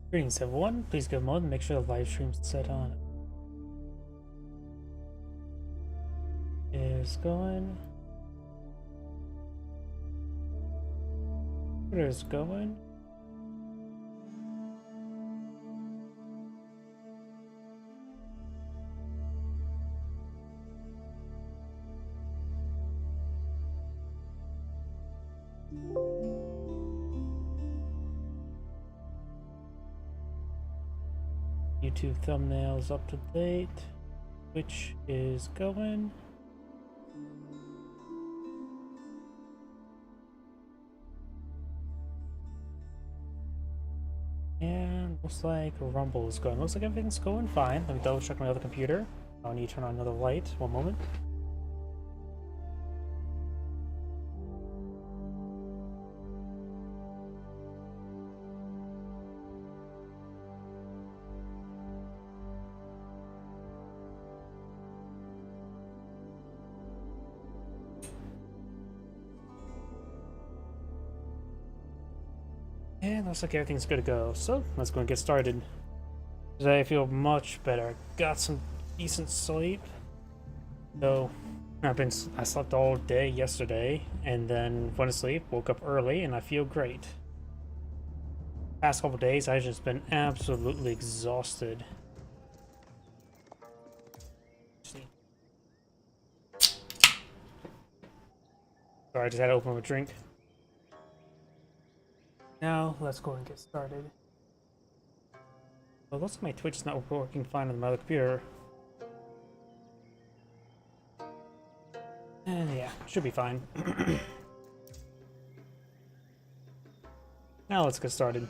Greetings everyone, please give a moment and make sure the live stream's set on. Is going. What is going? YouTube thumbnails up to date. Twitch is going. And looks like Rumble is going. Looks like everything's going fine. Let me double check my other computer. I'll need to turn on another light. One moment. And looks like everything's good to go. So let's go and get started. Today I feel much better. Got some decent sleep. So I slept all day yesterday and then went to sleep, woke up early, and I feel great. Past couple days I've just been absolutely exhausted. Sorry, I just had to open a drink. Now let's go and get started. Well, it looks like my Twitch is not working fine on my other computer. And yeah, should be fine. Now let's get started.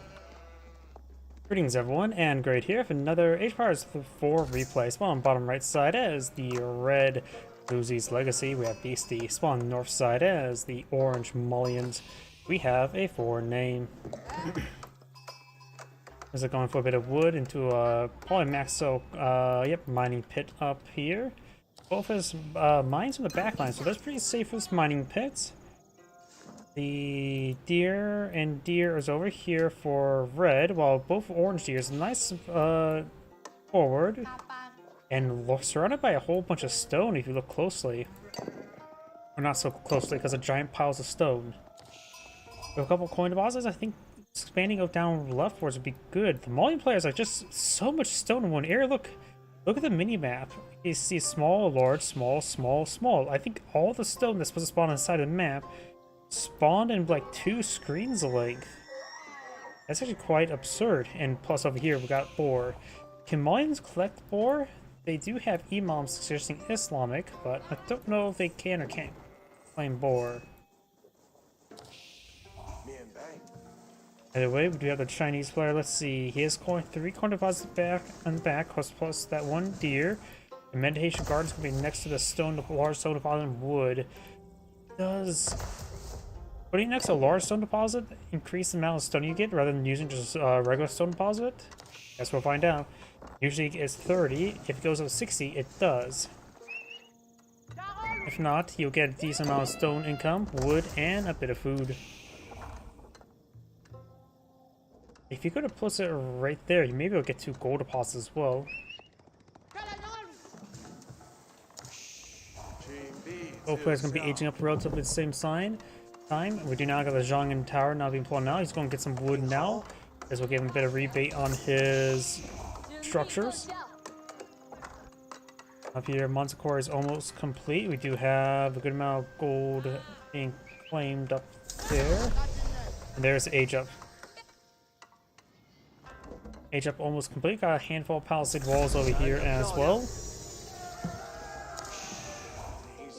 Greetings everyone, and Great here for another H-Powers 4 replay. Spawn on bottom right side as the red Lucy's Legacy. We have Beastie. Spawn on the north side as the orange Mullions. We have a 4 name. Is it going for a bit of wood into a Polymaxo, mining pit up here. Both has mines in the backline, so that's pretty safe as mining pits. The deer is over here for red, while both orange deer is nice forward and surrounded by a whole bunch of stone if you look closely. Or not so closely because of giant piles of stone. We have a couple coin deposits. I think expanding out down leftwards would be good. The Mullion players are just so much stone in one area. Look at the mini map. You see small, large, small, small, small. I think all the stone that's supposed to spawn inside the map spawned in like 2 screens length. That's actually quite absurd. And plus over here we got boar. Can Mullions collect boar? They do have imams suggesting Islamic, but I don't know if they can or can't claim boar. Either way, we do have the Chinese player. Let's see. He has 3 coin deposits back on the back, plus that 1 deer. The meditation garden is going to be next to the large stone deposit in wood. Does putting next to a large stone deposit increase the amount of stone you get rather than using just a regular stone deposit? Guess we'll find out. Usually it's 30. If it goes up to 60, it does. If not, you'll get a decent amount of stone income, wood, and a bit of food. If you could have put it right there, you maybe will get 2 gold deposits as well. Both players going to be aging up relatively the same time. We do now got the Zhangin Tower now being pulled now. He's going to get some wood now, as we'll give him a bit of rebate on his structures. Up here, Manticore is almost complete. We do have a good amount of gold being claimed up there. And there's Age Up. Age Up almost complete. Got a handful of palisade walls over here as well.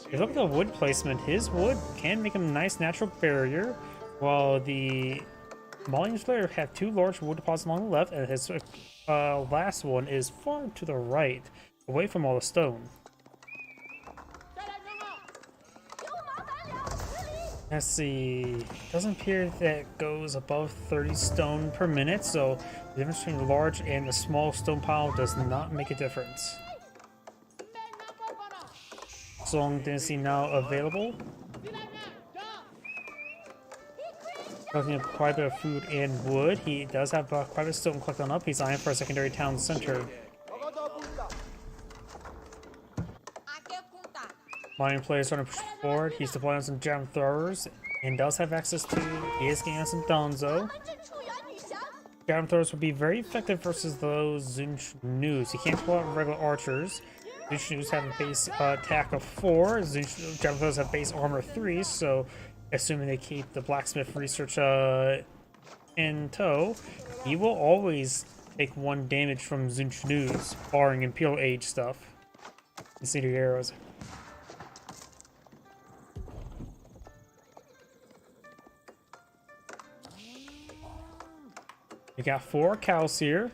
If you look at the wood placement, his wood can make a nice natural barrier, while the Mullions player have 2 large wood deposits along the left, and his last one is far to the right, away from all the stone. Let's see. Doesn't appear that it goes above 30 stone per minute, so the difference between the large and the small stone pile does not make a difference. Song Dynasty now available. Collecting up quite a bit of food and wood. He does have quite a bit of stone collected up. He's eyeing for a secondary town center. Mining players starting to push forward. He's deploying some javelin throwers and does have access to. He is getting some Donzo. Javelin throwers would be very effective versus those Zunchus. He can't pull out regular archers. Zunchus have a base attack of 4. Javelin throwers have base armor 3. So, assuming they keep the blacksmith research in tow, he will always take 1 damage from Zunchus, barring Imperial Age stuff. Incendiary arrows. We got 4 cows here.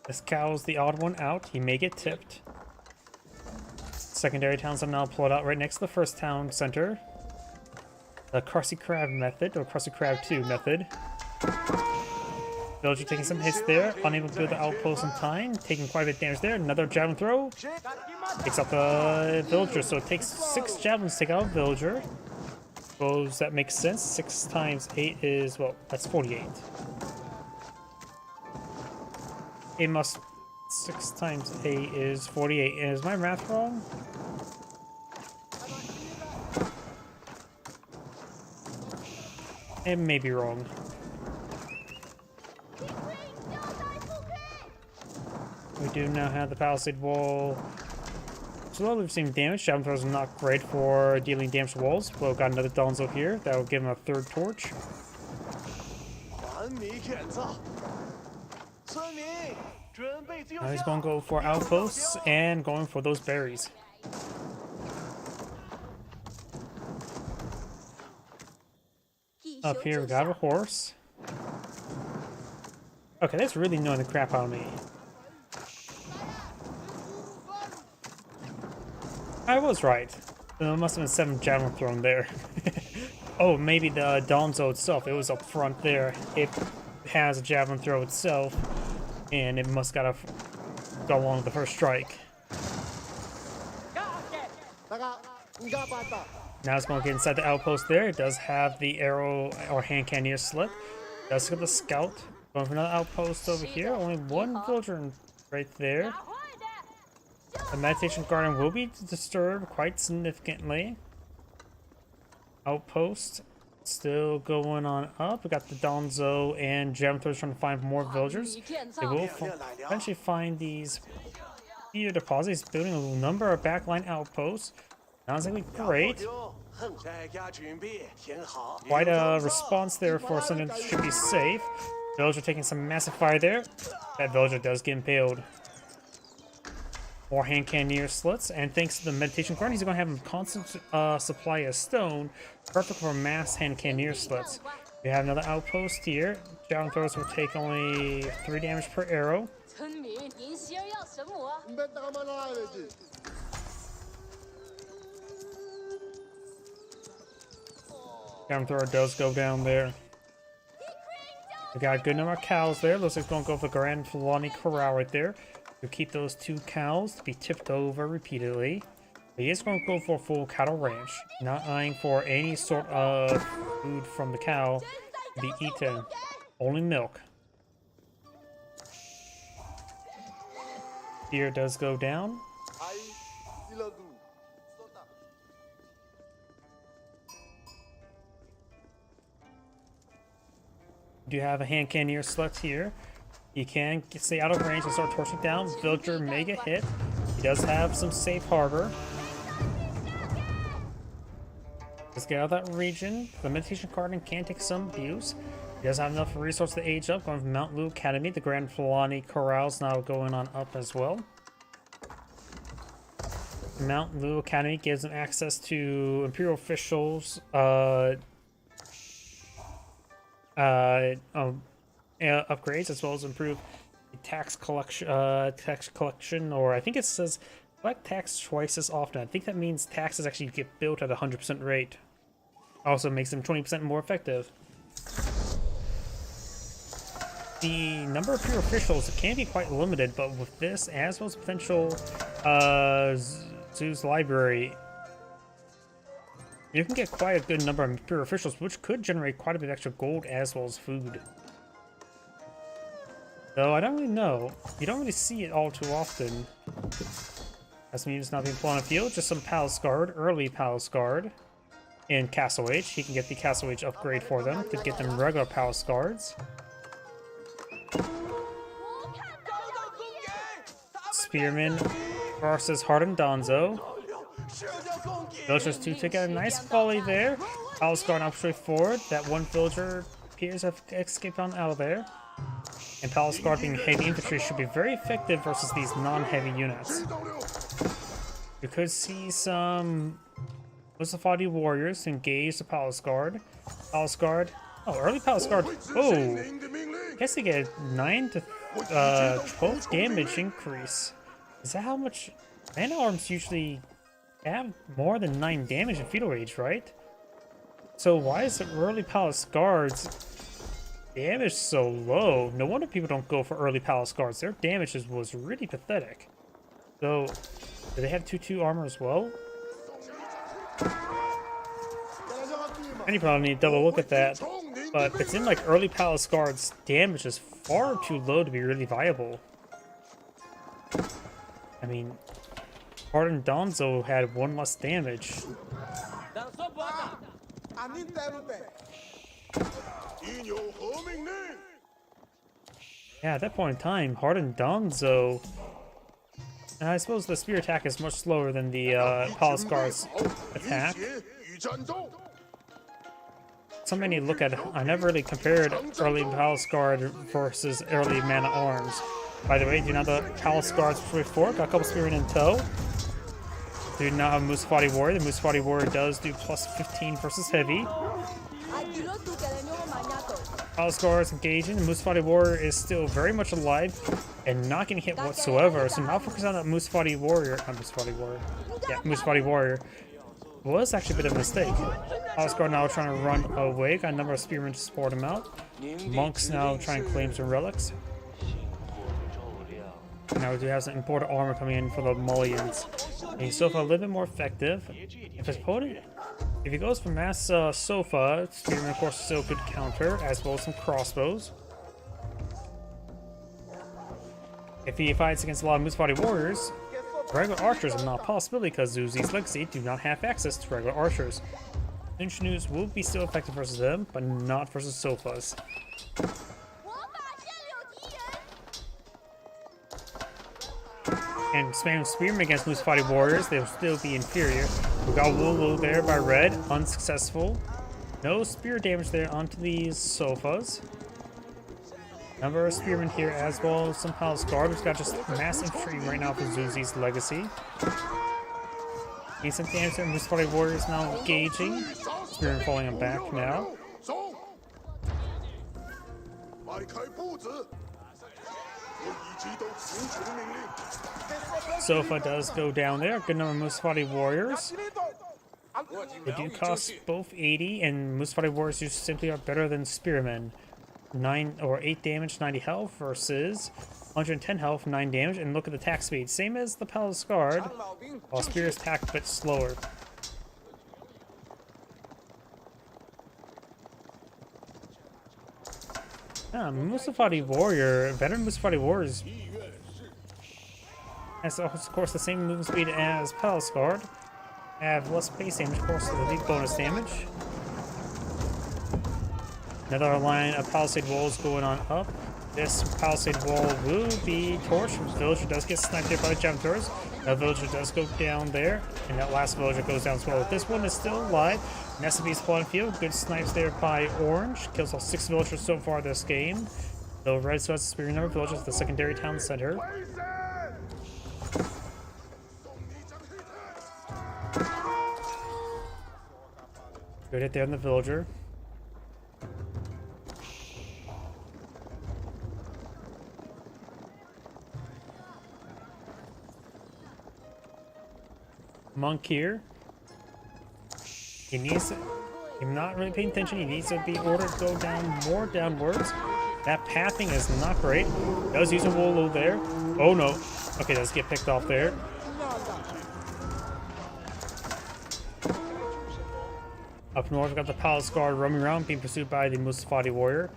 This cow's the odd one out. He may get tipped. Secondary towns are now pulled out right next to the first town center. The Krusty Krab method, or Krusty Krab 2 method. Villager taking some hits there. Unable to build the outpost in time. Taking quite a bit of damage there. Another javelin throw. Takes out the villager. So it takes 6 javelins to take out a villager. Suppose that makes sense. 6 times 8 is, well, that's 48. It must 6 times 8 is 48. And is my math wrong? It may be wrong. We do now have the palisade wall. Slowly receiving damage. Javelin throws are not great for dealing damage to walls. We've got another Donzo here. That will give him a 3rd torch. Now he's going to go for outposts and going for those berries. Up here we got a horse. Okay, that's really annoying the crap out of me. I was right. There must have been 7 javelin thrown there. Oh, maybe the Donzo itself. It was up front there. It has a javelin throw itself. And it must gotta go along with the first strike. Now it's going to get inside the outpost there. It does have the arrow or hand cannoneer slip. It does get the scout. Going for another outpost over here. Only 1 villager right there. The meditation garden will be disturbed quite significantly. Outpost still going on up. We got the Donzo and Javelin trying to find more villagers. They will eventually find these meteor deposits. Building a number of backline outposts. Sounds like great. Quite a response there for something that should be safe. Villager taking some massive fire there. That villager does get impaled. More hand cannoneer slits, and thanks to the meditation garden, he's going to have a constant supply of stone, perfect for mass hand cannoneer slits. We have another outpost here. Javelin throwers will take only 3 damage per arrow. Javelin thrower does go down there. We got a good number of cows there. Looks like it's going to go for the Grand Fulani Corral right there. We'll keep those 2 cows to be tipped over repeatedly. He is going to go for a full cattle ranch, not eyeing for any sort of food from the cow to be eaten. Only milk. Deer does go down. Do have a hand cannoneer select here. He can stay out of range and start torching down. Villager may get hit. He does have some safe harbor. Let's get out of that region. The meditation garden can take some abuse. He does have enough resources to age up. Going from Mount Lu Academy, the Grand Fulani Corral's now going on up as well. Mount Lu Academy gives him access to Imperial officials, upgrades, as well as improve tax collection, or I think it says collect tax twice as often. I think that means taxes actually get built at a 100% rate. Also makes them 20% more effective. The number of pure officials can be quite limited, but with this, as well as potential Zoo's library, You can get quite a good number of Imperial officials, which could generate quite a bit of extra gold as well as food. Though I don't really know. You don't really see it all too often. As units not being put on the field, just some Palace Guard, early Palace Guard in Castle Age. He can get the Castle Age upgrade for them to get them regular Palace Guards. Spearman versus Hardened Danzo. Villagers 2 take a nice volley there. Palace Guard up straight forward. That one villager appears to have escaped on out of there. And Palace Guard being heavy infantry should be very effective versus these non-heavy units. You could see some Musafati warriors engage the Palace Guard. Palace Guard. Oh, early Palace Guard. Oh, I guess they get 9 to 12 damage increase. Is that how much? Man arms usually have more than 9 damage in Feudal Age, right? So why is the early Palace Guards damage so low? No wonder people don't go for early Palace Guards. Their damage was really pathetic. So, do they have 2-2 armor as well? And you probably need to double look at that. But it seems like early Palace Guards damage is far too low to be really viable. I mean, Hardened Danzo had 1 less damage. Yeah, at that point in time, Hardened Danzo. And I suppose the spear attack is much slower than the Palace Guard's attack. So many look at it. I never really compared early Palace Guard versus early Man at Arms. By the way, do you know the Palace Guard's before? Got a couple spearmen in tow. Do you now have Musafati Warrior? The Musafati Warrior does do plus 15 versus heavy. Palace Guard is engaging. The Musafati Warrior is still very much alive and not getting hit whatsoever. So now focus on that Musafati Warrior. Not Musafati Warrior. Yeah, Musafati Warrior was actually a bit of a mistake. Palace Guard now trying to run away. Got a number of spearmen to support him out. Monks now trying to claim some relics. Now we do have some imported armor coming in for the Mullions. And Sofa a little bit more effective. If his opponent, if he goes for mass Sofa, Spearman of course still could counter, as well as some crossbows. If he fights against a lot of Musafati warriors, regular archers are not a possibility because Zuzi's Legacy do not have access to regular archers. Ingenues will be still effective versus them, but not versus Sofas. And spamming Spearman against Musafati warriors, they will still be inferior. We got Wooloo there by red, unsuccessful. No spear damage there onto these Sofas. Number of spearmen here as well as some Palace Guard. We've got just mass infantry right now for Zuzi's Legacy. Decent damage there. Musafati warriors now engaging. Spearman falling him back now. Sofa does go down there. Good number of Musafati warriors. They do cost both 80, and Musafati warriors just simply are better than spearmen. 9 or 8 damage, 90 health versus 110 health, 9 damage. And look at the attack speed, same as the Palace Guard, while spears attack a bit slower. Musafati warrior, veteran Musafati warriors has of course the same movement speed as Palace Guard. Have less base damage, of course, so the bonus damage. Another line of palisade walls going on up. This palisade wall will be torched. The villager does get sniped there by the Javentures. That villager does go down there, and that last villager goes down as well. This one is still alive. Nesabe's spawn field. Good snipes there by Orange. Kills all 6 villagers so far this game. Though Red still has a superior number of villagers at the secondary town center. Good hit there on the villager. Monk here. He needs to, I'm not really paying attention. He needs to be ordered to go down more downwards. That pathing is not great. Does use a Wooloo there. Oh no. Okay, does get picked off there. Up north, we've got the Palace Guard roaming around, being pursued by the Mustafati Warrior.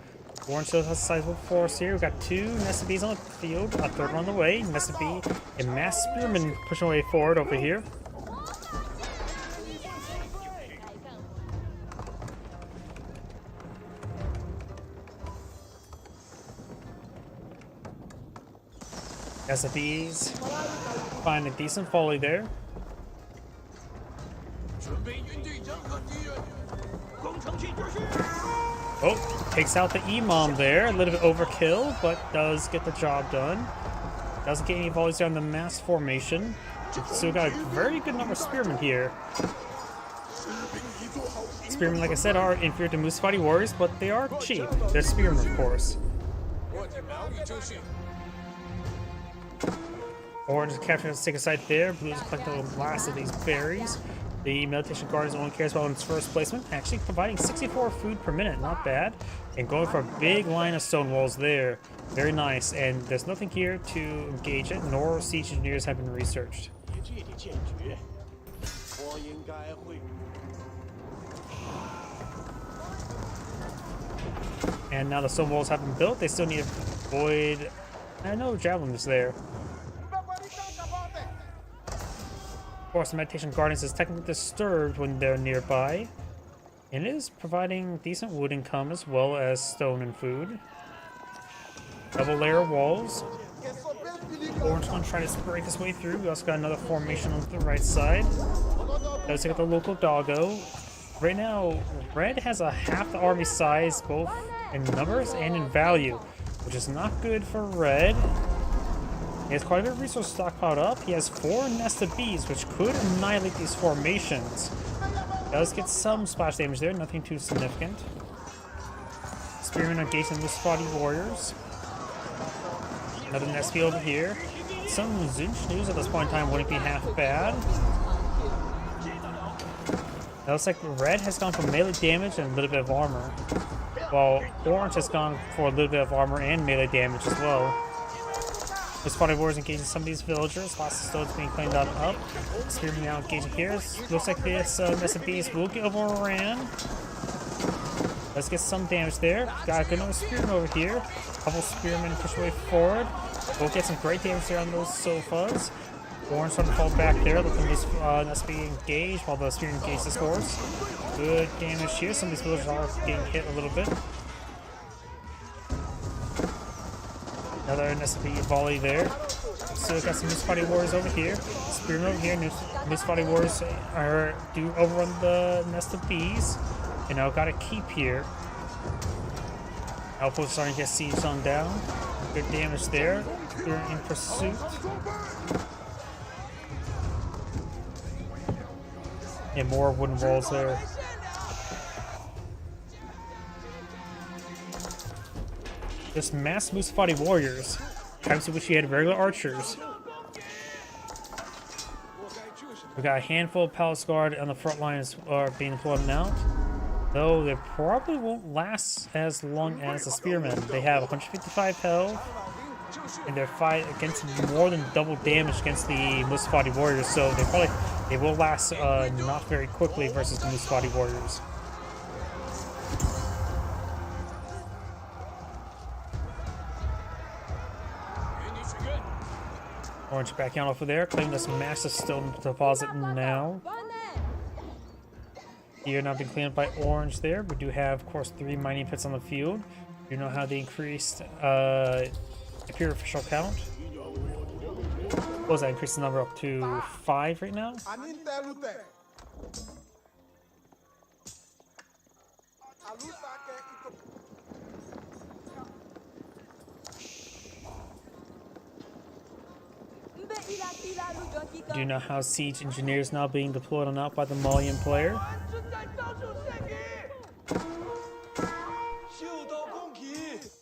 Orange still has a sizable force here. We've got 2 Nested Bees on the field, a 3rd one on the way. Nested Bee and Mass Spearman pushing away forward over here. Nested Bees find a decent volley there. Oh, takes out the Imam there. A little bit overkill, but does get the job done. Doesn't get any volleys down the mass formation. So we've got a very good number of Spearmen here. Spearmen, like I said, are inferior to Mustafati Warriors, but they are cheap. They're Spearmen, of course. Orange is capturing a stick site there. Blue is collecting the last of these berries. The Meditation Guard is the one who cares about in its first placement, actually providing 64 food per minute, not bad. And going for a big line of stone walls there. Very nice, and there's nothing here to engage it, nor siege engineers have been researched. And now the stone walls have been built, they still need to avoid... I know javelins there. Of course, the Meditation Gardens is technically disturbed when they're nearby. And it is providing decent wood income as well as stone and food. Double layer walls. Orange one trying to break his way through. We also got another formation on the right side. Let's take out the local doggo. Right now, red has a half the army size, both in numbers and in value, which is not good for red. He has quite a bit of resource stockpiled up. He has 4 Nested Bees, which could annihilate these formations. Does get some splash damage there, nothing too significant. Spearman engaging the Mustafati Warriors. Another Nested Bee over here. Some Zinch news at this point in time wouldn't be half bad. It looks like red has gone for melee damage and a little bit of armor, while orange has gone for a little bit of armor and melee damage as well. Mustafati Warriors engaging some of these villagers. Lots of stones being cleaned up. Spearman now engaging here. Looks like this Nested Bees will get overran. Let's get some damage there. Got a good number of Spearmen over here. Couple Spearmen push away forward. We'll get some great damage there on those sofas. Orange trying to fall back there. Looking this Nested Bee engaged while the Spearman engage this horse. Good damage here. Some of these villagers are getting hit a little bit. Another Nested Bee volley there. So we've got some Mustafati Warriors over here. Spearmen over here. Mustafati Warriors do overrun the Nested Bees. And now got a keep here. Outposts starting to get sieged on down. Good damage there. They're in pursuit. And more wooden walls there. This mass Mustafati Warriors. Times in which you had regular archers. We got a handful of Palace Guard on the front lines are being deployed now. Though they probably won't last as long as the Spearmen. They have 155 health, and they're fight against more than double damage against the Mustafati Warriors. So they will last not very quickly versus the Mustafati Warriors. Orange back down over there, claiming this massive stone deposit now. Here now being cleaned up by orange there. We do have, of course, 3 mining pits on the field. You know how they increased Imperial official count. What was that? Increased the number up to 5 right now? Do you know how siege engineers now being deployed on out by the Malian player?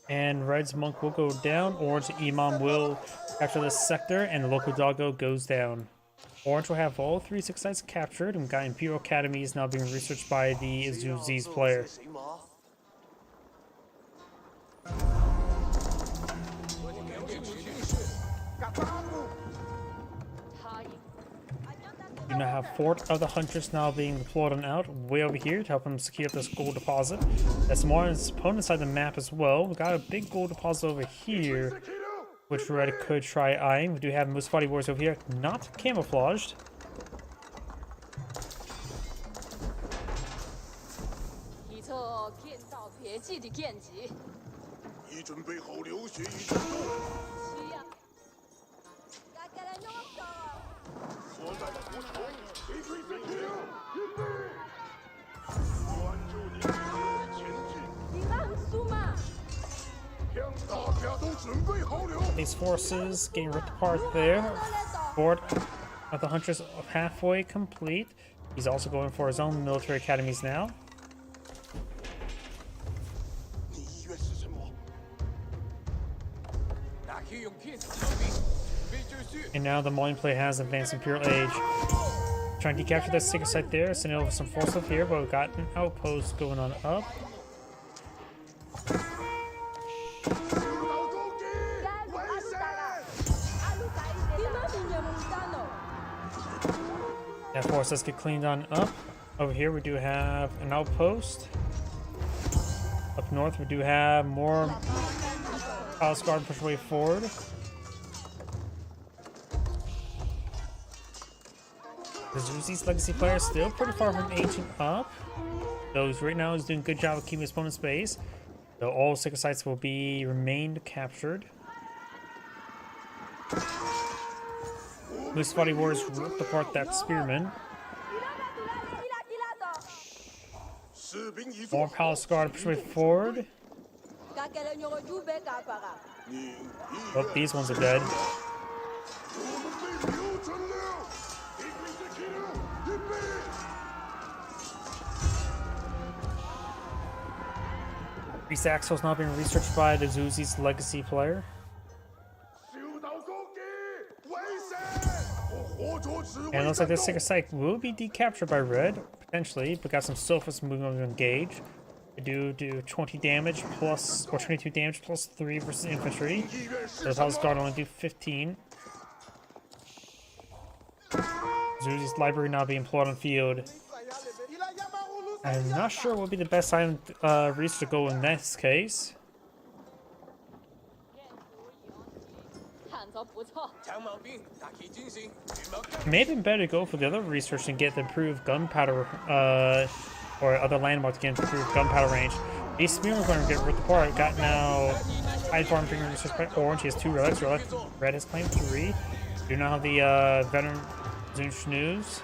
And red's monk will go down. Orange imam will capture this sector, and the local doggo goes down. Orange will have all 3 6 sites captured, and got Imperial Academies now being researched by the Azuzi's player. You now have 4 of the hunters now being deployed on out way over here to help them secure this gold deposit. There's more opponents side of the map as well. We got a big gold deposit over here, which Red could try eyeing. We do have Mustafadi Warriors over here, not camouflaged. These forces getting ripped apart there. Board of the hunters halfway complete. He's also going for his own military academies now. And now the Malian player has advanced Imperial Age. Trying to capture that secret site there, sending over some force up here, but we've got an outpost going on up. That force does get cleaned on up. Over here we do have an outpost. Up north we do have more Palace Guard push way forward. The Zuzi's legacy player is still pretty far from aging up. Those right now is doing a good job of keeping his opponent's base. So all secret sites will be remained captured. Mustafadi Warriors ripped apart that spearman. More Palace Guard push way forward. Oh, these ones are dead. Priest Axel is now being researched by the Zuzi's legacy player. And it looks like this secret site will be decaptured by Red, potentially, but got some Sophists moving on to engage. They do 20 damage plus, or 22 damage plus 3 versus infantry. So the Palace Guard only do 15. Zuzi's library now being employed on field. I'm not sure what would be the best item reach to go in this case. It may have been better to go for the other research and get the improved gunpowder, or other landmarks to get improved gunpowder range. These spearmen are going to get ripped apart. Got now High Farm being researched by Orange. He has 2 relics. Red has claimed 3. Do now have the veteran Zunch News.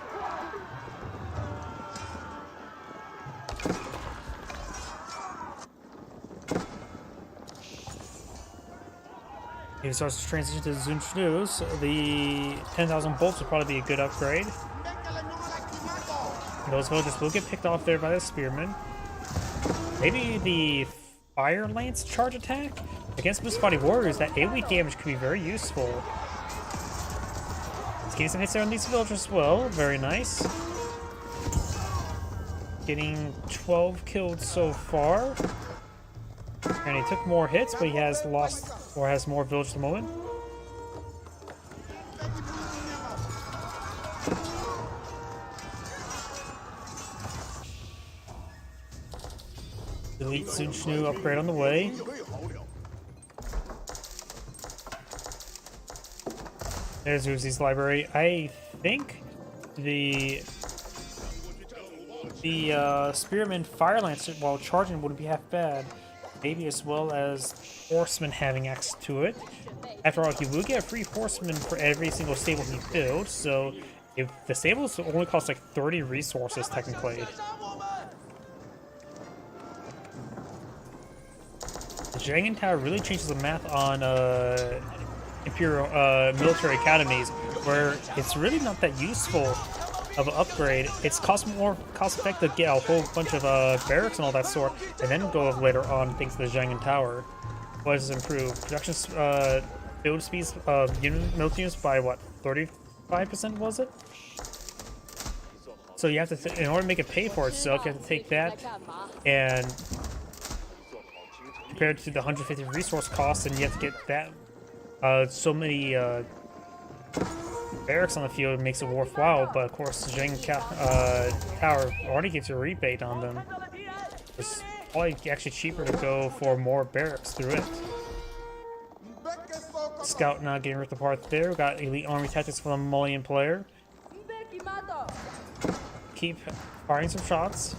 If he starts to transition to Zunch News, the 10,000 bolts will probably be a good upgrade. Those villagers will get picked off there by the spearmen. Maybe the Fire Lance charge attack against Mustafadi Warriors, that AoE damage could be very useful. Let's get some hits there on these villagers as well. Very nice. Getting 12 killed so far. And he took more hits, but he has lost, or has more village at the moment. Elite Zunchnu upgrade on the way. There's Uzi's library. I think the Spearman Fire Lance while charging wouldn't be half bad. Maybe as well as Horseman having access to it. After all, he will get a free Horseman for every single stable he builds, so if the stables only cost like 30 resources technically. The Dragon Tower really changes the math on Imperial military academies, where it's really not that useful of an upgrade. It's more cost effective to get a whole bunch of barracks and all that sort, and then go later on thanks to the Zhangan Tower. What does it improve? Production build speeds of military units by what, 35% was it? So you have to, in order to make it pay for itself, you have to take that and compare it to the 150 resource costs, and you have to get that so many barracks on the field makes it worthwhile, but of course the Zheng Tower already gives you a rebate on them. It's probably actually cheaper to go for more barracks through it. Scout now getting ripped apart there. We got elite army tactics from the Mullion player. Keep firing some shots.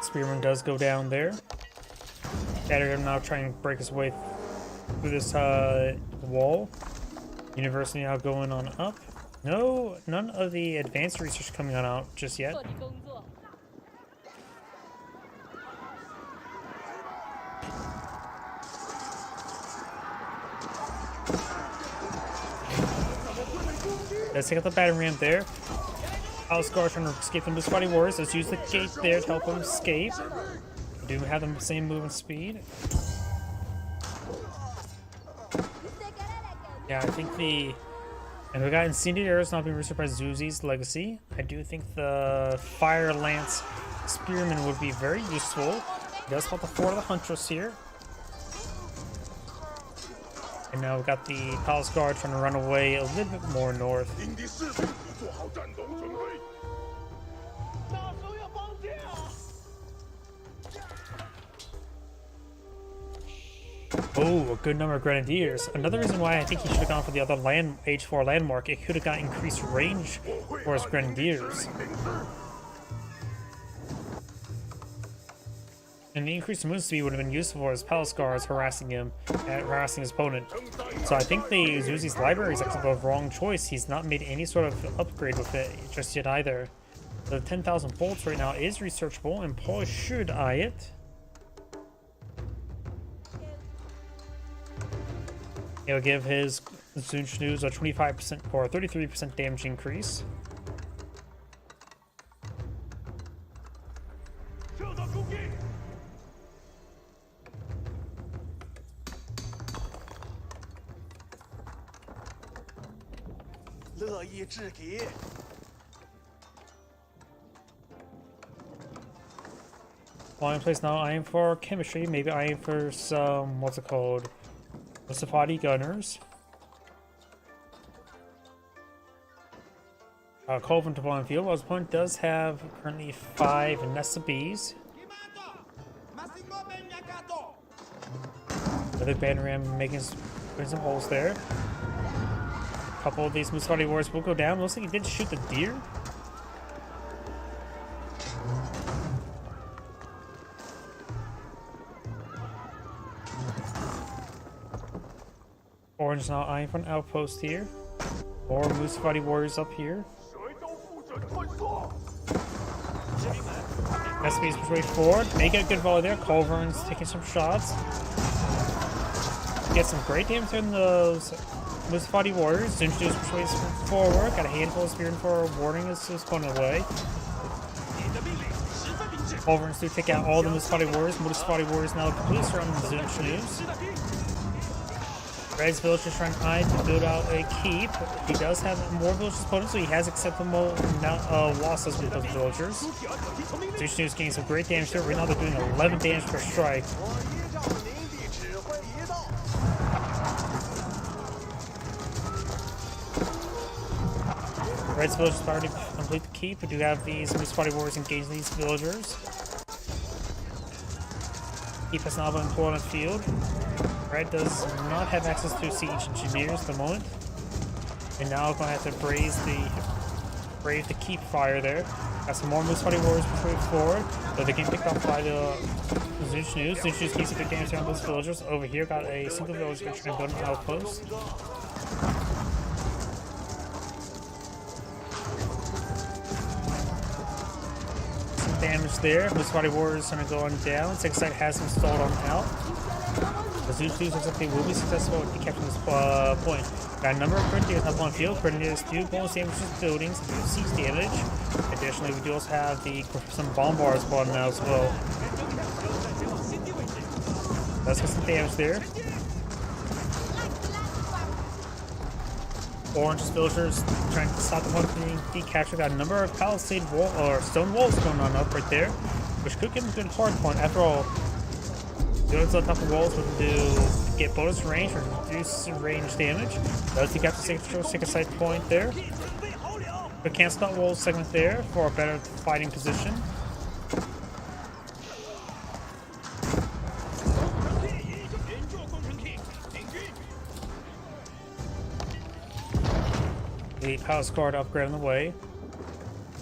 Spearman does go down there. Battery now trying to break his way through this wall. University now going on up. No, none of the advanced research coming on out just yet. Let's take out the battery ram there. Alscar trying to escape from the Spotty Warriors. Let's use the gate there to help him escape. We do have the same movement speed. Yeah, I think the... And we got Incendiary Arrows not being researched by Zuzi's Legacy. I do think the Fire Lance Spearman would be very useful. He does help the Fort of the Huntress here. And now we've got the Palace Guard trying to run away a little bit more north. Oh, a good number of Grenadiers. Another reason why I think he should have gone for the other Age 4 landmark, it could have got increased range for his Grenadiers. And the increased movement speed would have been useful for his Palace Guards harassing his opponent. So I think the Zuzi's Library is actually the wrong choice. He's not made any sort of upgrade with it just yet either. The 10,000 bolts right now is researchable, and Paul should eye it. He'll give his Zunchnews a 25% or 33% damage increase. Line place now, eyeing for chemistry, maybe eyeing for some, what's it called? Safadi Gunners. Colvin to Blind Field. Well, his opponent does have currently 5 Nesta Bees. Another Band Ram making some holes there. A couple of these Musfadi Warriors will go down. Looks like he did shoot the deer. Orange now eyeing for an outpost here. More Musfadi Warriors up here. SB's push way forward. Making a good volley there. Culvern's taking some shots. Get some great damage in those Musfadi Warriors. Zinchdu's push way forward. Got a handful of Spearmen for warding his opponent away. Culvern's do take out all the Musfadi Warriors. Musfadi Warriors now completely surrounding the Zinchdu's. Red's villagers trying to hide to build out a keep. He does have more villagers opponents, so he has acceptable losses with those villagers. Zinchdu's getting some great damage there. Right now they're doing 11 damage per strike. Red's villagers have already complete the keep. We do have these Musfadi Warriors engaging these villagers. Keep has now been put on the field. Red does not have access to siege engineers at the moment. And now going to have to brave the keep fire there. Got some more Musfadi Warriors pushing forward, but they're getting picked off by the Zinchnews. Zinchnews keeps a good damage on those villagers. Over here, got a single villager trying to build an outpost. Some damage there. Musfadi Warriors going to go on down. Second sight has him stalled on out. The Zinchnews looks like they will be successful at capturing this point. Got a number of Grenadiers up on field. Grenadiers do bonus damage to buildings, do siege damage. Additionally, we do also have some bombards spawning out as well. Let's get some damage there. Orange villagers trying to stop the one from being decaptured. Got a number of palisade wall or stone walls going on up right there, which could get a good hard point. After all, buildings on top of walls would get bonus range or reduce range damage. Does he got the second sight point there? But cancel that wall segment there for a better fighting position. The Palace Guard upgrade on the way.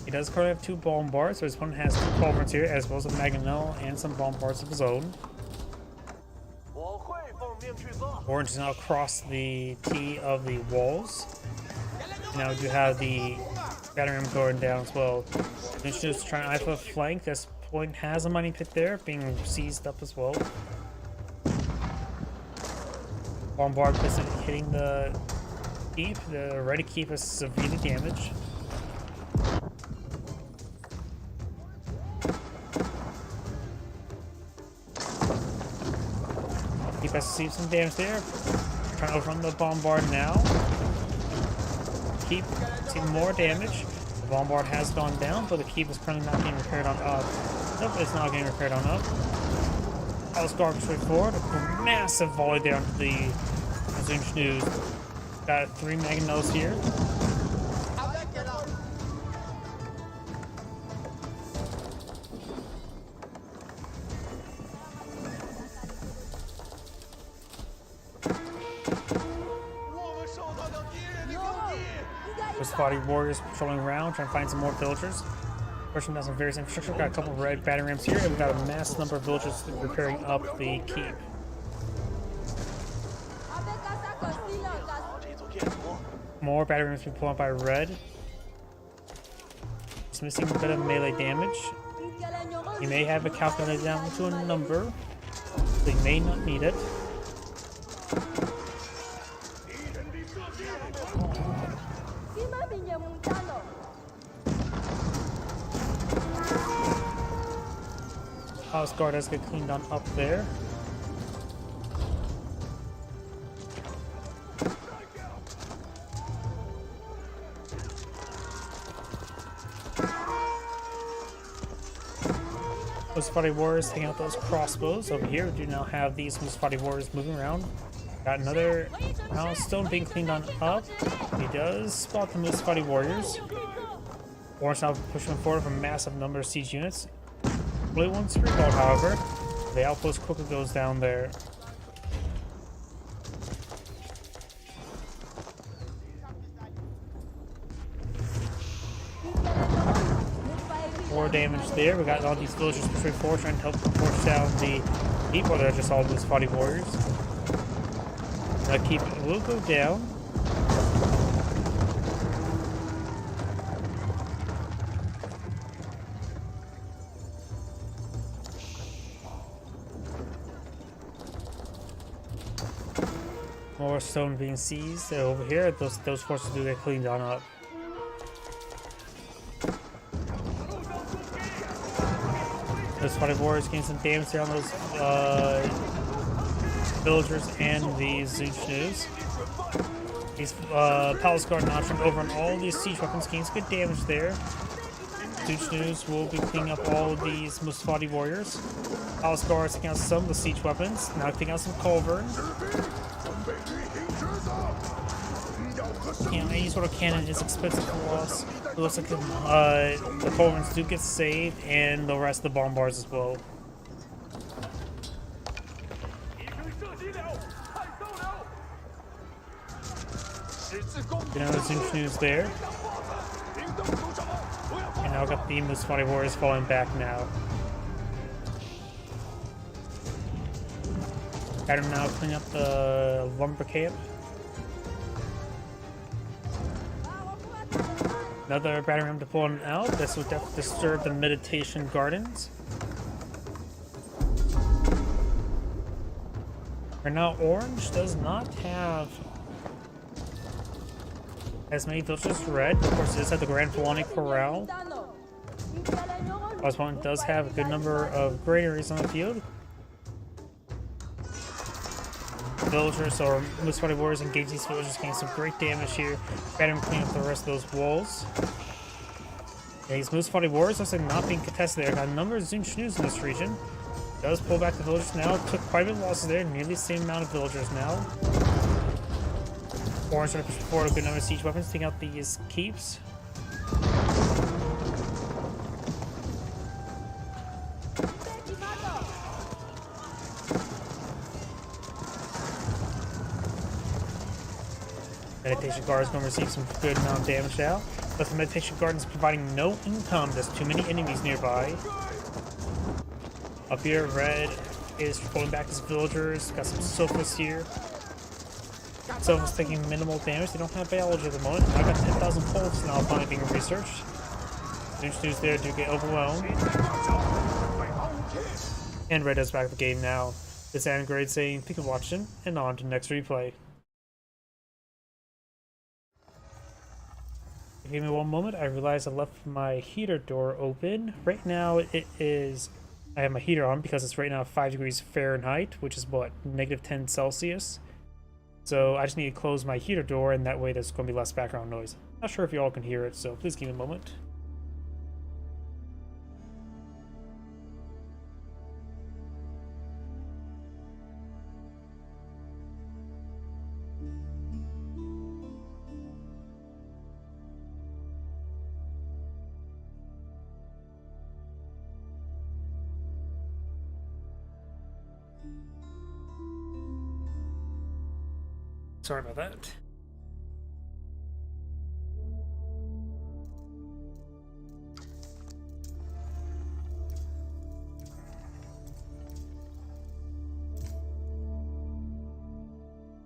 He does currently have 2 bombards, so his opponent has 2 culverins here, as well as a Mangonel and some bombards of his own. Orange is now across the T of the walls. Now we do have the battery ram going down as well. It's just trying to Alpha flank. This point has a mining pit there, being seized up as well. Bombard isn't hitting the keep. The ready keep is severely damaged. Keep has received some damage there. Trying to overrun the bombard now. Keep taking more damage. The bombard has gone down, but the keep is currently not getting repaired on up. Nope, it's not getting repaired on up. Palace Guard straight forward. A massive volley down to the Zunchnews. Got 3 Mangonels here. Spotty warriors patrolling around, trying to find some more villagers. Pushing down some various infrastructure. Got a couple of red battery rams here, and we've got a mass number of villagers repairing up the keep. More battery rams being pulled out by red. It's missing a bit of melee damage. You may have it calculated down to a number, so you may not need it. Palace Guard has to get cleaned on up there. Those Spotty Warriors taking out those crossbows over here. We do now have these Spotty Warriors moving around. Got another milestone being cleaned on up. He does spot the Moose Spotty Warriors. Orange now pushing forward with a massive number of siege units. Blue one's recalled, however. The outpost quickly goes down there. More damage there. We got all these villagers pushing forward, trying to help force down the keep, or they're just all those Spotty Warriors. That keep will go down. More stone being seized over here. Those forces do get cleaned on up. Those Spotty Warriors gain some damage here on those villagers and these Zunchnews. These Palace Guard now trying to overrun all these siege weapons, gains good damage there. Zunchnews will be cleaning up all of these Spotty Warriors. Palace Guard taking out some of the siege weapons, now taking out some culverins. Any sort of cannon is expensive for us. It looks like the culverins do get saved, and the rest of the bombards as well. Another Zunchnews there. And now I've got the Spotty Warriors falling back now. Got him now cleaning up the lumber camp. Another battery ram deploying out. This would definitely disturb the meditation gardens. Right now, Orange does not have as many villagers as Red. Of course, it does have the Grand Fulani Corral. Our opponent does have a good number of granaries on the field. villagers or Moose Party Warriors engage these villagers, getting some great damage here. Better clean up the rest of those walls. Yeah, these Moose Party Warriors looks like not being contested there. Got a number of Zune Schnoos in this region. Does pull back the villagers now. Took quite a bit of losses there. Nearly the same amount of villagers now. Orange trying to push forward a good number of siege weapons, taking out these keeps. Meditation Guard is going to receive some good amount of damage now. But the Meditation Guard is providing no income. There's too many enemies nearby. Up here, Red is pulling back his villagers. Got some Sophos here. Sophos taking minimal damage. They don't have biology at the moment. I got 10,000 pulse now finally being researched. Dudes there do get overwhelmed. And Red is back in the game now. This Angrade saying, "Thank you for watching," and on to the next replay. Give me one moment. I realized I left my heater door open. Right now it is, I have my heater on because it's right now 5 degrees Fahrenheit, which is what, -10 Celsius. So I just need to close my heater door, and that way there's going to be less background noise. Not sure if you all can hear it, so please give me a moment. Sorry about that.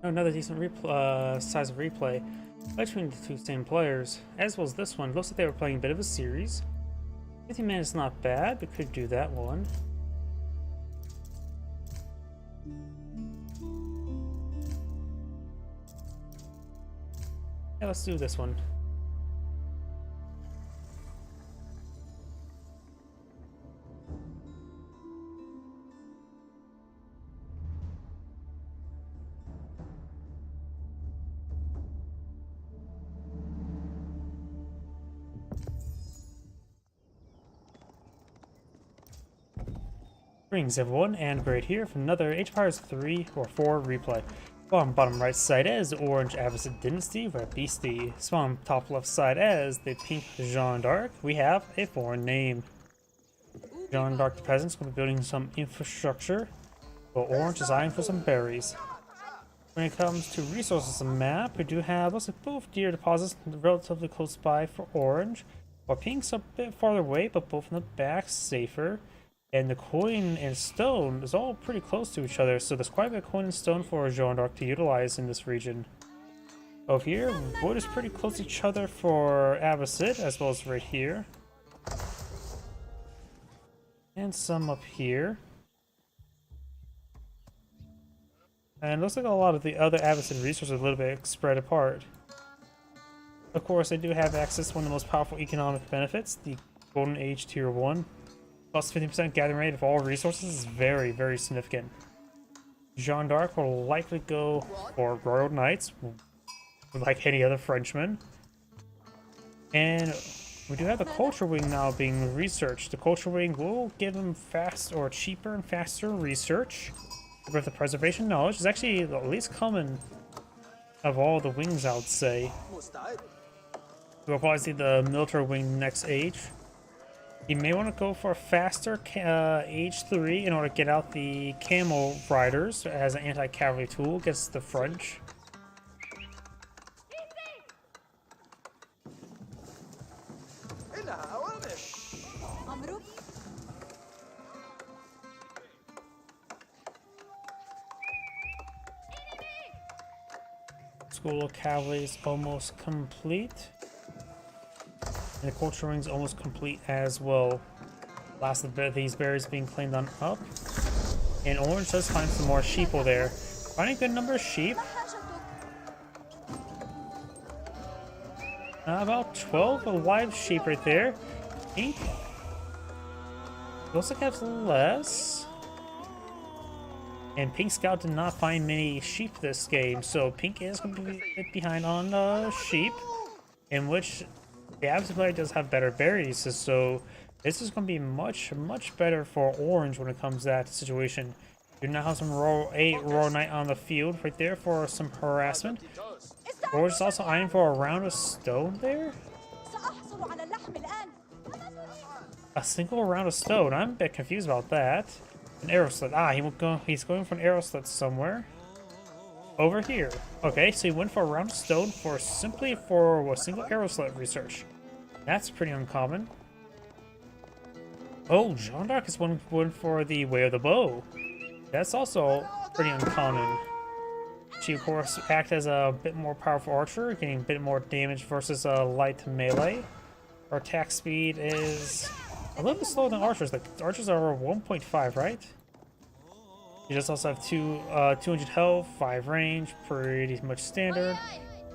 Another decent size of replay between the two same players, as well as this one. Looks like they were playing a bit of a series. 50 minutes not bad, but could do that one. Yeah, let's do this one. Greetings everyone, and Great here for another Age of Empires 3 or 4 replay. On bottom right side as Orange Abbasid Dynasty, Red Beastie. On top left side as the pink Jeanne d'Arc, we have a foreign name. Jeanne d'Arc the peasants will be building some infrastructure, while Orange is eyeing for some berries. When it comes to resources on the map, we do have, looks like both deer deposits relatively close by for Orange, while Pink's a bit farther away, but both in the back safer. And the coin and stone is all pretty close to each other, so there's quite a bit of coin and stone for Jeanne d'Arc to utilize in this region. Over here, wood is pretty close to each other for Abbasid, as well as right here. And some up here. And it looks like a lot of the other Abbasid resources are a little bit spread apart. Of course, they do have access to one of the most powerful economic benefits, the Golden Age Tier 1. Plus 50% gathering rate of all resources is very, very significant. Jeanne d'Arc will likely go for Royal Knights, like any other Frenchman. And we do have the Culture Wing now being researched. The Culture Wing will give them fast or cheaper and faster research. With the preservation knowledge is actually the least common of all the wings, I would say. We'll probably see the Military Wing next age. You may want to go for a faster age 3 in order to get out the Camel Riders as an anti-cavalry tool against the French. School of Cavalry is almost complete. And the Culture Ring's almost complete as well. Last of these berries being claimed on up. And Orange does find some more sheeple there. Finding a good number of sheep. About 12 live sheep right there. Pink. Looks like it has less. And Pink Scout did not find many sheep this game, so Pink is going to be a bit behind on sheep, in which the absent player does have better berries, so this is going to be much better for Orange when it comes to that situation. You now have some Royal Knight on the field right there for some harassment. Orange is also eyeing for a round of stone there. A single round of stone. I'm a bit confused about that. An arrow slit. Ah, he's going for an arrow slit somewhere. Over here. Okay, so he went for a round of stone simply for a single arrow slit research. That's pretty uncommon. Oh, Jeanne d'Arc is one for the way of the bow. That's also pretty uncommon. She, of course, acts as a bit more powerful archer, getting a bit more damage versus a light melee. Her attack speed is a little bit slower than archers. The archers are 1.5, right? She does also have 200 health, 5 range, pretty much standard.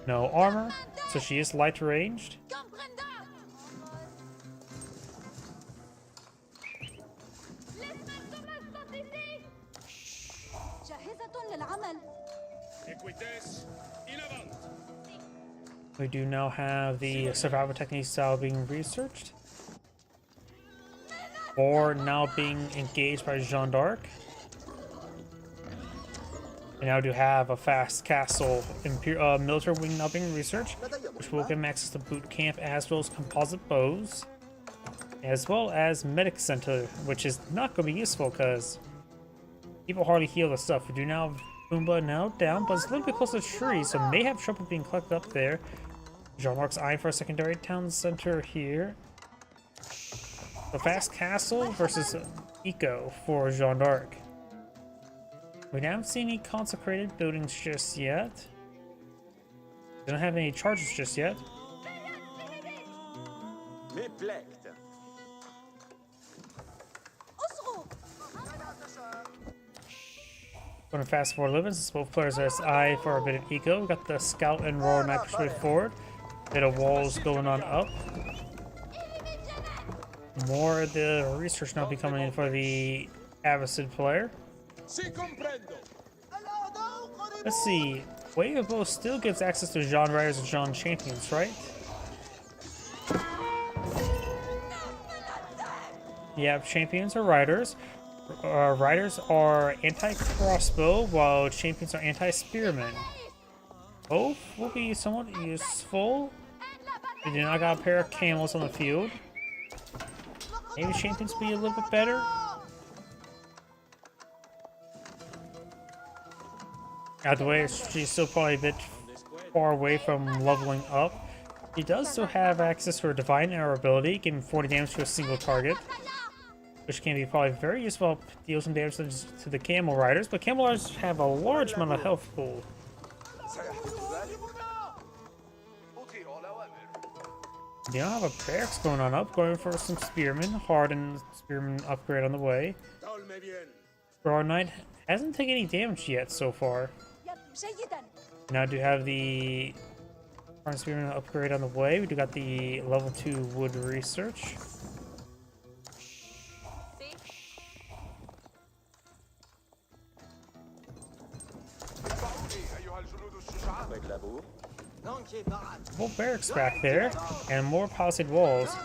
No armor, so she is light ranged. We do now have the survival technique style being researched, or now being engaged by Jeanne d'Arc. We now do have a fast castle military wing now being researched, which will give him access to boot camp as well as composite bows, as well as medic center, which is not going to be useful because people hardly heal the stuff. We do now have Pumbaa now down, but it's a little bit close to the tree, so may have trouble being collected up there. Jeanne d'Arc's eyeing for a secondary town center here. The fast castle versus eco for Jeanne d'Arc. We haven't seen any consecrated buildings just yet. We don't have any charges just yet. Going to fast forward a little bit since both players are eye for a bit of eco. We got the scout and Royal Knight push forward. Bit of walls going on up. More of the research now be coming in for the Avacid player. Let's see. Wave of Bow still gives access to Jeanne Riders and Jeanne Champions, right? Yeah, Champions are Riders. Riders are anti-crossbow, while Champions are anti-spearmen. Both will be somewhat useful. We do not got a pair of camels on the field. Maybe Champions be a little bit better. Out the way, she's still probably a bit far away from leveling up. She does still have access to her Divine Arrow ability, giving 40 damage to a single target, which can be probably very useful to deal some damage to the Camel Riders, but Camel Riders have a large amount of health pool. They don't have a barracks going on up, going for some spearmen, hardened spearman upgrade on the way. Royal Knight hasn't taken any damage yet so far. Now I do have the hardened spearman upgrade on the way. We do got the level 2 wood research. More barracks back there, and more palisade walls.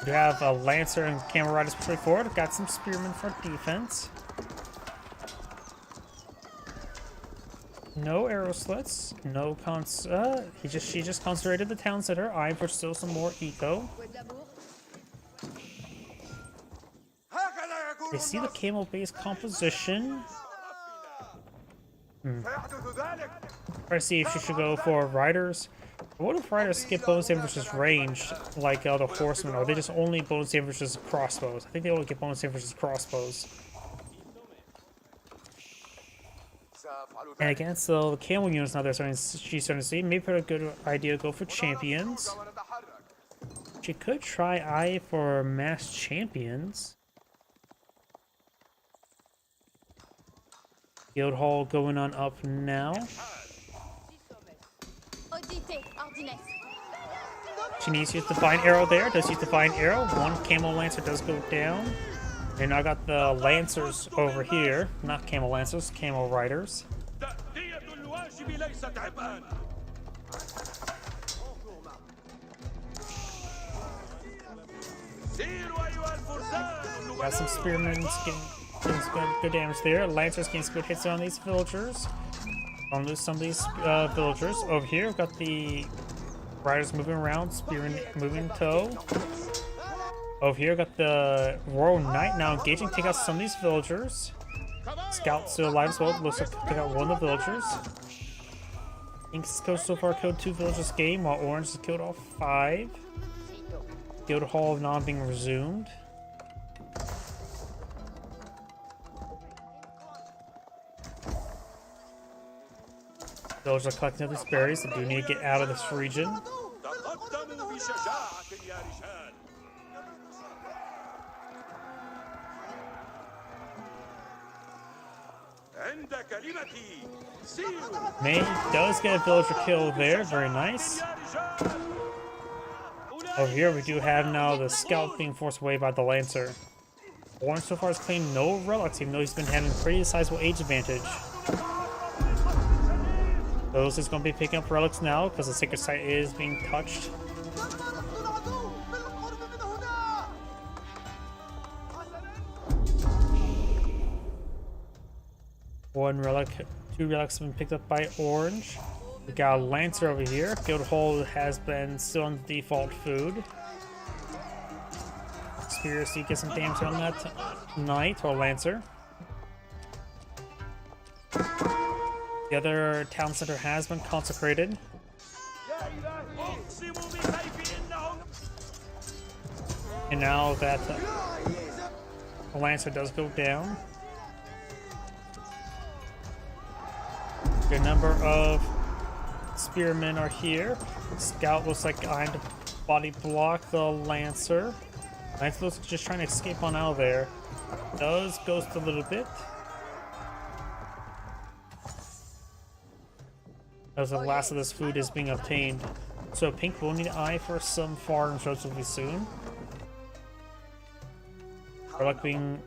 We have a Lancer and Camel Riders pushing forward. Got some Spearmen for defense. No arrow slits. No she just concentrated the town center. Eyeing for still some more eco. They see the camel base composition. Try to see if she should go for riders. What if riders skip bonus damage versus ranged like the horsemen, or they just only bonus damage versus crossbows? I think they only get bonus damage versus crossbows. And again, so the camel units now she's starting to see. Maybe a good idea to go for champions. She could try eye for mass champions. Guild Hall going on up now. She needs to use Divine Arrow there. Does use Divine Arrow. One Camel Lancer does go down. And I got the Lancers over here. Not Camel Lancers, Camel Riders. Got some Spearmen getting some good damage there. Lancers getting some good hits on these villagers. I'll lose some of these villagers. Over here, we've got the Riders moving around, Spearmen moving in tow. Over here, got the Royal Knight now engaging, take out some of these villagers. Scout still alive as well. Looks like take out one of the villagers. Ink's coach so far killed 2 villagers game, while Orange has killed all 5. Guild Hall now being resumed. Villagers are collecting up these berries. They do need to get out of this region. May does get a villager kill there. Very nice. Over here, we do have now the Scout being forced away by the Lancer. Orange so far has claimed no relics, even though he's been having pretty sizable age advantage. Those is going to be picking up relics now because the Sacred Site is being touched. One relic, 2 relics have been picked up by Orange. We got a Lancer over here. Guild Hall has been still on the default food. Conspiracy gets some damage on that Knight or Lancer. The other town center has been consecrated. And now that the Lancer does go down, a number of Spearmen are here. Scout looks like I'm to body block the Lancer. Lancer looks just trying to escape on out of there. Does ghost a little bit. As the last of this food is being obtained. So Pink will need an eye for some farms relatively soon.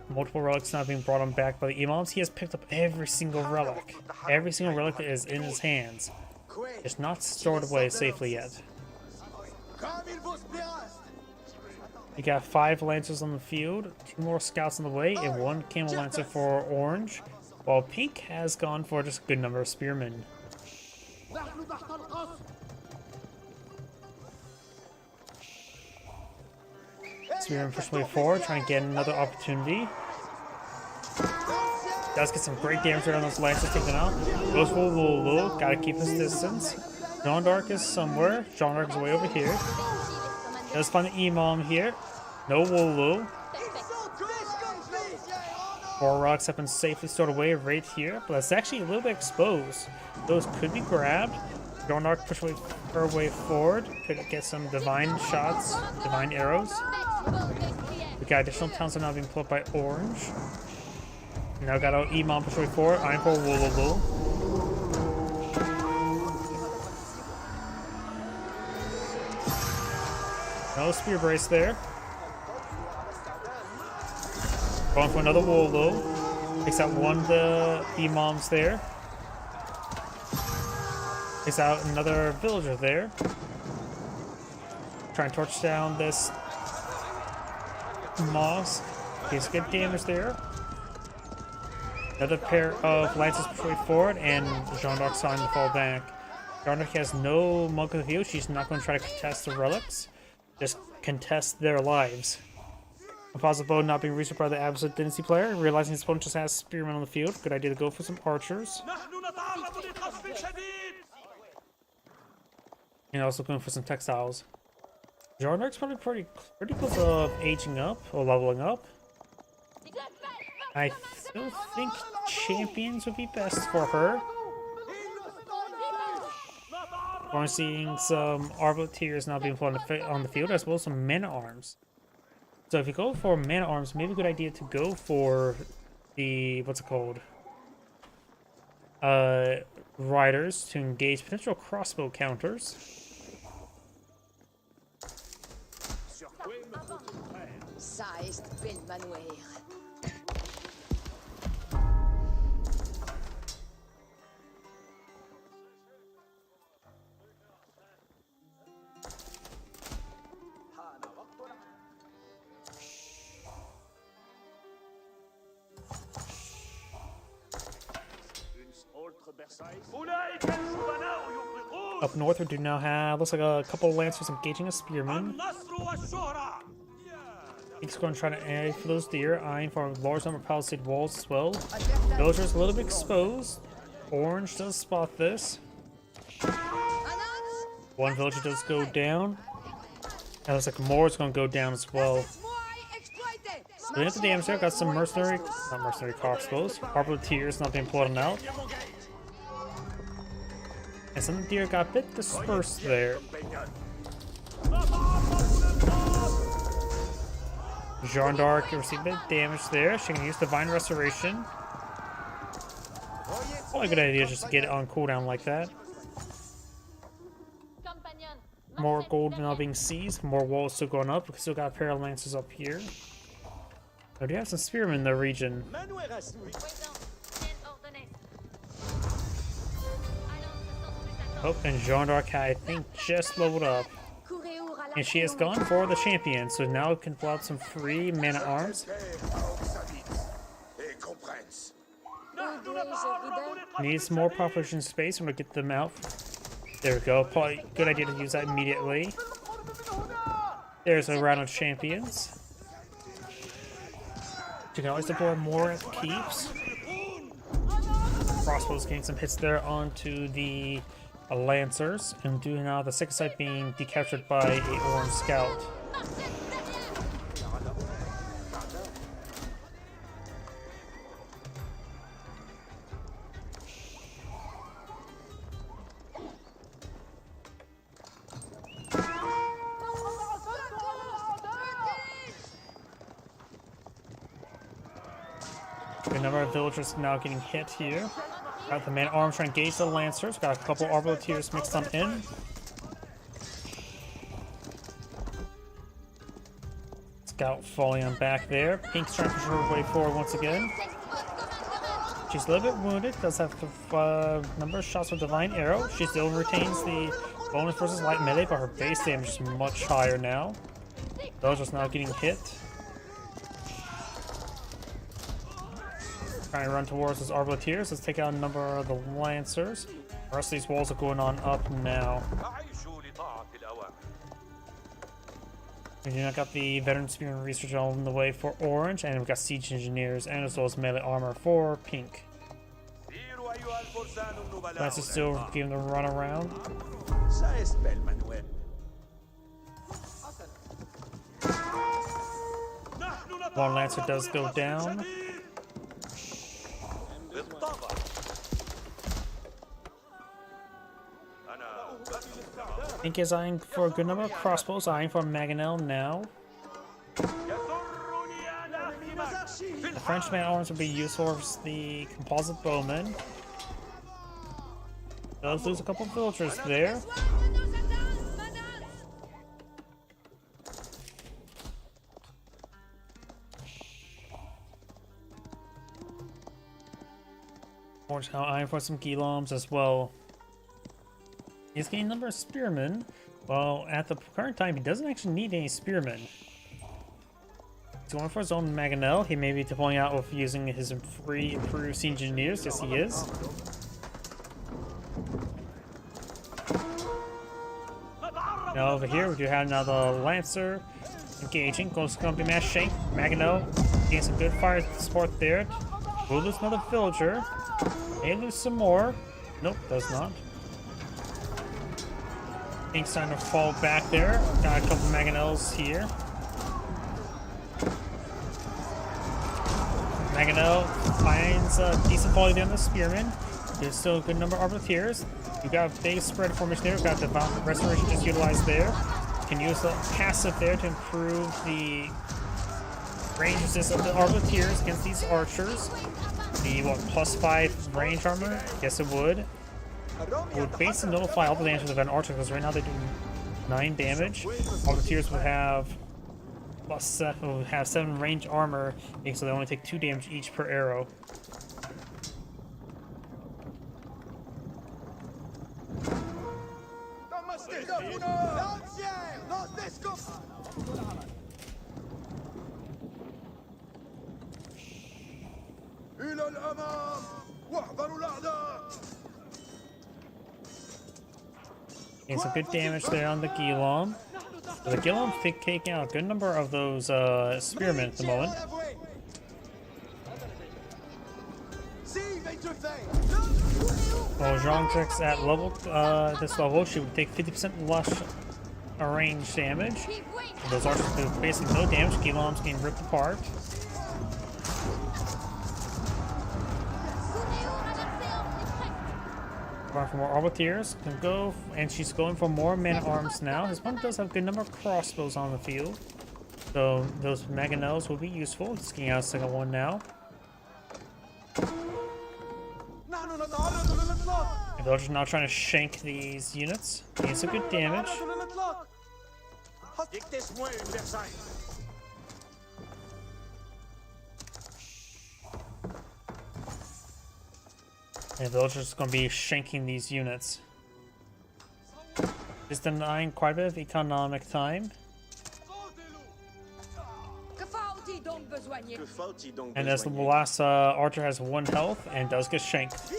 Multiple relics now being brought on back by the Imams. He has picked up every single relic. Every single relic that is in his hands. It's not stored away safely yet. You got 5 Lancers on the field, 2 more Scouts on the way, and 1 Camel Lancer for Orange, while Pink has gone for just a good number of Spearmen. Spearman pushed way forward, trying to get another opportunity. Does get some great damage on those Lancers taken out. Goes for Lulu, gotta keep his distance. Jean d'Arc is somewhere. Jean d'Arc is way over here. Does find the Imam here. No Lulu. 4 rocks have been safely stored away right here, but it's actually a little bit exposed. Those could be grabbed. Jean d'Arc push her way forward. Could get some divine shots, divine arrows. We got additional towns that are now being pulled by Orange. Now got our Imam push way forward. I'm for Lulu. No spear brace there. Going for another Wolo. Takes out one of the Imams there. Takes out another villager there. Trying to torch down this mosque. Gets good damage there. Another pair of Lancers push forward, and Jean d'Arc starting to fall back. Jean d'Arc has no Monk of the Field. She's not going to try to contest the relics. Just contest their lives. Impossible not being reached by the Absolute Dynasty player, realizing his opponent just has Spearmen on the field. Good idea to go for some archers. And also going for some textiles. Jean d'Arc's probably pretty close to aging up or leveling up. I still think champions would be best for her. We're seeing some Arbiteers now being put on the field, as well as some men-at-arms. So if you go for men-at-arms, maybe a good idea to go for the, what's it called? Riders to engage potential crossbow counters. Up north, we do now have, looks like a couple of lancers engaging a spearman. He's going to try to aim for those deer, eyeing for a large number of palisade walls as well. Villager's a little bit exposed. Orange does spot this. One villager does go down. And looks like more is going to go down as well. Doing the damage there, got some not mercenary crossbows. Arbaletiers not being pulled out. And some deer got a bit dispersed there. Jeanne d'Arc received a bit of damage there. She can use Divine Restoration. Probably a good idea just to get it on cooldown like that. More gold now being seized. More walls still going up. We still got a pair of lancers up here. Oh, do you have some spearmen in the region? Oh, and Jeanne d'Arc, I think, just leveled up. And she has gone for the champion, so now can pull out some free man-at-arms. Needs more population space. I'm gonna get them out. There we go. Probably good idea to use that immediately. There's a round of champions. You can always deploy more at keeps. Crossbows getting some hits there onto the lancers, and do now the second site being decaptured by a orange scout. A number of villagers now getting hit here. Got the man-at-arms trying to engage the lancers. Got a couple arbaletiers mixed on in. Scout falling on back there. Pink's trying to push her way forward once again. She's a little bit wounded. Does have a number of shots with Divine Arrow. She still retains the bonus versus light melee, but her base damage is much higher now. Villagers now getting hit. Trying to run towards those arbaletiers. Let's take out a number of the lancers. The rest of these walls are going on up now. We now got the veteran spearman research on the way for orange, and we've got siege engineers and as well as melee armor for pink. Lancers still giving the run around. One lancer does go down. Pink is eyeing for a good number of crossbows, eyeing for Mangonel now. The French man-at-arms will be useful for the composite bowman. Does lose a couple of villagers there. Orange now eyeing for some Guillaumes as well. He's getting a number of spearmen. Well, at the current time, he doesn't actually need any spearmen. He's going for his own Mangonel. He may be deploying out with using his free improved siege engineers. Yes, he is. Now over here, we do have another Lancer engaging. Goes to be Mass Shank. Mangonel getting some good fire support there. We'll lose another villager. May lose some more. Nope, does not. Pink's starting to fall back there. Got a couple Mangonels here. Mangonel finds a decent quality on the spearman. There's still a good number of arbaletiers. We've got a big spread formation there. We've got the restoration just utilized there. Can use the passive there to improve the range resistance of the arbaletiers against these archers. The what, +5 range armor? Yes, it would. Would base and nullify all the damage of an archer because right now they do 9 damage. Arbaletiers would have +7, 7 range armor, so they only take 2 damage each per arrow. And some good damage there on the Gilom. The Gilom taking out a good number of those spearmen at the moment. Well, Jean-Trix at this level, she would take 50% less range damage. Those archers do basically no damage. Gilom's getting ripped apart. Going for more Arbaletiers, can go, and she's going for more man-at-arms now. His opponent does have a good number of crossbows on the field, so those mangonels will be useful. Just getting out a second one now. The villager's now trying to shank these units. Getting some good damage. And the villager's going to be shanking these units. It's denying quite a bit of economic time. And as the last archer has 1 health and does get shanked.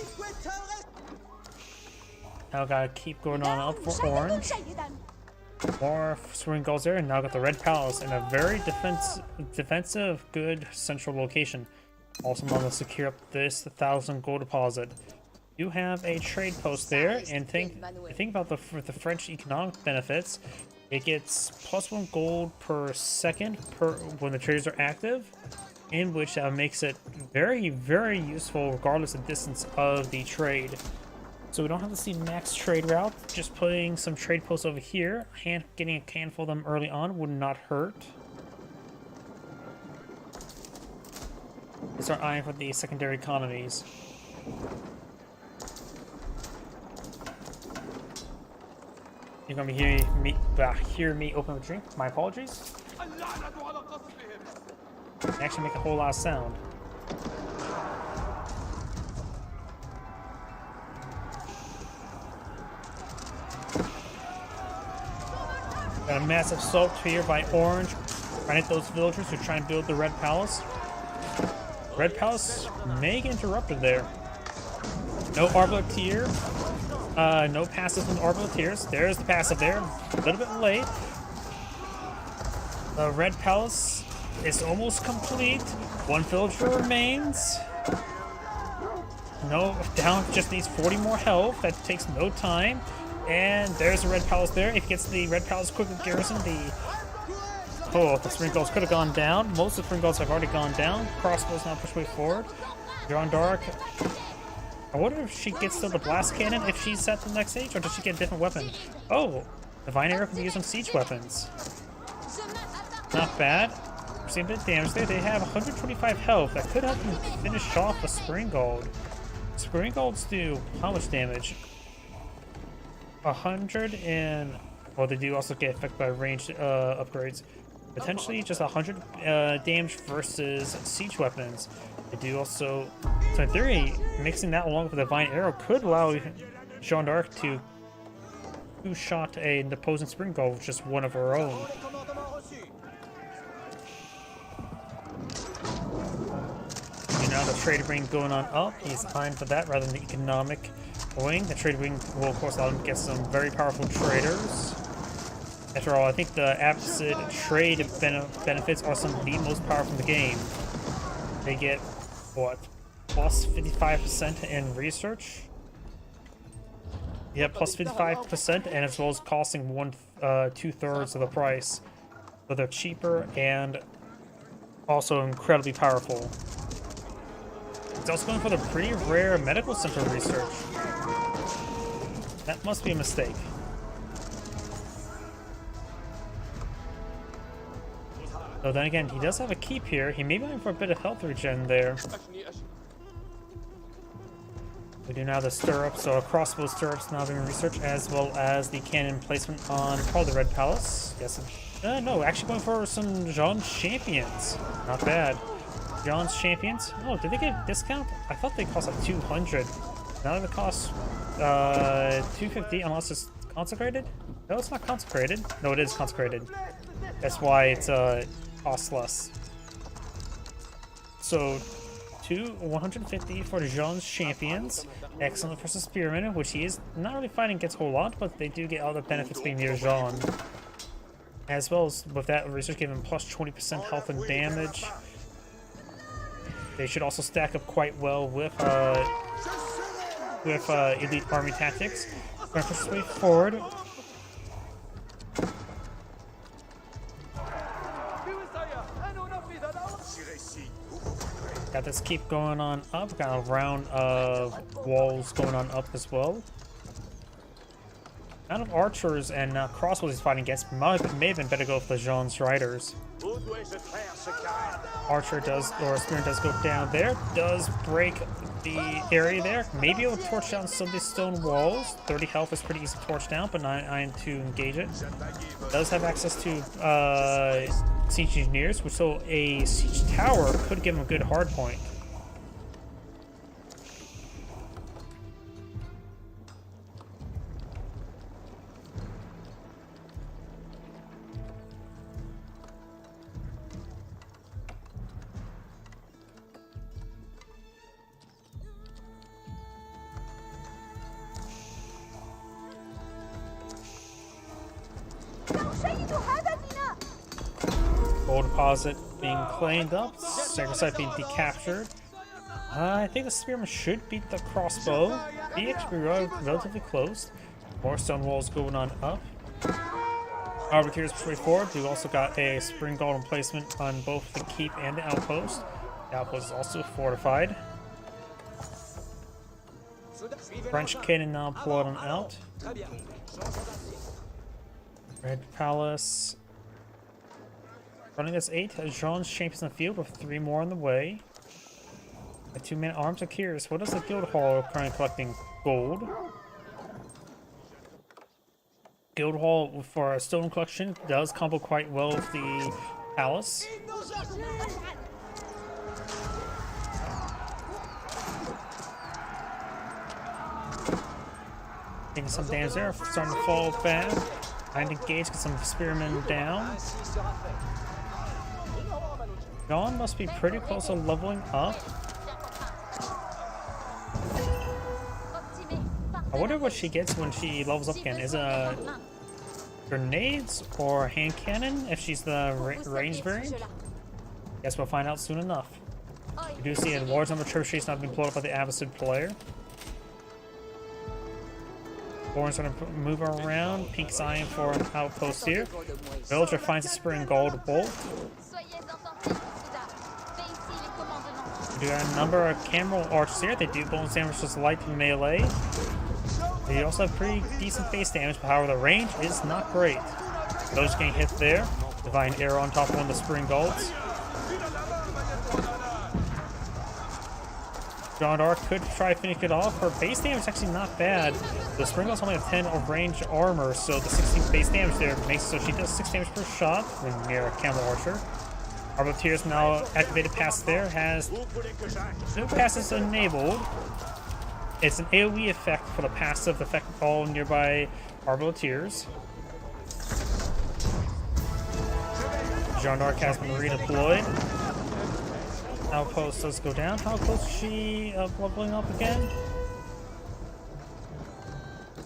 Now gotta keep going on up for orange. More swing goals there, and now got the red palace in a very defensive, good central location. Also want to secure up this 1,000 gold deposit. You have a trade post there, and think about the French economic benefits. It gets +1 gold per second when the traders are active, in which makes it very, very useful regardless of distance of the trade. So we don't have to see max trade route. Just putting some trade posts over here, getting a handful of them early on would not hurt. Let's start eyeing for the secondary economies. You're gonna be hear me open a drink. My apologies. They actually make a whole lot of sound. Got a massive assault here by Orange. Trying to hit those villagers who try and build the Red Palace. Red Palace may get interrupted there. No Arbaletier. No passive from the Arbaletiers. There's the passive there. A little bit late. The Red Palace is almost complete. 1 villager remains. No, down just needs 40 more health. That takes no time. And there's the Red Palace there. If it gets the Red Palace quickly garrison, the Spring Guards could have gone down. Most of the Spring Guards have already gone down. Crossbows now push way forward. Jeanne d'Arc. I wonder if she gets to the blast cannon if she's set to the next stage, or does she get a different weapon? Oh, Divine Arrow can be used on siege weapons. Not bad. Same bit of damage there. They have 125 health. That could help them finish off the Spring Gold. Spring Golds do how much damage? 100 and... Well, they do also get affected by ranged upgrades. Potentially just 100 damage versus siege weapons. They do also... So in theory, mixing that along with the Divine Arrow could allow Jeanne d'Arc to two-shot an opposing Spring Gold with just one of her own. And now the trade ring going on up. He's fine for that rather than the economic wing. The trade wing will of course allow him to get some very powerful traders. After all, I think the Absid trade benefits are some of the most powerful in the game. They get, what, plus 55% in research? Yeah, plus 55%, and as well as costing 2/3 of the price. So they're cheaper and also incredibly powerful. It's also going for the pretty rare medical center research. That must be a mistake. Though then again, he does have a keep here. He may be going for a bit of health regen there. We do now have the stirrups, so a crossbow stirrups now being researched, as well as the cannon placement on probably the Red Palace. Yes, no, actually going for some Jean's champions. Not bad. Jean's champions. Oh, did they get a discount? I thought they cost like 200. Now they cost 250 unless it's consecrated. No, it's not consecrated. No, it is consecrated. That's why it's costs less. So to 150 for the Jean's champions. Excellent versus Spearman, which he is not really fighting against a whole lot, but they do get all the benefits being near Jean. As well as with that, research gave him plus 20% health and damage. They should also stack up quite well with elite army tactics. Going for sway forward. Got this keep going on up. Got a round of walls going on up as well. Amount of archers and crossbows he's fighting against may have been better go with the Jean's riders. Archer does, or Spearman does go down there. Does break the area there. Maybe it'll torch down some of these stone walls. 30 health is pretty easy to torch down, but 9 to engage it. Does have access to siege engineers, which so a siege tower could give him a good hard point. Gold deposit being claimed up, second site being decaptured. I think the Spearman should beat the crossbow. He actually relatively close. More stone walls going on up. Arbiters push forward. We also got a spring gold emplacement on both the keep and the outpost. The outpost is also fortified. French cannon now pulled on out. Red Palace. Running this 8, Jean's champions in the field with 3 more on the way. The 2-man arms are curious. What does the guild hall currently collecting? Gold. Guild hall for a stone collection does combo quite well with the palace. Taking some damage there, starting to fall back. Trying to engage, get some spearmen down. Jean must be pretty close to leveling up. I wonder what she gets when she levels up again. Is it grenades or hand cannon if she's the range variant? Guess we'll find out soon enough. We do see a large number of trebuchets not being blown up by the Abbasid player. Born's gonna move around. Pink's eyeing for an outpost here. Villager finds a spring gold bolt. We do got a number of camel archers here. They do bonus damage just light melee. They also have pretty decent base damage, but however the range is not great. Those getting hit there. Divine Arrow on top of one of the spring golds. Jeanne d'Arc could try to finish it off. Her base damage is actually not bad. The spring golds only have 10 of range armor, so the 16 base damage there makes so she does 6 damage per shot when near a camel archer. Arbiteers now activated pass there, has no passes enabled. It's an AoE effect for the passive effect of all nearby Arbiteers. Jeanne d'Arc has been redeployed. Outpost does go down. How close is she leveling up again?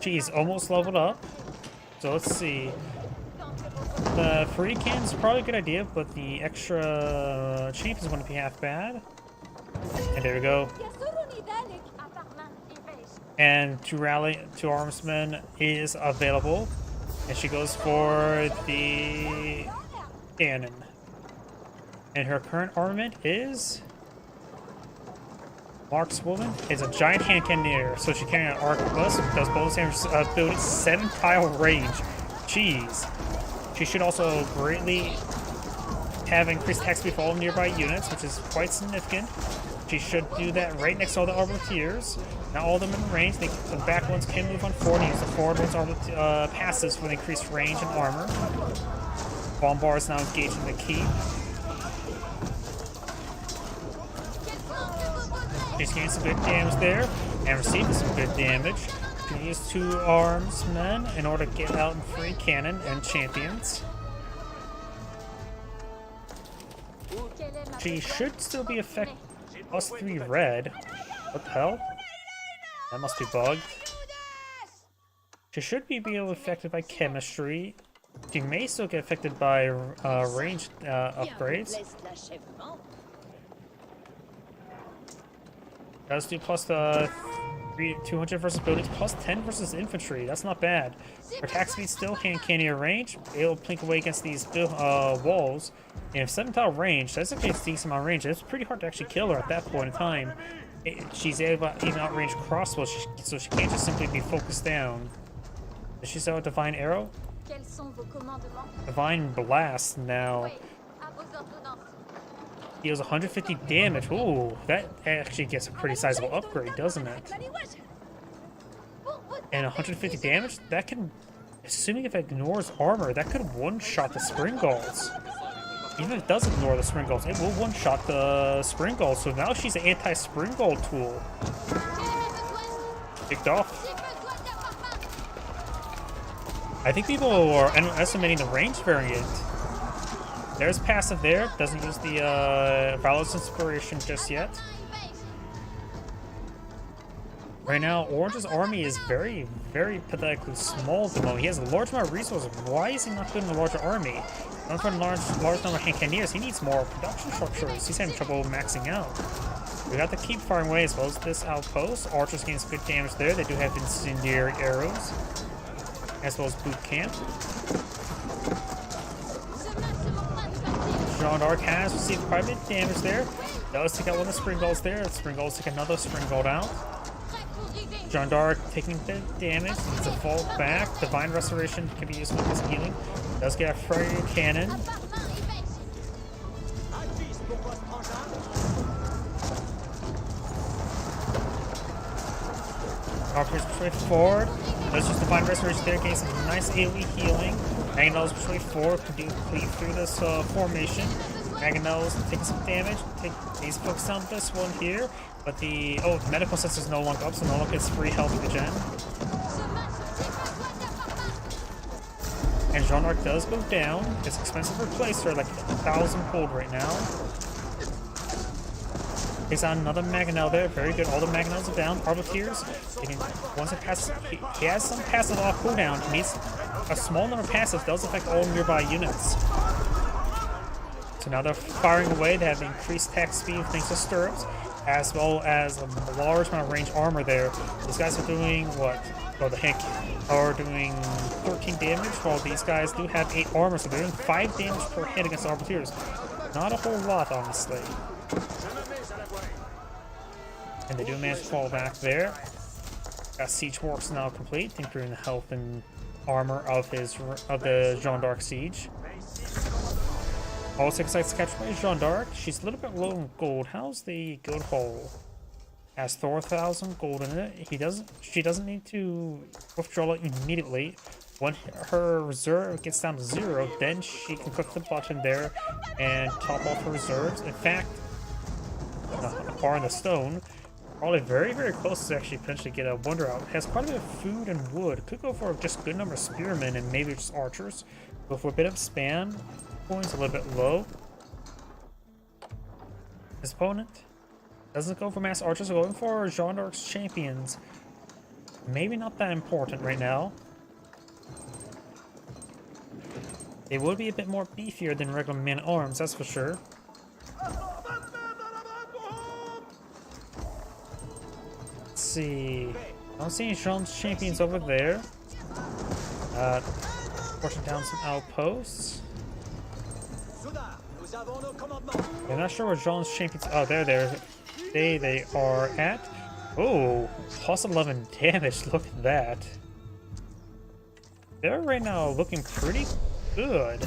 She's almost leveled up. So let's see. The free cannon's probably a good idea, but the extra champ is going to be half bad. And there we go. And to rally to armsmen is available. And she goes for the cannon. And her current armament is Markswoman. It's a giant hand cannoneer, so she carrying an arquebus, does bonus damage ability 7 tile range. Jeez. She should also greatly have increased attack speed for all nearby units, which is quite significant. She should do that right next to all the Arbiteers. Not all of them in range. The back ones can move on forward and use the forward ones are passives with increased range and armor. Bombar is now engaged in the keep. She's getting some good damage there and receiving some good damage. She can use 2 armsmen in order to get out in free cannon and champions. She should still be effective. +3 red. What the hell? That must be bugged. She should be able affected by chemistry. She may still get affected by ranged upgrades. Does do plus 200 versus buildings, plus 10 versus infantry. That's not bad. Her attack speed still can't near range. It'll plink away against these walls. And if 7 tile range, that's actually a decent amount of range. It's pretty hard to actually kill her at that point in time. She's able to even outrange crossbows, so she can't just simply be focused down. Does she sell a Divine Arrow? Divine Blast now. Deals 150 damage. Ooh, that actually gets a pretty sizable upgrade, doesn't it? And 150 damage? That can, assuming if it ignores armor, that could one-shot the Springals. Even if it doesn't ignore the Springals, it will one-shot the Springals. So now she's an anti-Springal tool. Kicked off. I think people are underestimating the range variant. There's passive there. Doesn't use the Valor's Inspiration just yet. Right now, Orange's army is very, very pathetically small at the moment. He has a large amount of resources. Why is he not building a larger army? Not for a large number of Cannoneers. He needs more production structures. He's having trouble maxing out. We have to keep firing away as well as this outpost. Archers gains good damage there. They do have incendiary arrows, as well as boot camp. Jeanne d'Arc has received quite a bit of damage there. Does take out one of the Springals there. The Springals take another Springald out. Jeanne d'Arc taking a bit of damage. Needs to fall back. Divine Restoration can be useful as healing. Does get a Fiery Cannon. Archers push forward. Does just Divine Restoration there, getting some nice AoE healing. Mangonels push forward, complete through this formation. Mangonels taking some damage. He's focused on this one here, but the medical sense is no longer up, so no longer gets free health with the gen. And Jeanne d'Arc does go down. It's expensive to replace her, like 1,000 gold right now. Takes on another Mangonel there. Very good. All the Mangonels are down. Arbaletiers. Once it passes, he has some passive off cooldown. He needs a small number of passives. Does affect all nearby units. So now they're firing away. They have increased attack speed thanks to stirrups, as well as a large amount of range armor there. These guys are doing what? Well, the Hank are doing 13 damage, while these guys do have 8 armor, so they're doing 5 damage per hit against the Arbaletiers. Not a whole lot, honestly. And they do manage to fall back there. Got Siege Works now complete, improving the health and armor of the Jeanne d'Arc siege. Also excited to catch by Jeanne d'Arc. She's a little bit low in gold. How's the gold hole? Has 4,000 gold in it. She doesn't need to withdraw it immediately. When her reserve gets down to 0, then she can click the button there and top off her reserves. In fact, bar in the stone, probably very, very close to actually potentially get a wonder out. Has quite a bit of food and wood. Could go for just a good number of spearmen and maybe just archers. Go for a bit of spam. Points a little bit low. His opponent doesn't go for mass archers, going for Jeanne d'Arc's champions. Maybe not that important right now. They would be a bit more beefier than regular men-at-arms, that's for sure. Let's see. I don't see any Jeanne's champions over there. Pushing down some outposts. I'm not sure where Jeanne's champions. Oh, they are at. Oh, plus 11 damage. Look at that. They're right now looking pretty good.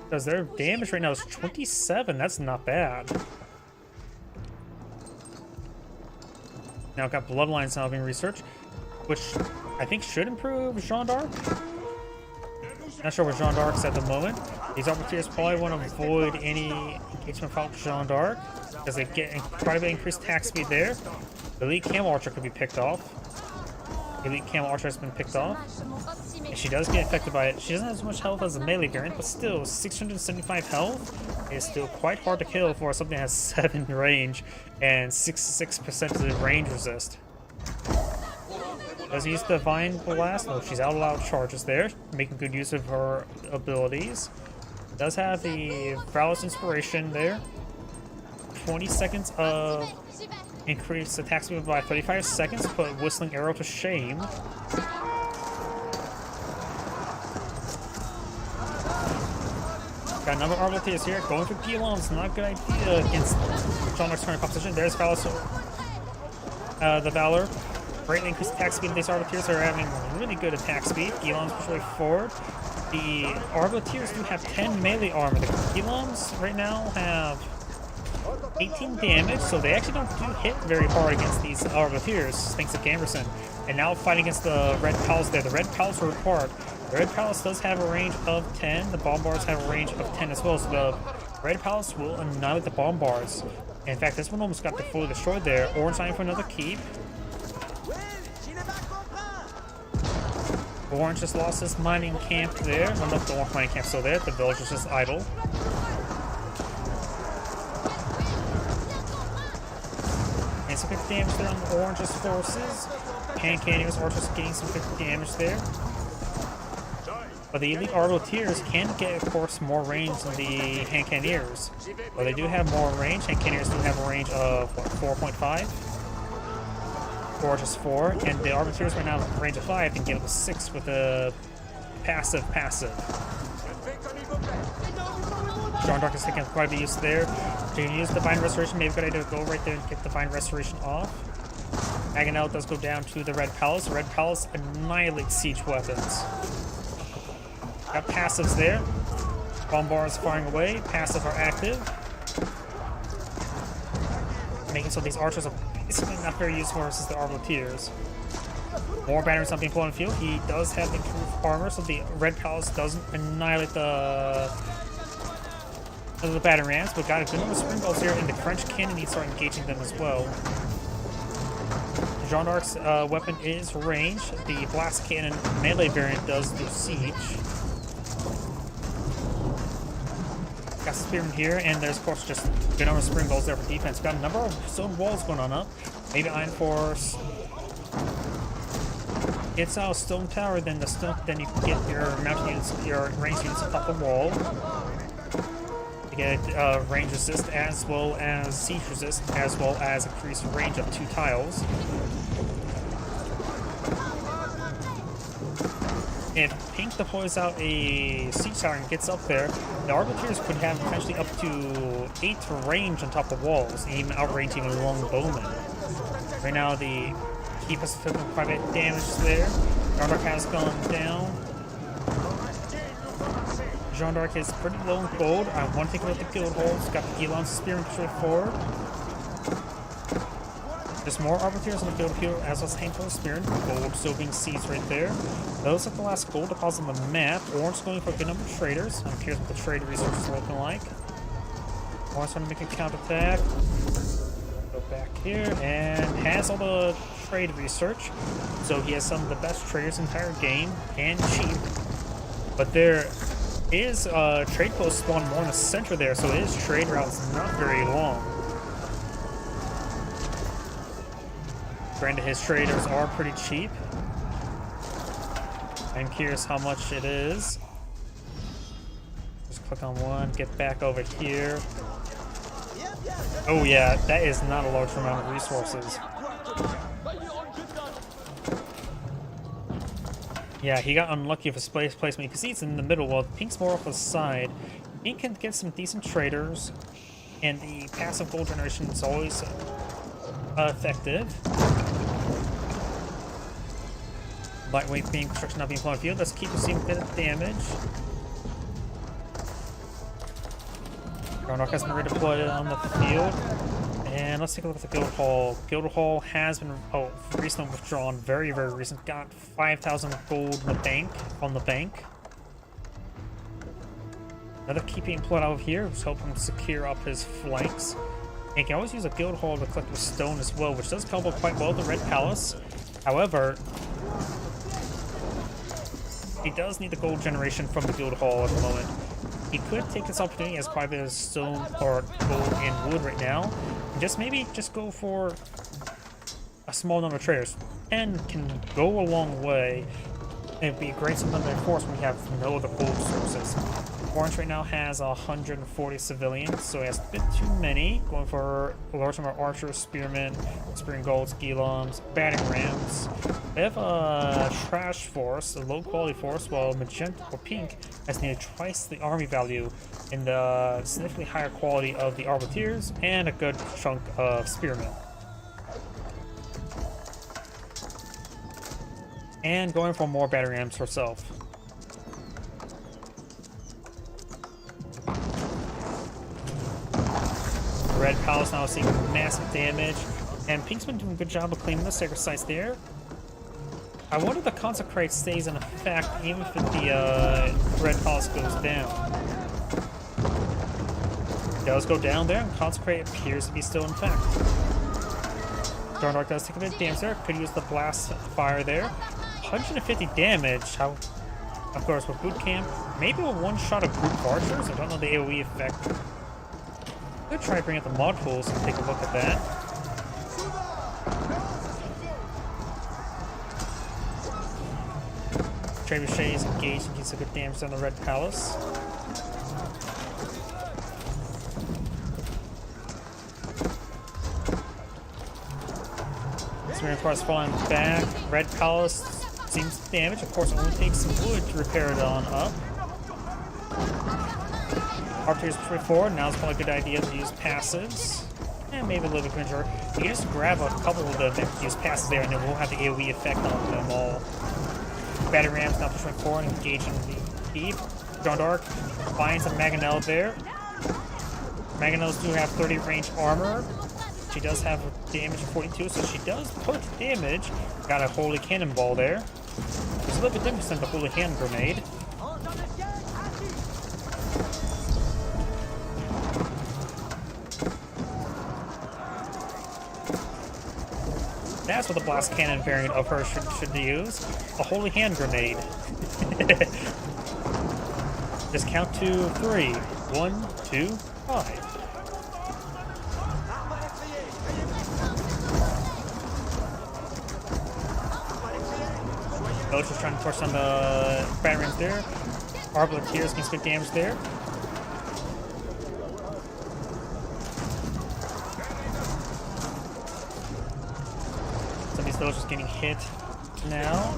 Because their damage right now is 27. That's not bad. Now I've got Bloodlines now being researched, which I think should improve Jeanne d'Arc. Not sure where Jeanne d'Arc's at the moment. These Arbaletiers probably want to avoid any engagement fight with Jeanne d'Arc because they get quite a bit increased attack speed there. The Elite Camel Archer could be picked off. Elite Camel Archer has been picked off. And she does get affected by it. She doesn't have as much health as a melee variant, but still, 675 health is still quite hard to kill for something that has 7 range and 66% of the range resist. Does use Divine Blast? Oh, she's out of loud charges there, making good use of her abilities. Does have the Valor's Inspiration there. 20 seconds of increased attack speed by 35 seconds, put Whistling Arrow to shame. Got a number of Arbalities here, going for Guillaume's not a good idea against Jean Darc's current composition. There's Valor, the Valor. Greatly increased attack speed. These Arbalities are having really good attack speed. Guillaume's push way forward. The Arbalities do have 10 melee armor. The Guillaume's right now have 18 damage, so they actually don't hit very hard against these Arbalities, thanks to Gamberson. And now fighting against the Red Palace there. The Red Palace were required. The Red Palace does have a range of 10. The Bombards have a range of 10 as well, so the Red Palace will annihilate the Bombards. In fact, this one almost got fully destroyed there. Orange sign for another keep. Orange just lost his mining camp there. Well, not the orange mining camp still there. The village is just idle. And some 50 damage there on the Orange's forces. Cannoneers are just getting some 50 damage there. But the Elite Arbaliers can get, of course, more range than the Hand Cannoneers. But they do have more range. Hand Cannoneers do have a range of, what, 4.5? Or just 4. And the Arbaliers right now have a range of 5 and get up to 6 with a passive. Jean Darc is taking quite a bit of use there. You can use Divine Restoration. Maybe a good idea to go right there and get Divine Restoration off. Agonel does go down to the Red Palace. The Red Palace annihilates siege weapons. Got passives there. Bombards firing away. Passive are active. Making so these archers are basically not very useful versus the Arbaliers. More banners not being flown in the field. He does have improved armor, so the Red Palace doesn't annihilate the battering rams, but got a good number of spring bolts here, and the French cannon needs to start engaging them as well. Jean Darc's weapon is ranged. The blast cannon melee variant does do siege. Got Spearman here, and there's of course just a good number of spring bolts there for defense. Got a number of stone walls going on up. Maybe Iron Force gets out Stone Tower, then you can get your mountain units, your range units atop the wall. You get range resist as well as siege resist, as well as increased range of 2 tiles. If Pink deploys out a siege tower and gets up there, the Arbaliers could have potentially up to 8 range on top of walls, even outranging a long bowman. Right now, the keep us taking quite a bit of damage there. Jean Darc has gone down. Jean Darc is pretty low in gold. I want to take a look at the guild holes. Got the Guillaume's Spearman straight forward. There's more Arbaliers on the field here, as was Handful Spearman. Gold still being seized right there. Those are the last gold deposits on the map. Orange going for a good number of traders. I'm curious what the trade resources are looking like. Orange trying to make a counterattack. Go back here, and has all the trade research. So he has some of the best traders in the entire game, and cheap. But there is trade posts spawn more in the center there, so his trade route's not very long. Granted, his traders are pretty cheap. I'm curious how much it is. Just click on one, get back over here. Oh yeah, that is not a large amount of resources. Yeah, he got unlucky with his placement. You can see it's in the middle, while Pink's more off the side. Pink can get some decent traders, and the passive gold generation is always effective. Lightweight being construction not being flown field. Let's keep receiving a bit of damage. Jean Darc has been redeployed on the field. And let's take a look at the Guild Hall. Guild Hall has been recently withdrawn, very recent. Got 5,000 gold in the bank, on the bank. Another keep being employed out of here, just help him secure up his flanks. And you can always use a Guild Hall to collect with stone as well, which does couple quite well with the Red Palace. However, he does need the gold generation from the guild hall at the moment. He could take this opportunity as quite a bit of stone or gold and wood right now, and just maybe just go for a small number of traders. 10 can go a long way. It'd be a great supplementary force when we have no other gold sources. Orange right now has 140 civilians, so he has a bit too many. Going for a large number of archers, spearmen, spearing golds, gilums, battering rams. They have a trash force, a low quality force, while magenta or pink has nearly twice the army value in the significantly higher quality of the arbaletiers and a good chunk of spearmen. And going for more battering rams herself. Red Palace now seeing massive damage, and Pink's been doing a good job of cleaning the sacred sites there. I wonder if the Consecrate stays in effect even if the Red Palace goes down. It does go down there, and Consecrate appears to be still in effect. Darn Dark does take a bit of damage there, could use the Blast Fire there. 150 damage, how, of course with Boot Camp, maybe a one-shot of group archers, I don't know the AoE effect. I'm gonna try to bring up the mod tools and take a look at that. Trebuchet is engaged and gets a good damage on the Red Palace. Spear Cross falling back. Red Palace seems damaged. Of course, it only takes some wood to repair it on up. Archers push forward. Now it's probably a good idea to use passives. And maybe a little bit of conjure. You can just grab a couple of them and use passives there, and it won't have the AoE effect on them all. Battering rams now pushing forward, engaging the deep. Dawn Dark finds a Mangonel there. Mangonels do have 30 range armor. She does have damage of 42, so she does put damage. Got a Holy Cannonball there. It's a little bit different than the Holy Hand Grenade. That's what the Blast Cannon variant of her should use. A Holy Hand Grenade. Just count to 3. 1, 2, 5. Coach is trying to push on the batteries there. Arbaletiers can spit damage there. Some of these soldiers getting hit now.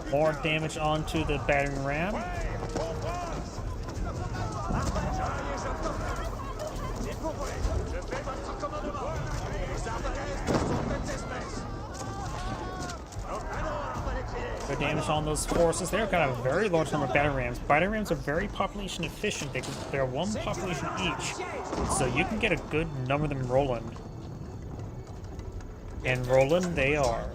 More damage onto the battering ram. Good damage on those forces there. Got a very large number of battering rams. Battering rams are very population efficient. They're one population each, so you can get a good number of them rolling. And rolling they are.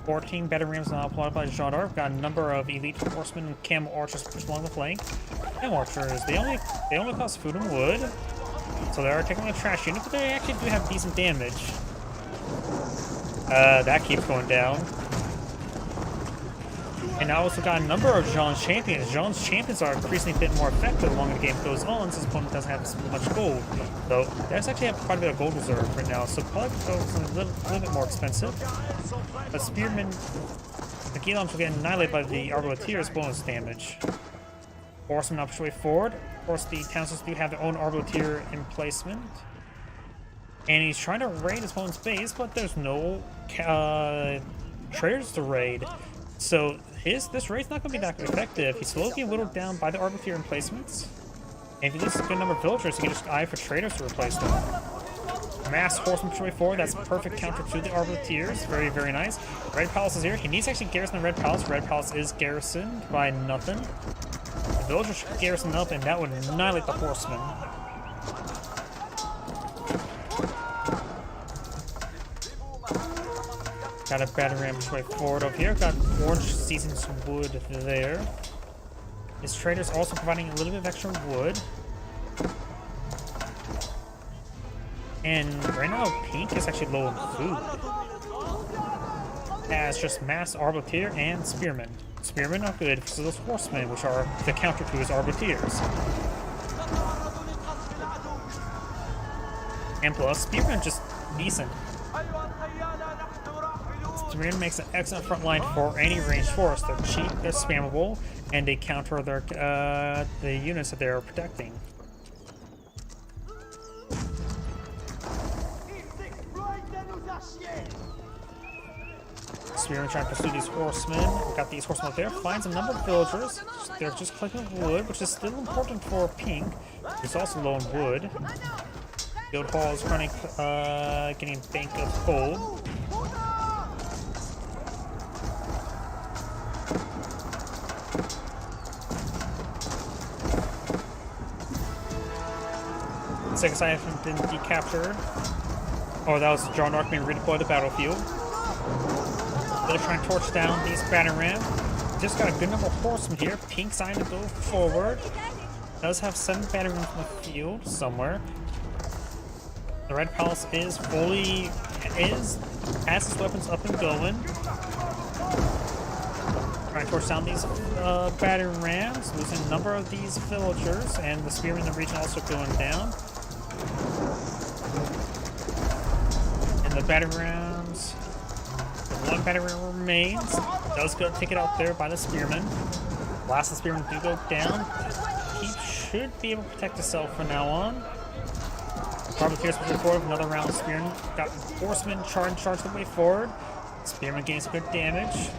14 battering rams now applied by Jean d'Arc. Got a number of elite horsemen and camel archers pushed along the flank. Camel archers, they only cost food and wood, so they are taking a trash unit, but they actually do have decent damage. That keeps going down. And I also got a number of Jean's champions. Jean's champions are increasingly a bit more effective along the game goes on, since his opponent doesn't have as much gold. So there's actually quite a bit of gold reserve right now, so probably a little bit more expensive. But Spearmen, the Gilums will get annihilated by the Arbaletier's bonus damage. Horsemen up way forward. Of course, the townsfolk do have their own Arbaletier emplacement. And he's trying to raid his opponent's base, but there's no traders to raid. So this raid's not going to be that effective. He's slowly getting whittled down by the Arbaletier emplacements. And if he loses a good number of villagers, he can just eye for traders to replace them. Mass horseman push way forward. That's a perfect counter to the Arbaletiers. Very, very nice. Red Palace is here. He needs to actually garrison the Red Palace. Red Palace is garrisoned by nothing. The villagers should garrison up, and that would annihilate the horsemen. Got a battering ram push way forward over here. Got orange seasoned wood there. His trader's also providing a little bit of extra wood. And right now, pink is actually low in food. As just mass Arbaletier and spearmen. Spearmen are good versus those horsemen, which are the counter to his Arbaletiers. And plus, Spearmen are just decent. Spearmen makes an excellent front line for any ranged force. They're cheap, they're spammable, and they counter their the units that they're protecting. Spearmen trying to pursue these horsemen. We got these horsemen up there. Finds a number of villagers. They're just collecting wood, which is still important for Pink. He's also low on wood. Guild Hall is running, getting a bank of gold. Second side didn't decapture. Oh, that was Jeanne d'Arc being redeployed to the battlefield. They're trying to torch down these battering rams. Just got a good number of horsemen here. Pink sign to go forward. Does have 7 battering rams in the field somewhere. The Red Palace has its weapons up and going. Trying to torch down these battering rams, losing a number of these villagers, and the spearmen in the region also going down. And the battering rams, one battering ram remains. Does go take it out there by the spearmen. Last of the spearmen do go down. He should be able to protect himself from now on. Arbaletiers pushing forward, another round of spearmen. Got horsemen charge the way forward. Spearman gains some good damage.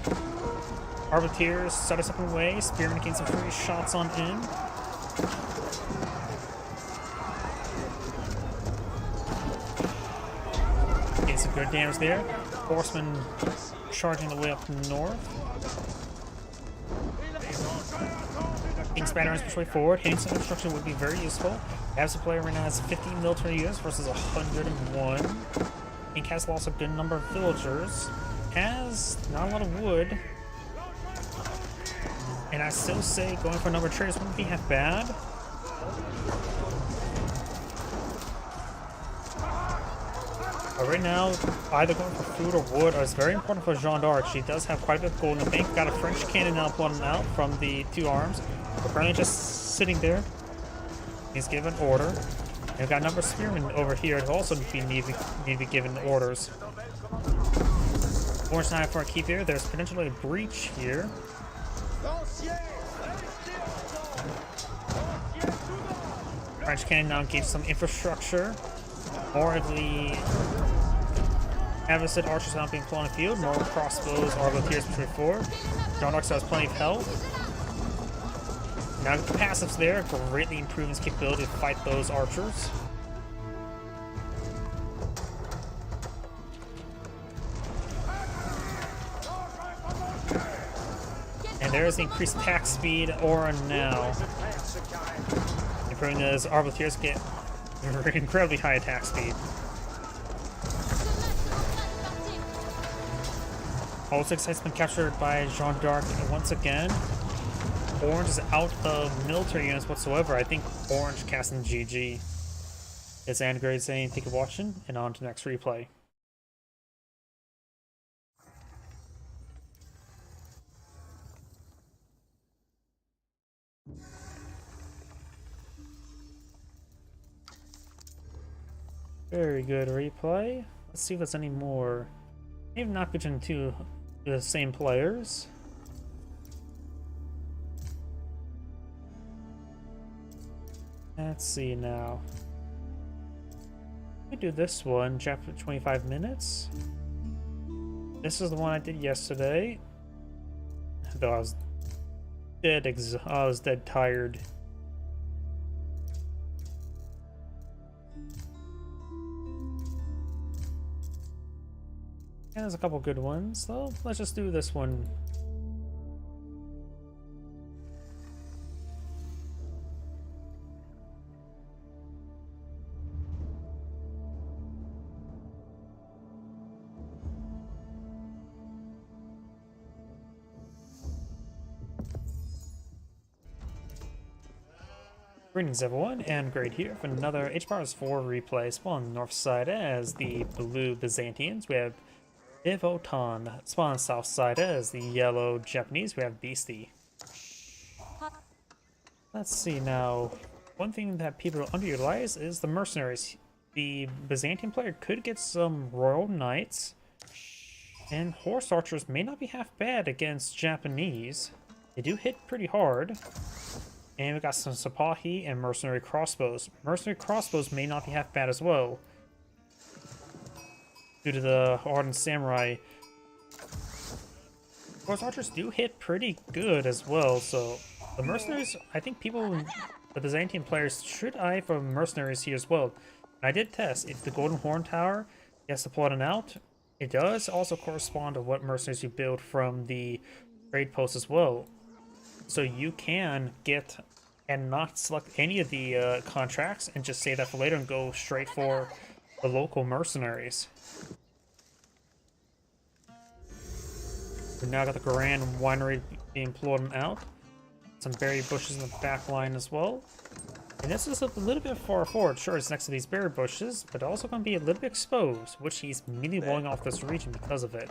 Arbaletiers stutter stepping away. Spearman gains some free shots on in. Gains some good damage there. Horsemen charging the way up north. King's batteries push way forward. Hitting some obstruction would be very useful. As a player right now has 50 military units versus 101. King has lost a good number of villagers. Has not a lot of wood. And I still say going for a number of traders wouldn't be half bad. But right now, either going for food or wood is very important for Jeanne d'Arc. She does have quite a bit of gold in the bank. Got a French cannon now blown out from the 2 arms. Apparently just sitting there. He's given order. And we've got a number of spearmen over here who also need to be given orders. Orange Knight for a keep here. There's potentially a breach here. French cannon now gives some infrastructure. More of the Avicid archers now being flown in the field. More crossbows, Arbaletiers between 4. Jeanne d'Arc has plenty of health. Now the passives there, greatly improving his capability to fight those archers. And there is the increased attack speed aura now. Improving those Arbaletiers get incredibly high attack speed. All 6 has been captured by Jeanne d'Arc once again. Orange is out of military units whatsoever. I think Orange casting GG. It's Andgrade saying thank you for watching, and on to the next replay. Very good replay. Let's see if there's any more. Maybe not between the same players. Let's see now. We do this one, chapter 25 minutes. This is the one I did yesterday. Though I was dead tired. And there's a couple good ones, so let's just do this one. Greetings everyone, and Great here for another HBARS 4 replay. Spawn on the north side as the Blue Byzantines. We have Ivoton. Spawn on the south side as the yellow Japanese. We have Beastie. Let's see now. One thing that people underutilize is the mercenaries. The Byzantine player could get some Royal Knights, and Horse Archers may not be half bad against Japanese. They do hit pretty hard. And we got some Sipahi and Mercenary Crossbows. Mercenary Crossbows may not be half bad as well, due to the Hardened Samurai. Horse Archers do hit pretty good as well, so the Mercenaries, I think the Byzantine players should eye for Mercenaries here as well. And I did test, if the Golden Horn Tower gets deployed and out, it does also correspond to what Mercenaries you build from the trade post as well. So you can get and not select any of the contracts and just save that for later and go straight for the local mercenaries. We now got the Grand Winery being pulled out. Some berry bushes in the back line as well. And this is a little bit far forward. Sure, it's next to these berry bushes, but also going to be a little bit exposed, which he's immediately blowing off this region because of it.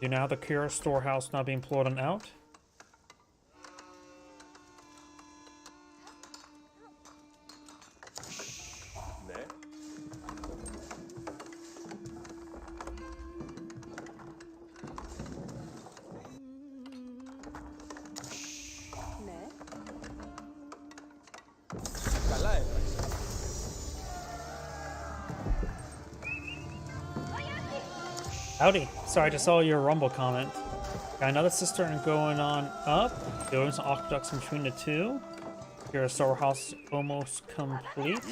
You now have the Kira storehouse now being pulled out. Howdy. Sorry, I just saw your Rumble comment. Got another cistern going on up. Building some aqueducts between the two. Your storehouse almost complete.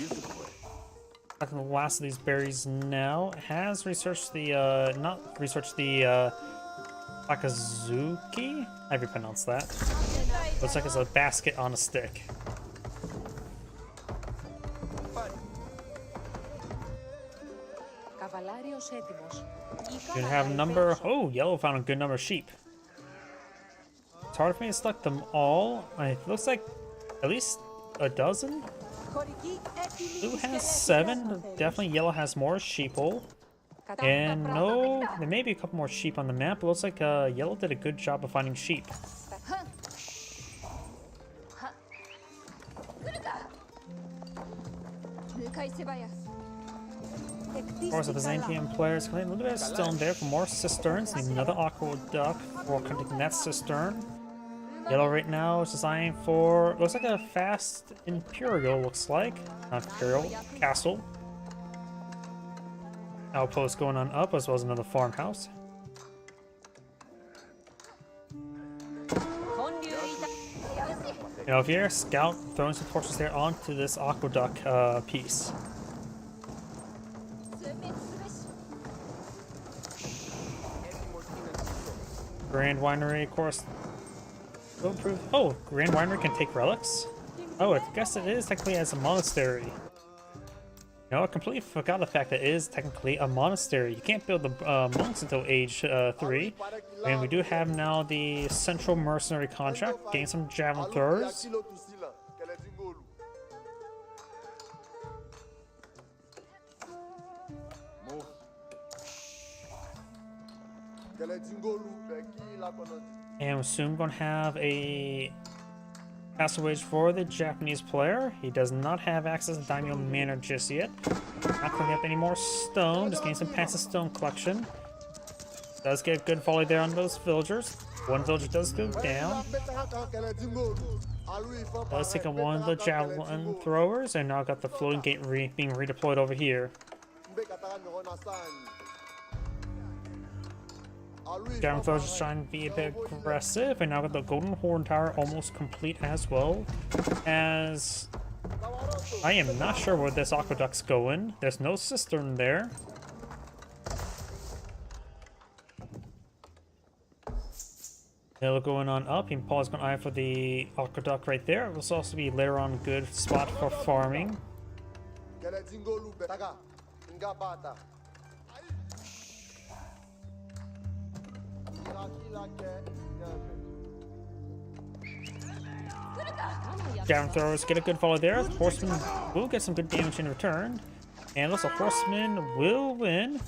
Looking at the last of these berries now. Has researched the, Akazuki? How do you pronounce that? Looks like it's a basket on a stick. You have a number. Oh, yellow found a good number of sheep. It's hard for me to select them all. It looks like at least a dozen. Blue has 7. Definitely yellow has more sheeple. And no, there may be a couple more sheep on the map. It looks like yellow did a good job of finding sheep. Of course, the Byzantine players claim a little bit of stone there for more cisterns. Need another aqueduct for connecting that cistern. Yellow right now is designed for, looks like a fast Imperial, looks like. Not Imperial, castle. Outpost going on up, as well as another farmhouse. You know, if you're a scout, throwing some torches there onto this aqueduct piece. Grand Winery, of course. Oh, Grand Winery can take relics? Oh, I guess it is technically as a monastery. No, I completely forgot the fact that it is technically a monastery. You can't build the monks until age 3. And we do have now the Central Mercenary contract, getting some javelin throwers. And we're soon going to have a passage for the Japanese player. He does not have access to Daimyo Manor just yet. Not cleaning up any more stone, just getting some passive stone collection. Does get a good volley there on those villagers. One villager does go down. Does take on one of the javelin throwers, and now got the floating gate being redeployed over here. Javelin throwers just trying to be a bit aggressive, and now got the Golden Horn Tower almost complete as well. As I am not sure where this aqueduct's going. There's no cistern there. Yellow going on up, and Paul's going to eye for the aqueduct right there. It will also be later on a good spot for farming. Javelin throwers get a good follow there. Horseman will get some good damage in return. And looks like Horseman will win.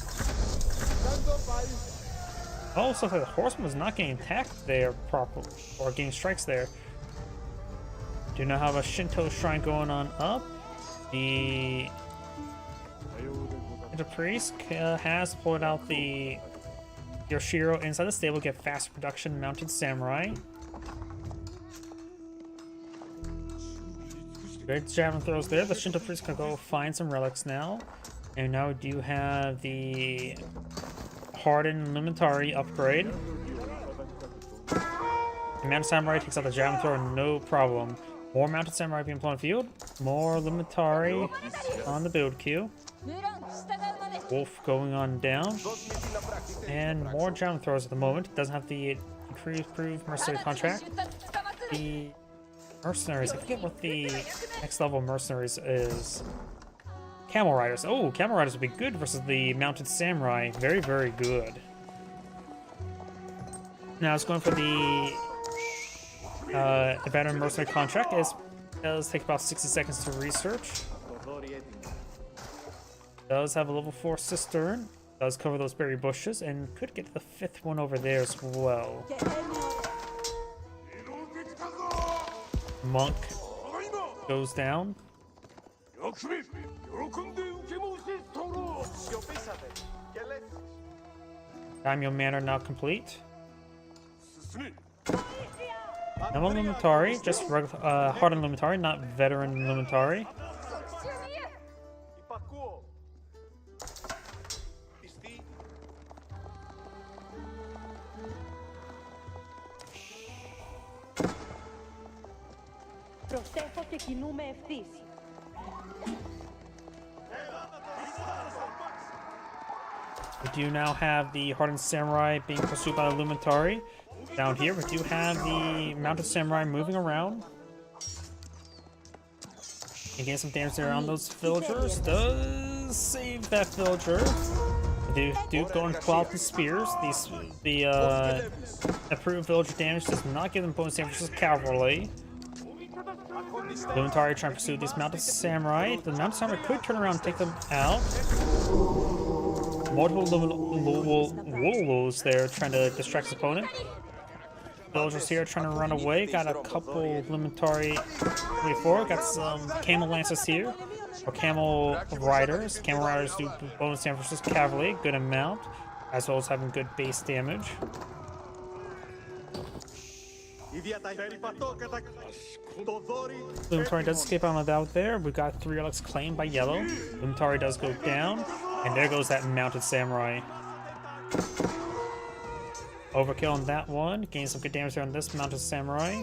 Oh, looks like the Horseman was not getting attacked there properly, or getting strikes there. Do now have a Shinto shrine going on up. The priest has pulled out the Yoshiro inside the stable, get faster production mounted samurai. Great javelin throws there. The Shinto priest can go find some relics now. And now we do have the Hardened Lumitari upgrade. The Mounted Samurai takes out the javelin thrower, no problem. More Mounted Samurai being put on field. More Lumitari on the build queue. Wolf going on down. And more javelin throwers at the moment. Doesn't have the improved mercenary contract. The mercenaries, I forget what the next level mercenaries is. Camel Riders. Oh, Camel Riders would be good versus the Mounted Samurai. Very, very good. Now it's going for the Veteran Mercenary contract. It does take about 60 seconds to research. Does have a level 4 cistern. Does cover those berry bushes and could get the 5th one over there as well. Monk goes down. Daimyo Manor now complete. No Lumitari, just Hardened Lumitari, not Veteran Lumitari. Προσέχω και κινούμε ευθύς. We do now have the Hardened Samurai being pursued by the Lumitari. Down here, we do have the Mounted Samurai moving around. And getting some damage there on those villagers. Does save that villager. They do go and pull out the spears. The approved villager damage does not give them bonus damage versus cavalry. Lumitari trying to pursue these Mounted Samurai. The Mounted Samurai could turn around and take them out. Multiple Wolves there trying to distract his opponent. Villagers here trying to run away. Got a couple Lumitari 24. Got some Camel Lancers here. Or Camel Riders. Camel Riders do bonus damage versus cavalry. Good amount. As well as having good base damage. Lumitari does escape on without there. We've got 3 relics claimed by yellow. Lumitari does go down. And there goes that Mounted Samurai. Overkill on that one. Gain some good damage there on this Mounted Samurai.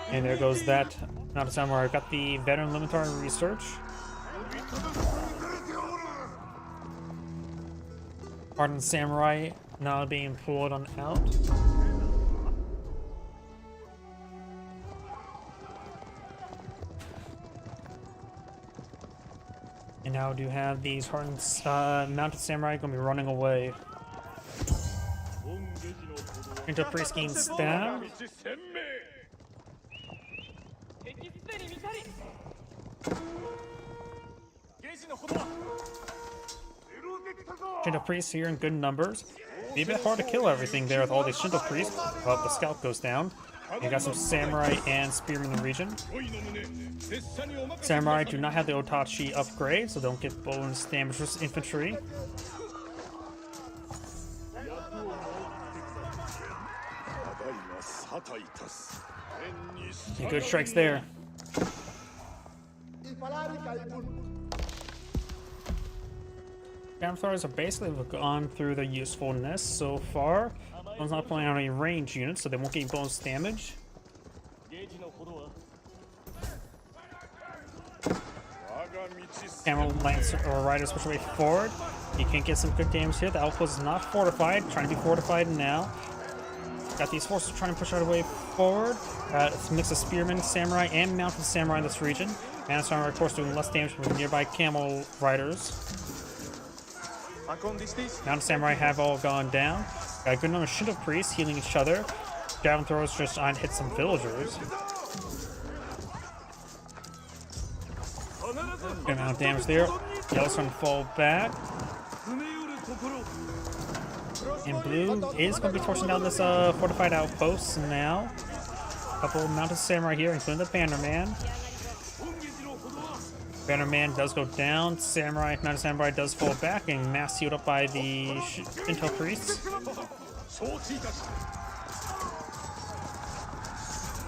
And there goes that Mounted Samurai. Got the Veteran Lumitari research. Hardened Samurai now being pulled on out. And now we do have these Hardened Mounted Samurai going to be running away. Into Priest gain stab. Shinto Priests here in good numbers. Be a bit hard to kill everything there with all these Shinto Priests. Well, the scout goes down. You got some Samurai and Spearmen in the region. Samurai do not have the Otachi upgrade, so they don't get bonus damage versus infantry. And good strikes there. Flamethrowers are basically gone through their usefulness so far. One's not playing on any range units, so they won't get bonus damage. Camel Lancer or Riders push away forward. You can get some good damage here. The outpost is not fortified, trying to be fortified now. Got these forces trying to push our way forward. It's a mix of Spearmen, Samurai, and Mounted Samurai in this region. Mounted Samurai, of course, doing less damage from nearby Camel Riders. Mounted Samurai have all gone down. Got a good number of Shinto Priests healing each other. Javelin throwers just trying to hit some villagers. Good amount of damage there. Yellow's trying to fall back. And blue is going to be forcing down this fortified outpost now. A couple mounted samurai here, including the Bannerman. Bannerman does go down. Mounted samurai does fall back and mass healed up by the Shinto priests.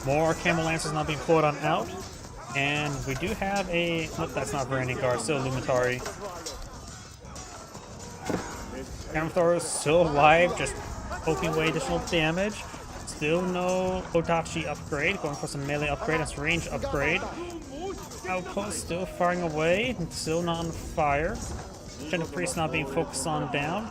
More camel lancers now being pulled on out. And we do have a... Nope, that's not Branding Guard, still Lumitari. Camel Thrower is still alive, just poking away additional damage. Still no Odachi upgrade, going for some melee upgrade and some range upgrade. Outpost still firing away, still not on fire. Shinto Priest not being focused on down.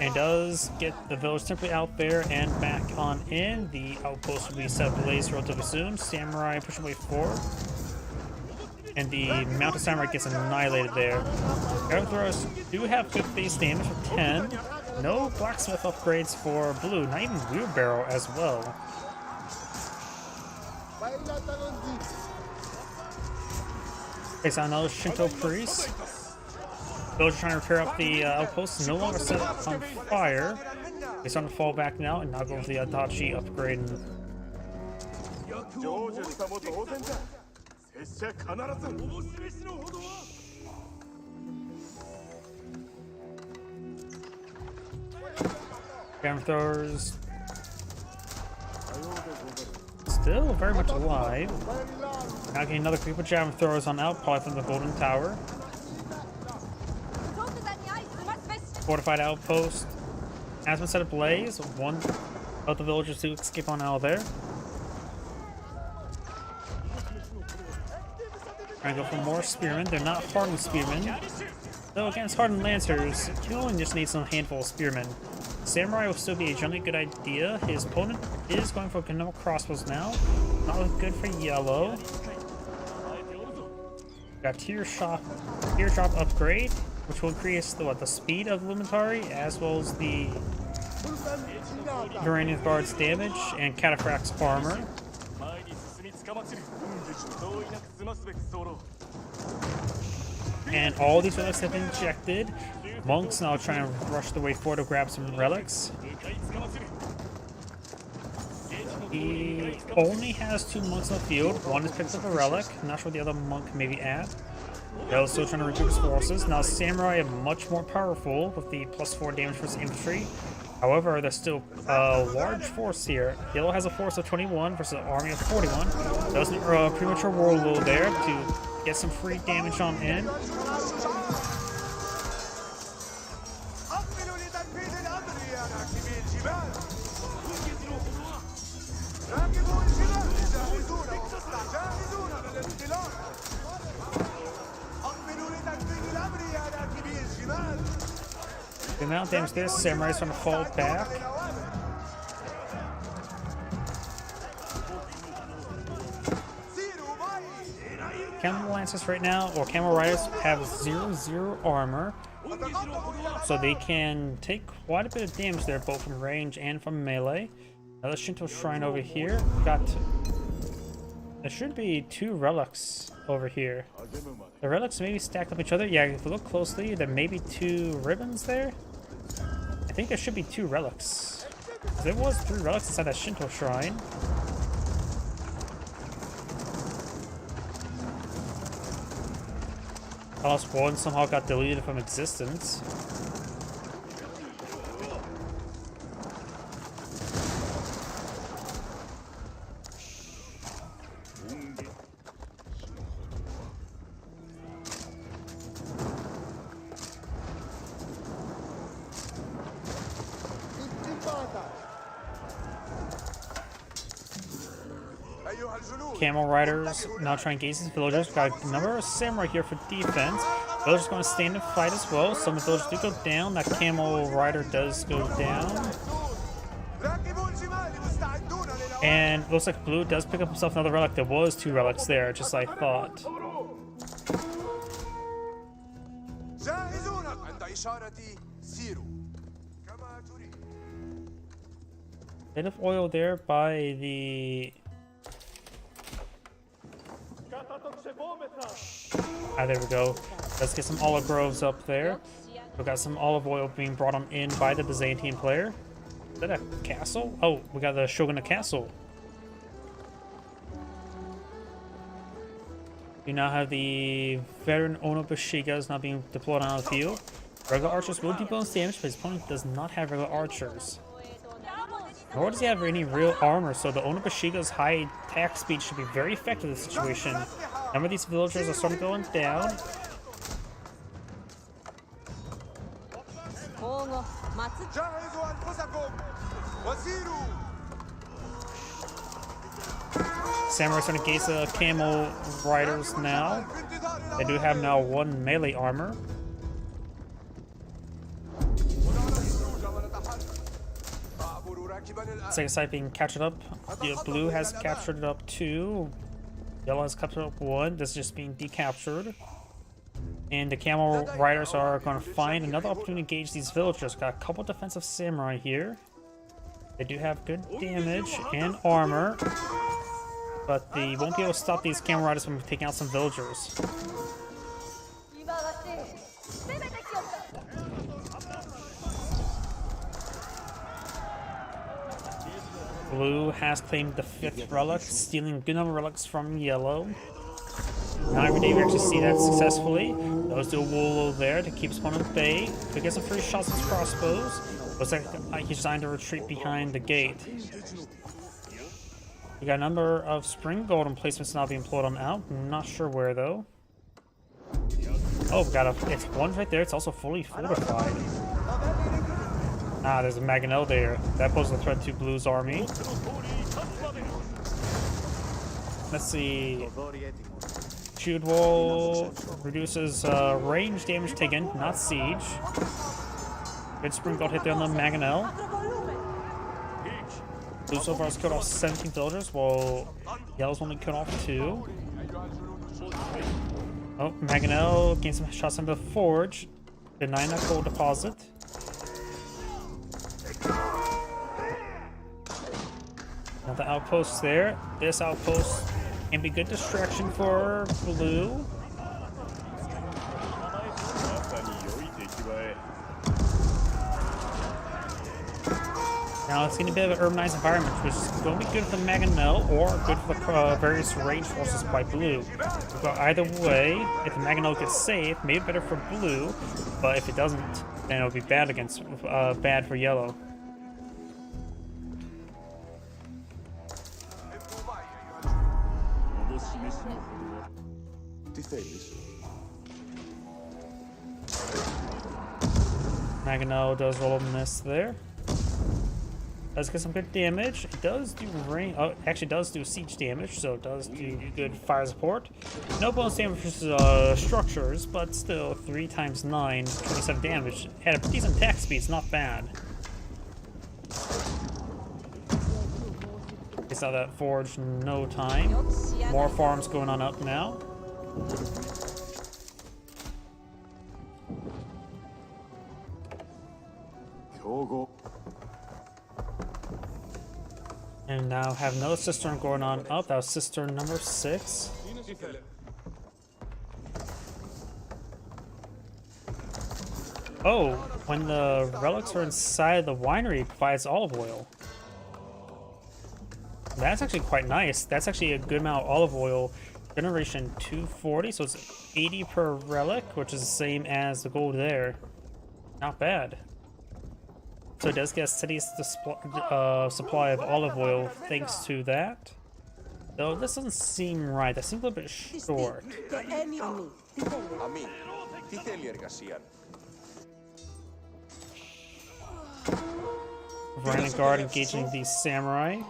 And does get the village simply out there and back on in. The outpost will be set ablaze relatively soon. Samurai push away forward. And the mounted samurai gets annihilated there. Arrow throwers do have good base damage of 10. No blacksmith upgrades for blue, not even wheelbarrow as well. Takes on another Shinto priest. Those trying to repair up the outpost, no longer set on fire. They're starting to fall back now, and now go with the Adachi upgrade. Camera throwers still very much alive. Now getting another group of javelin throwers on out, probably from the Golden Tower. Fortified outpost has been set ablaze. One of the villagers to escape on out of there. Trying to go for more spearmen. They're not hardened spearmen. Though against hardened lancers, you only just need some handful of spearmen. Samurai will still be a generally good idea. His opponent is going for Gnome crossbows now. Not looking good for yellow. Got tear drop upgrade, which will increase the speed of Lumitari as well as the Uranian Guard's damage and Cataphract's armor. And all these relics have been injected. Monks now trying to rush their way forward to grab some relics. He only has 2 monks in the field. One is picked up a relic. Not sure what the other monk may be at. They're still trying to recruit his forces. Now Samurai are much more powerful with the +4 damage versus infantry. However, there's still a large force here. Yellow has a force of 21 versus an army of 41. Does a premature warlord there to get some free damage on in. The amount of damage there, Samurai's trying to fall back. Camel Lancers right now, or Camel Riders, have 0/0 armor. So they can take quite a bit of damage there, both from range and from melee. Another Shinto Shrine over here. There should be 2 relics over here. The relics may be stacked up each other. Yeah, if you look closely, there may be 2 ribbons there. I think there should be 2 relics. There was 3 relics inside that Shinto Shrine. Unless one somehow got deleted from existence. Camel Riders now trying to engage these villagers. Got a number of samurai here for defense. Villagers going to stand and fight as well. Some of the villagers do go down. That Camel Rider does go down. And looks like blue does pick up himself another relic. There was 2 relics there, just like I thought. Bit of oil there by the... Ah, there we go. Let's get some olive groves up there. We got some olive oil being brought on in by the Byzantine player. Is that a castle? Oh, we got the Shogunate Castle. We now have the veteran Ono Bushigas now being deployed on the field. Regular archers will do bonus damage, but his opponent does not have regular archers. Nor does he have any real armor, so the Ono Bushiga's high attack speed should be very effective in this situation. Some of these villagers are starting going down. Samurai starting to gaze the camel riders now. They do have now 1 melee armor. Second side being captured up. Blue has captured it up 2. Yellow has captured up 1. This is just being decaptured. And the camel riders are going to find another opportunity to engage these villagers. Got a couple defensive samurai here. They do have good damage and armor, but they won't be able to stop these camel riders from taking out some villagers. Blue has claimed the 5th relic, stealing a good number of relics from yellow. Not every day we actually see that successfully. Those do a Wolo there to keep his opponent at bay. Could get some free shots with his crossbows. Looks like he's trying to retreat behind the gate. We got a number of spring golden placements now being pulled on out. I'm not sure where though. Oh, it's one right there. It's also fully fortified. Ah, there's a Mangonel there. That poses a threat to Blue's army. Let's see. Shield wall reduces range damage taken, not siege. Good spring gold hit there on the Mangonel. Blue so far has killed off 17 villagers, while Yellow's only killed off 2. Oh, Mangonel gained some shots on the forge, denying that gold deposit. Another outpost there. This outpost can be good distraction for Blue. Now it's going to be a bit of an urbanized environment, which is going to be good for the Mangonel or good for the various range forces by Blue. But either way, if the Mangonel gets saved, maybe better for Blue, but if it doesn't, then it'll be bad bad for Yellow. Mangonel does roll a miss there. Does get some good damage. It does do rain. Oh, it actually does do siege damage, so it does do good fire support. No bonus damage for structures, but still 3 times 9, 27 damage. Had a decent attack speed. It's not bad. We saw that forge in no time. More farms going on up now. And now have another cistern going on up. That was cistern number 6. Oh, when the relics are inside the winery, it provides olive oil. That's actually quite nice. That's actually a good amount of olive oil. Generation 240, so it's 80 per relic, which is the same as the gold there. Not bad. So it does get a steady supply of olive oil thanks to that. Though this doesn't seem right. That seems a little bit short. Vanguard engaging the samurai.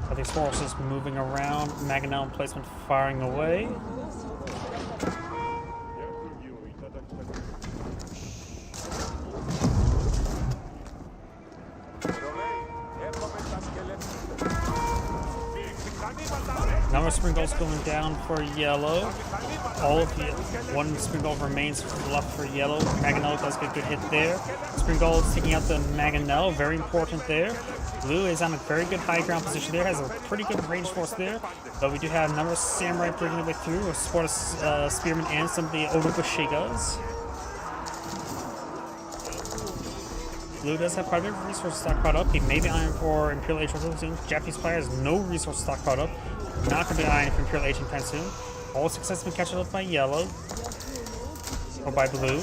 Are these forces moving around? Mangonel emplacement firing away. Number more spring golds going down for yellow. All of the one spring gold remains left for yellow. Mangonel does get a good hit there. Spring gold's taking out the Mangonel, very important there. Blue is on a very good high ground position there, has a pretty good range force there. But we do have a number of samurai breaking their way through, with support of spearmen and some of the Onobushigas. Blue does have quite a bit of resources stockpiled up. He may be eyeing for Imperial Age soon. Japanese player has no resources stockpiled up. Not going to be eyeing for Imperial Age anytime soon. All successfully catched up by yellow. Or by blue.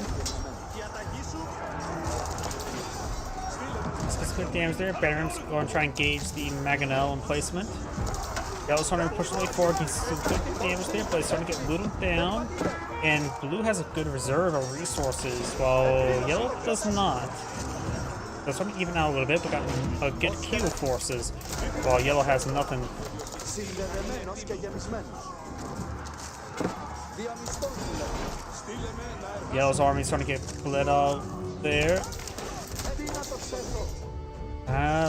Specific damage there. Bannerman's going to try and engage the Mangonel in placement. Yellow's starting to push the way forward. He's some good damage there, but he's starting to get whittled down. And blue has a good reserve of resources, while yellow does not. That's starting to even out a little bit, but got a good queue of forces, while yellow has nothing. Yellow's army is starting to get bled out there.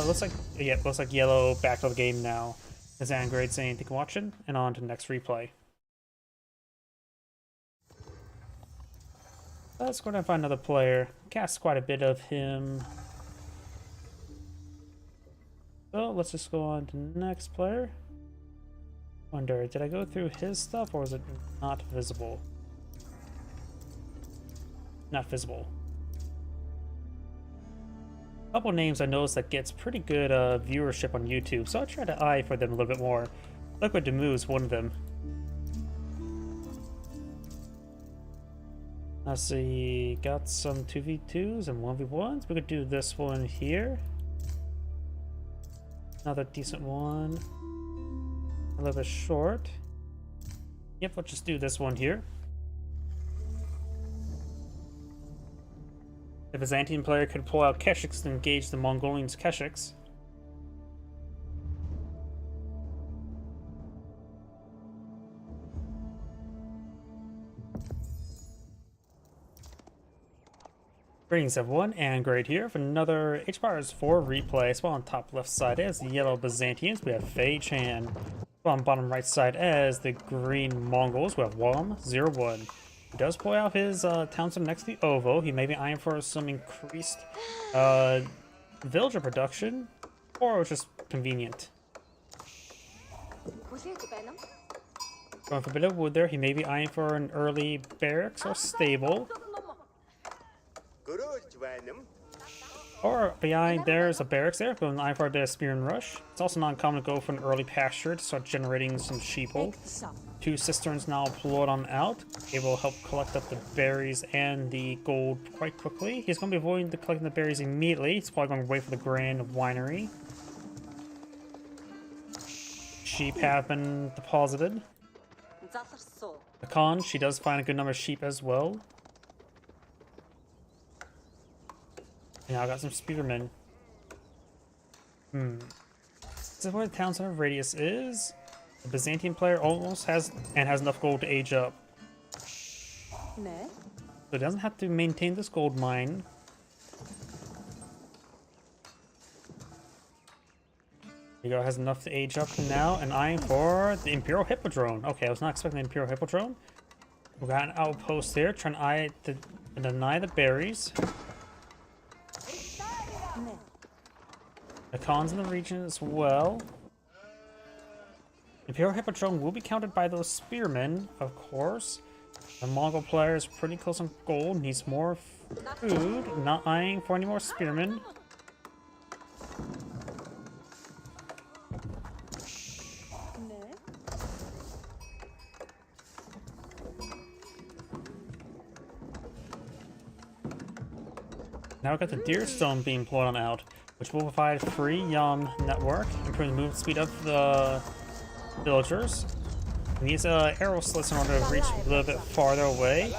Looks like yellow back to the game now. As Angrade saying, thank you for watching, and on to the next replay. Let's go down and find another player. Cast quite a bit of him. So let's just go on to the next player. Wonder, did I go through his stuff or was it not visible? Not visible. A couple names I noticed that gets pretty good viewership on YouTube, so I try to eye for them a little bit more. Liquid Demu is one of them. Let's see, got some 2v2s and 1v1s. We could do this one here. Another decent one. A little bit short. Yep, let's just do this one here. The Byzantine player could pull out Keshiks to engage the Mongolians' Keshiks. Greetings everyone, and Grade here for another HBars 4 replay. So on top left side as the yellow Byzantines, we have Fei Chan. On bottom right side as the green Mongols, we have Wom01. He does pull out his townsend next to the Ovo. He may be eyeing for some increased villager production, or just convenient. Going for a bit of wood there, he may be eyeing for an early barracks or stable. Or behind there's a barracks there, going eyeing for the spear and rush. It's also not uncommon to go for an early pasture to start generating some sheeple. 2 cisterns now pulled on out. It will help collect up the berries and the gold quite quickly. He's going to be avoiding collecting the berries immediately. He's probably going to wait for the Grand Winery. Sheep have been deposited. The Khan, she does find a good number of sheep as well. Now I got some spearmen. This is where the town center radius is. The Byzantine player almost has enough gold to age up. So it doesn't have to maintain this gold mine. Here you go, has enough to age up now, and eyeing for the Imperial Hippodrome. Okay, I was not expecting the Imperial Hippodrome. We got an outpost there, trying to eye to deny the berries. The Khans in the region as well. Imperial Hippodrome will be counted by those spearmen, of course. The Mongol player is pretty close on gold, needs more food, not eyeing for any more spearmen. Now we've got the Deerstone being pulled on out, which will provide free Yum network, improving the movement speed of the villagers. And these arrow slits in order to reach a little bit farther away.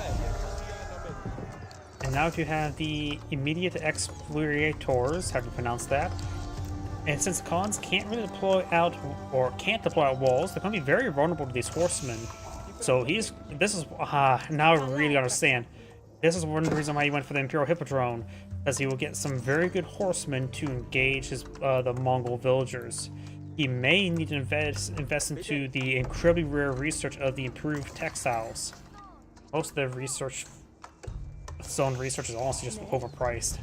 And now if you have the immediate explorators, how do you pronounce that? And since the Khans can't really deploy out, or can't deploy out walls, they're going to be very vulnerable to these horsemen. So this is, now I really understand. This is one reason why he went for the Imperial Hippodrome, as he will get some very good horsemen to engage the Mongol villagers. he may need to invest into the incredibly rare research of the improved textiles. Most of the research, zone research, is honestly just overpriced.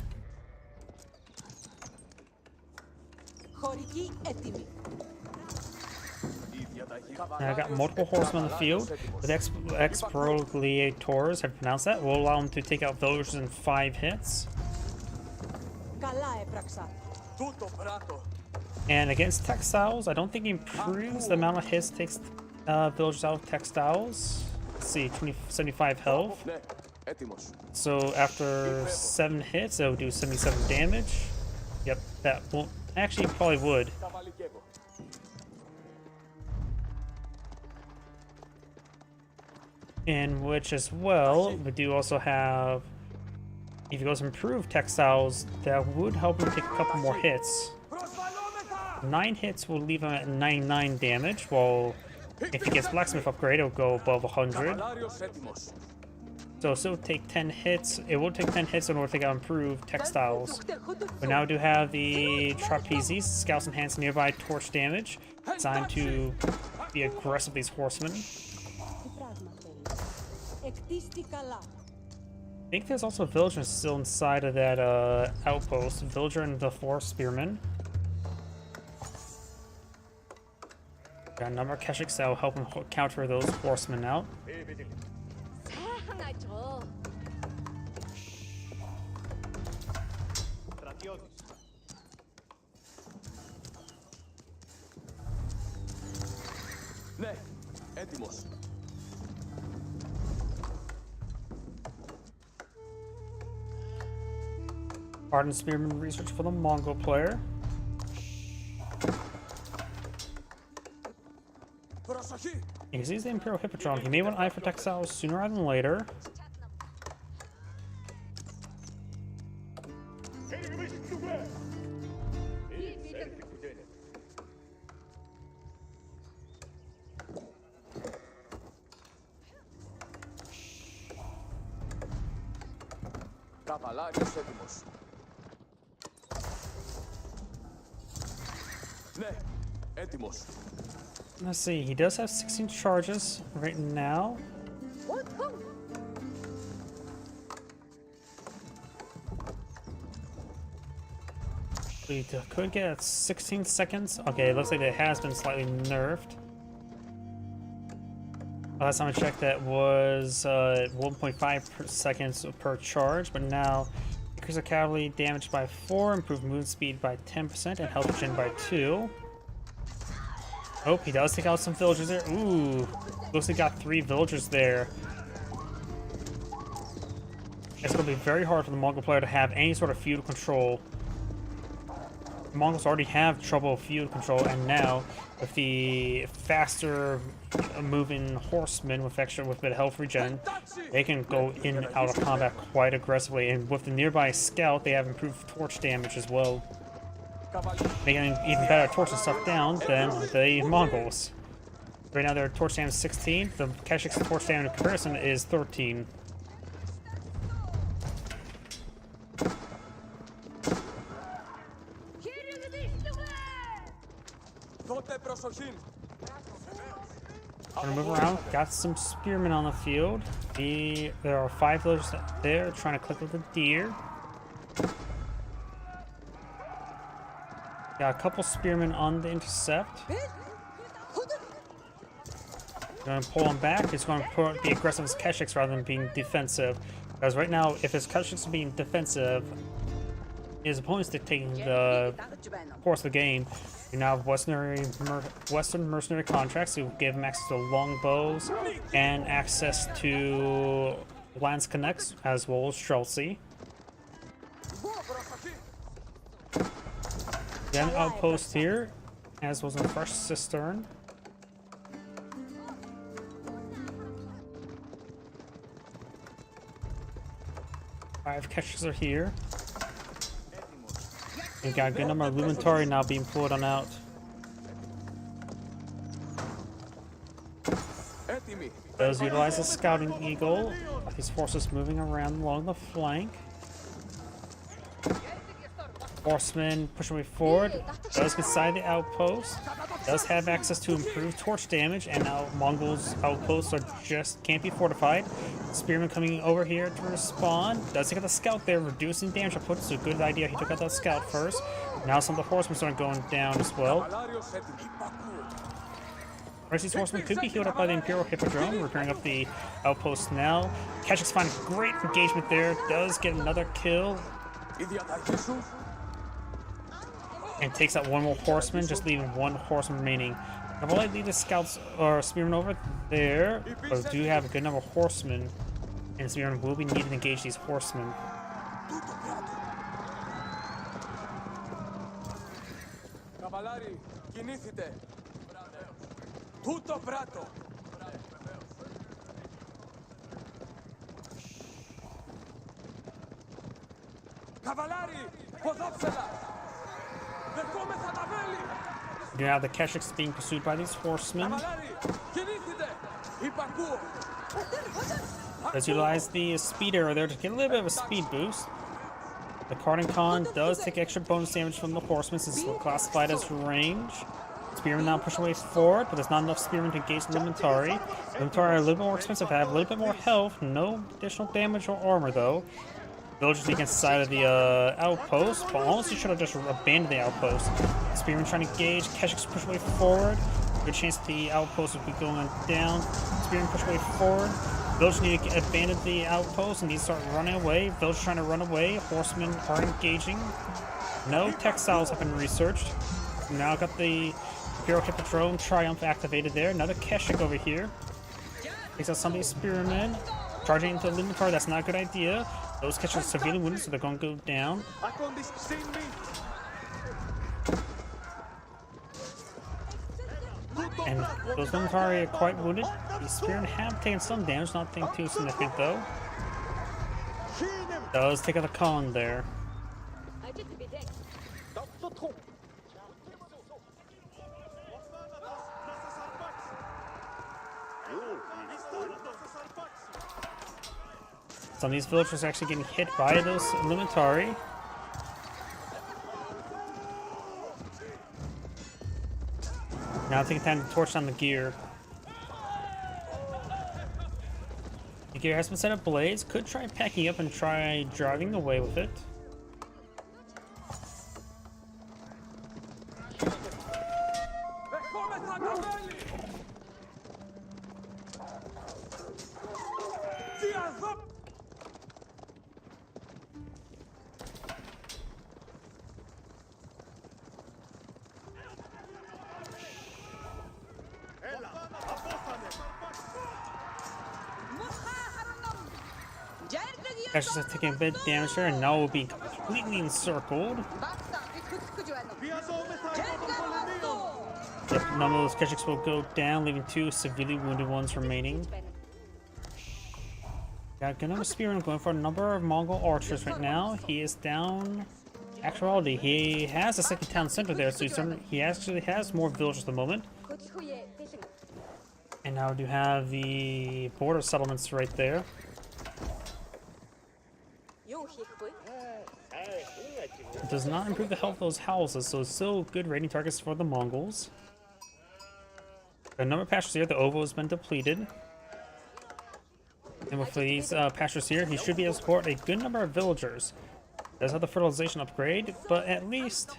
Now I got multiple horsemen on the field. The expropriators have pronounced that will allow them to take out villagers in 5 hits. And against textiles, I don't think he improves the amount of hits it takes villagers out of textiles. Let's see, 75 health. So after 7 hits, it'll do 77 damage. Yep, that won't. Actually, probably would. In which, as well, we do also have. If he goes improved textiles, that would help him take a couple more hits. 9 hits will leave him at 99 damage, while if he gets blacksmith upgrade, it'll go above 100. So it'll take 10 hits. It will take 10 hits in order to take out improved textiles. We now do have the trapezes. Scouts enhance nearby torch damage, designed to be aggressive these horsemen. I think there's also a villager still inside of that outpost. Villager and the 4 spearmen. Got a number of Keshiks that will help him counter those horsemen out. Ardent Spearman research for the Mongol player. He sees the Imperial Hippodrome. He may want to eye for textiles sooner rather than later. Let's see, he does have 16 charges right now. We could get 16 seconds. Okay, it looks like it has been slightly nerfed. Last time I checked, that was 1.5 seconds per charge, but now increase the cavalry damage by 4, improve movement speed by 10%, and health regen by 2. Oh, he does take out some villagers there. Ooh, looks like he got 3 villagers there. It's going to be very hard for the Mongol player to have any sort of feudal control. The Mongols already have trouble with feudal control, and now with the faster moving horsemen with a bit of health regen, they can go in and out of combat quite aggressively. And with the nearby scout, they have improved torch damage as well, making it even better at torching stuff down than the Mongols. Right now their torch damage is 16, the Keshik's torch damage in comparison is 13. Gonna move around, got some spearmen on the field. There are 5 villagers there trying to click with the deer. Got a couple spearmen on the intercept. Gonna pull him back. He's gonna be aggressive as Keshiks rather than being defensive. Because right now, if his Keshiks are being defensive, his opponent's dictating the course of the game. You now have Western mercenary contracts who give him access to longbows and access to lance connects as well as Streltsy. Then outpost here, as was in the first cistern. Five Keshiks are here. We got a good number of Lumentari now being pulled on out. Those utilize the Scouting Eagle. These forces moving around along the flank. Horseman pushing way forward. Does get inside the outpost. Does have access to improved torch damage, and now Mongols' outposts are just can't be fortified. Spearman coming over here to respawn. Does take out the scout there, reducing damage output. So good idea. He took out that scout first. Now some of the horsemen start going down as well. These horsemen could be healed up by the Imperial Hippodrome, repairing up the outpost now. Keshik's finding great engagement there. Does get another kill. And takes out one more horseman, just leaving one horseman remaining. I will leave the scouts or spearmen over there, but do have a good number of horsemen, and spearmen will be needed to engage these horsemen. Cavallari, κινήθητε. Tutto prato. Cavallari, ποδόψελα. Δεχόμεθα τα βέλη. Now the Keshiks being pursued by these horsemen. Cavallari, κινήθητε. Υπακούω. Let's utilize the speed arrow there to get a little bit of a speed boost. The Carding Khan does take extra bonus damage from the horsemen since it's classified as range. Spearmen now push away forward, but there's not enough spearmen to engage the Limentari. Limentari are a little bit more expensive to have, a little bit more health, no additional damage or armor though. Villagers against the side of the outpost, but honestly should have just abandoned the outpost. Spearmen trying to engage, Keshiks push away forward. Good chance that the outpost will be going down. Spearmen push away forward. Villagers need to abandon the outpost and need to start running away. Villagers trying to run away. Horsemen are engaging. No textiles have been researched. Now got the Imperial Hippodrome Triumph activated there. Another Keshik over here. Takes out some of these spearmen. Charging into the Limentari, that's not a good idea. Those Keshiks are severely wounded, so they're going to go down. And those Limentari are quite wounded. The spearmen have taken some damage, nothing too significant though. Does take out the Khan there. Some of these villagers are actually getting hit by those Limentari. Now taking time to torch down the gear. The gear has been set up ablaze. Could try packing up and try driving away with it. Keshiks are taking a bit of damage there, and now will be completely encircled. Yep, none of those Keshiks will go down, leaving two severely wounded ones remaining. Got a good number of spearmen going for a number of Mongol archers right now. He is down. Actuality, he has a second town center there, so he actually has more villagers at the moment. And now we do have the border settlements right there. It does not improve the health of those houses, so it's still good raiding targets for the Mongols. A number of pastures here, the ovo has been depleted. And with these pastures here, he should be able to support a good number of villagers. Does have the fertilization upgrade, but at least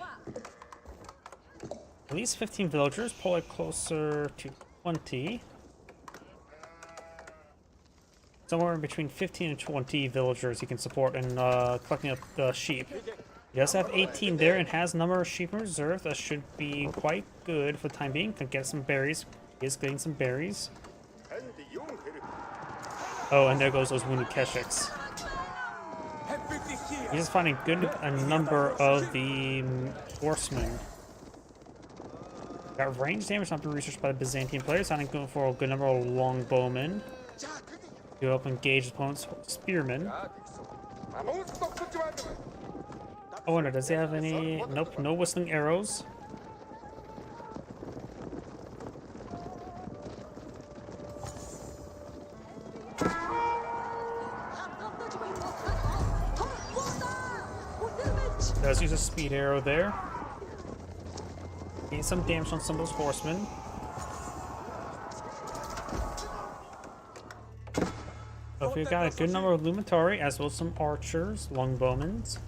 15 villagers, pull it closer to 20. Somewhere between 15 and 20 villagers he can support in collecting up the sheep. He does have 18 there and has a number of sheep in reserve. That should be quite good for the time being. Can get some berries. He is getting some berries. Oh, and there goes those wounded Keshiks. He's just finding a number of the horsemen. Got range damage not been researched by the Byzantine players. I'm going for a good number of longbowmen. To help engage opponent's spearmen. Oh no, does he have any? Nope, no whistling arrows. Does use a speed arrow there. Gain some damage on some of those horsemen. So we've got a good number of Luminari as well as some archers, longbowmen.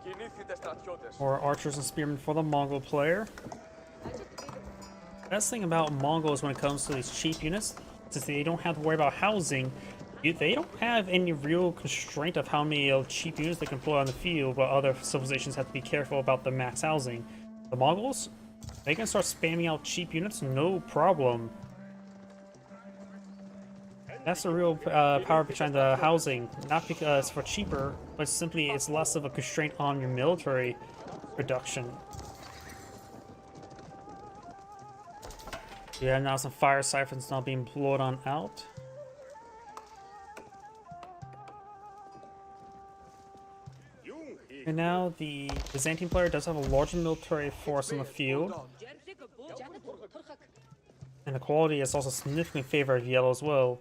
Κινήθητε στρατιώτες. Or archers and spearmen for the Mongol player. Best thing about Mongols when it comes to these cheap units is they don't have to worry about housing. They don't have any real constraint of how many cheap units they can deploy on the field, but other civilizations have to be careful about the max housing. The Mongols, they can start spamming out cheap units, no problem. That's the real power behind the housing. Not because for cheaper, but simply it's less of a constraint on your military production. Yeah, now some fire siphons now being blown on out. And now the Byzantine player does have a larger military force in the field. And the quality is also significantly favored of yellow as well.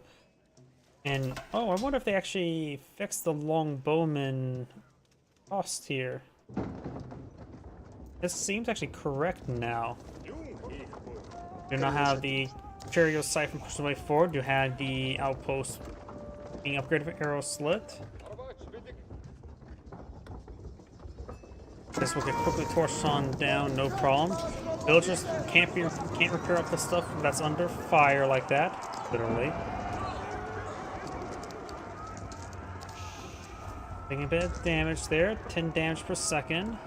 And, oh, I wonder if they actually fixed the longbowman cost here. This seems actually correct now. Do not have the Cherio siphon pushed away forward. You had the outpost being upgraded for arrow slit. This will get quickly torched on down, no problem. Villagers can't repair up the stuff that's under fire like that, literally. Taking a bit of damage there, 10 damage per second.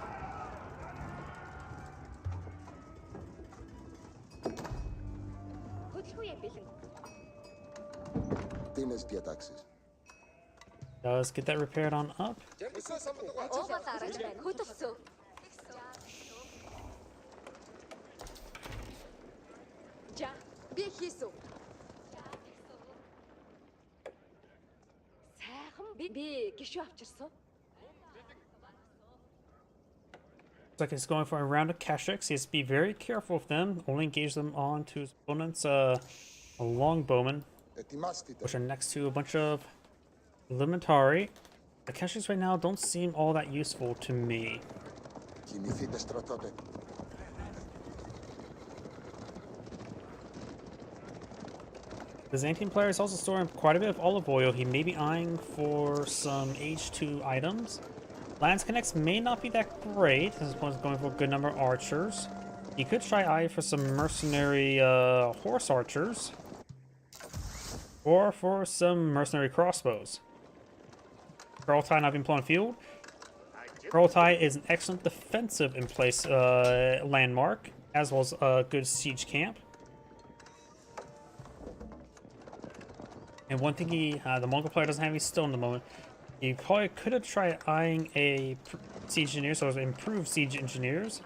Does get that repaired on up. Looks like he's going for a round of Kashyyyks. He has to be very careful with them. Only engage them onto his opponent's longbowmen, which are next to a bunch of Luminari. The Kashyyyks right now don't seem all that useful to me. Byzantine player is also storing quite a bit of olive oil. He may be eyeing for some H2 items. Lance Connects may not be that great. His opponent's going for a good number of archers. He could try eye for some mercenary horse archers. Or for some mercenary crossbows. Kurultai not being put on field. Kurultai is an excellent defensive in place landmark, as well as a good siege camp. And one thing the Mongol player doesn't have any stone at the moment. He probably could have tried eyeing a siege engineer, so improved siege engineers.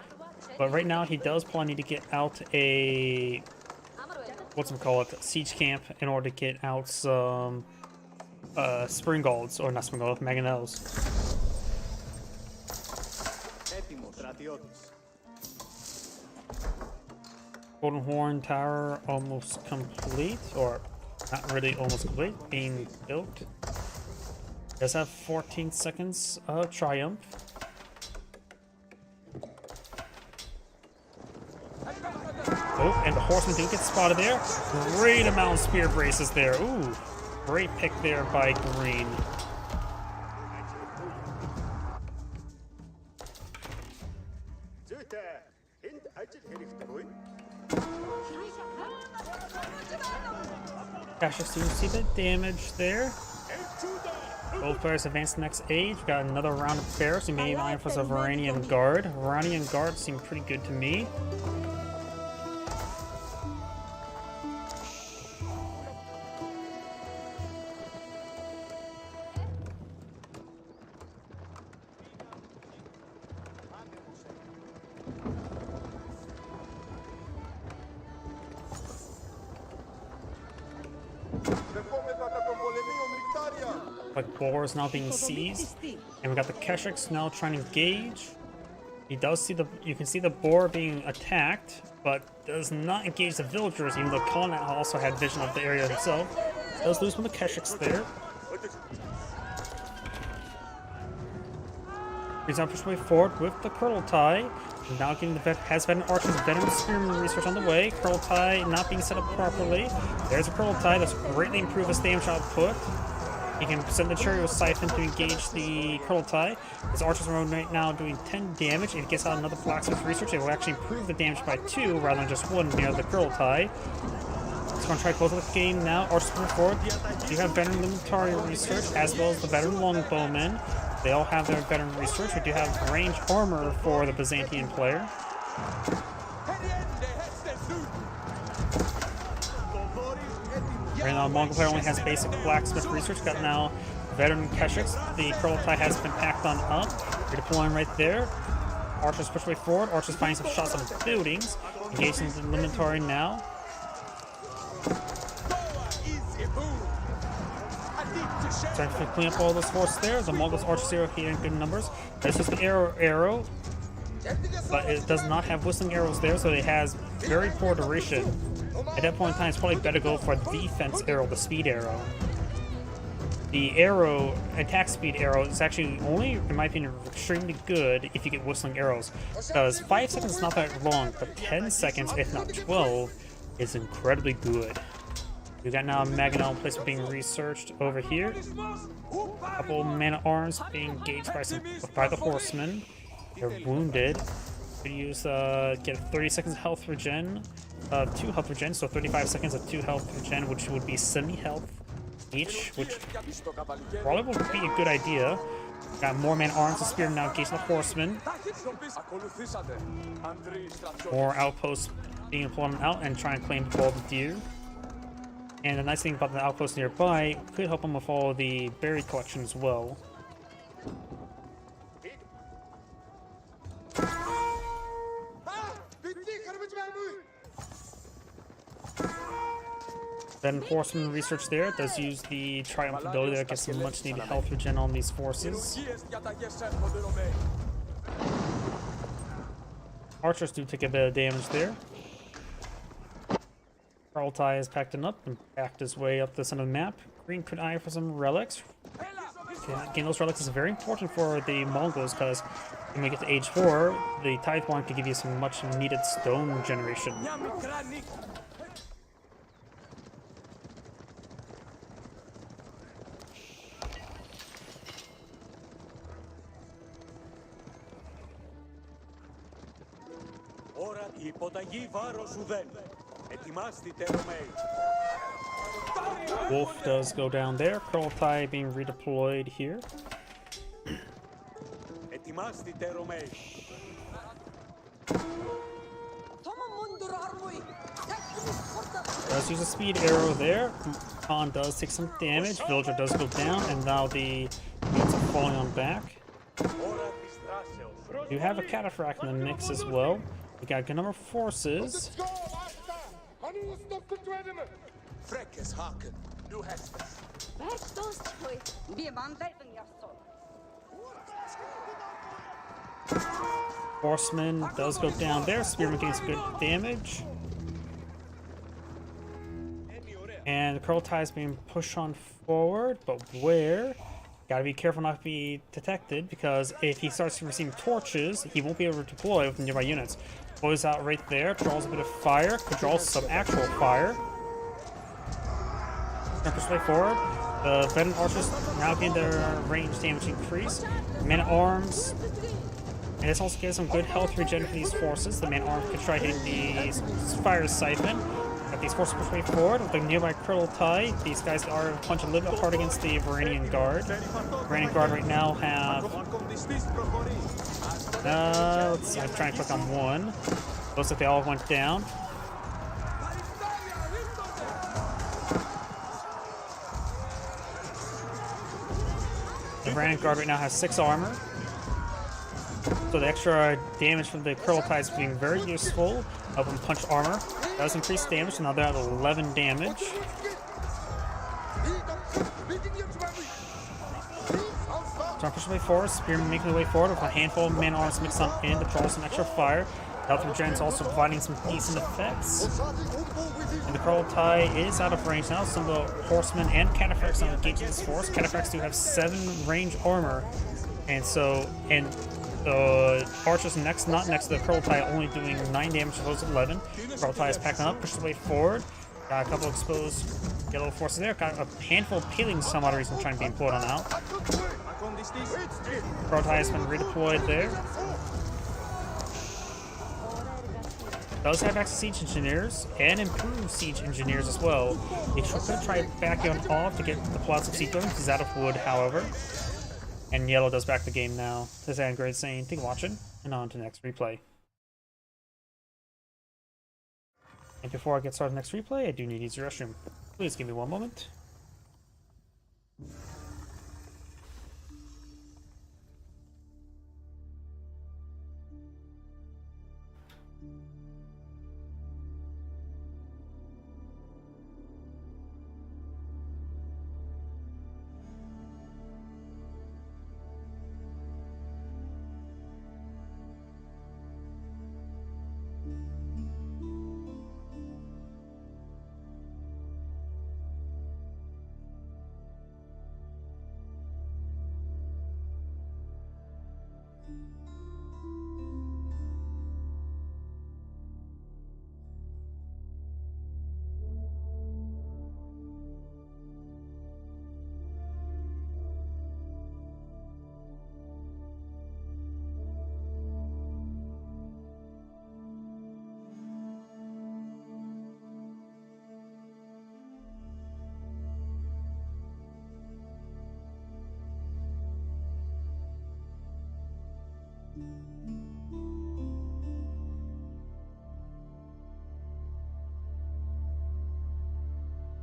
But right now he does probably need to get out a siege camp in order to get out some Springolds, or not Springolds, Mangonels. Golden Horn Tower almost complete, or not really almost complete, being built. Does have 14 seconds of triumph. Oh, and the horsemen do get spotted there. Great amount of spear braces there. Ooh, great pick there by Green. Kashyyyks, you see the damage there. Both players advance to the next age. We've got another round of bears. We may line for the Varanian Guard. Varanian Guard seem pretty good to me. Like Bor is now being seized, and we got the Kashyyyks now trying to engage. He does see you can see the Bor being attacked, but does not engage the villagers, even though Khanat also had vision of the area himself. Does lose one of the Kashyyyks there. He's now pushing way forward with the Kurultai. Now getting the has Veteran Archer's Veteran Spearman research on the way. Kurultai not being set up properly. There's a Kurultai that's greatly improved his damage output. He can send the Chariot Siphon to engage the Kurultai. His Archer's right now doing 10 damage. If he gets out another Blacksmith research, it will actually improve the damage by 2 rather than just 1 near the Kurultai. He's going to try to close out the game now. Archer's moving forward. You have Veteran Limitari research as well as the Veteran Longbowman. They all have their veteran research. We do have range armor for the Byzantine player. Right now, Mongol player only has basic blacksmith research. Got now veteran Keshiks. The Kurultai has been packed on up. Redeploying right there. Archers push way forward. Archers finding some shots on the buildings. Engaging the Limitari now. Trying to clean up all those forces there. The Mongols Archer Zero here in good numbers. That's just the arrow. But it does not have whistling arrows there, so it has very poor duration. At that point in time, it's probably better to go for the defense arrow, the speed arrow. The arrow, attack speed arrow, is actually only, in my opinion, extremely good if you get whistling arrows. Because 5 seconds is not that long, but 10 seconds, if not 12, is incredibly good. We got now Maginot placement being researched over here. A couple man-at-arms being engaged by the horsemen. They're wounded. We use get 30 seconds health regen, 2 health regen, so 35 seconds of 2 health regen, which would be semi-health each, which probably would be a good idea. Got more man-arms. The spearmen now engage the horsemen. More outposts being employed out and try and claim all the deer. And the nice thing about the outpost nearby could help them with all the berry collection as well. Then horseman research there does use the triumph ability that gets some much needed health regen on these forces. Archers do take a bit of damage there. Kurultai is packed up and backed his way up the center of the map. Green could eye for some relics. Getting those relics is very important for the Mongols because when we get to age 4, the Tithe Wand can give you some much needed stone generation. Wolf does go down there. Kurultai being redeployed here. Does use a speed arrow there. Khan does take some damage. Villager does go down, and now the units are falling on back. You have a cataphract in the mix as well. We got a good number of forces. Horseman does go down there. Spearman gains good damage. And the Kurultai is being pushed on forward, but where? Gotta be careful not to be detected, because if he starts receiving torches, he won't be able to deploy with nearby units. Blows out right there, draws a bit of fire, could draw some actual fire. Push way forward. The veteran archers now getting their range damage increase. Men-at-arms. And this also gives some good health regen for these forces. The man-at-arms could try hitting the fire siphon. Got these forces push way forward with the nearby Kurultai. These guys are punch a little bit hard against the Varanian Guard. Varanian Guard right now have... let's see, I'm trying to click on one. Looks like they all went down. The Varanian Guard right now has 6 armor. So the extra damage from the Kurultai is being very useful. Help them punch armor. Does increase damage, so now they're at 11 damage. Trying to push the way forward. Spearman making the way forward with a handful of man-arms mixed on in to draw some extra fire. Health regen is also providing some decent effects. And the Kurultai is out of range now. Some of the horsemen and cataphracts are engaging this force. Cataphracts do have 7 range armor. And so, and So Archer's next, not next to the Prototype, only doing 9 damage to those 11. Prototype is packing up, pushes away forward. Got a couple exposed yellow forces there. Got a handful of peelings for some odd reason trying to be employed on out. Prototype has been redeployed there. Does have access to siege engineers and improved siege engineers as well. They could try backing off to get the plots of siege buildings. He's out of wood, however. And yellow does back the game now. This is Android saying, thank you for watching, and on to the next replay. And before I get started with the next replay, I do need to use the restroom. Please give me one moment.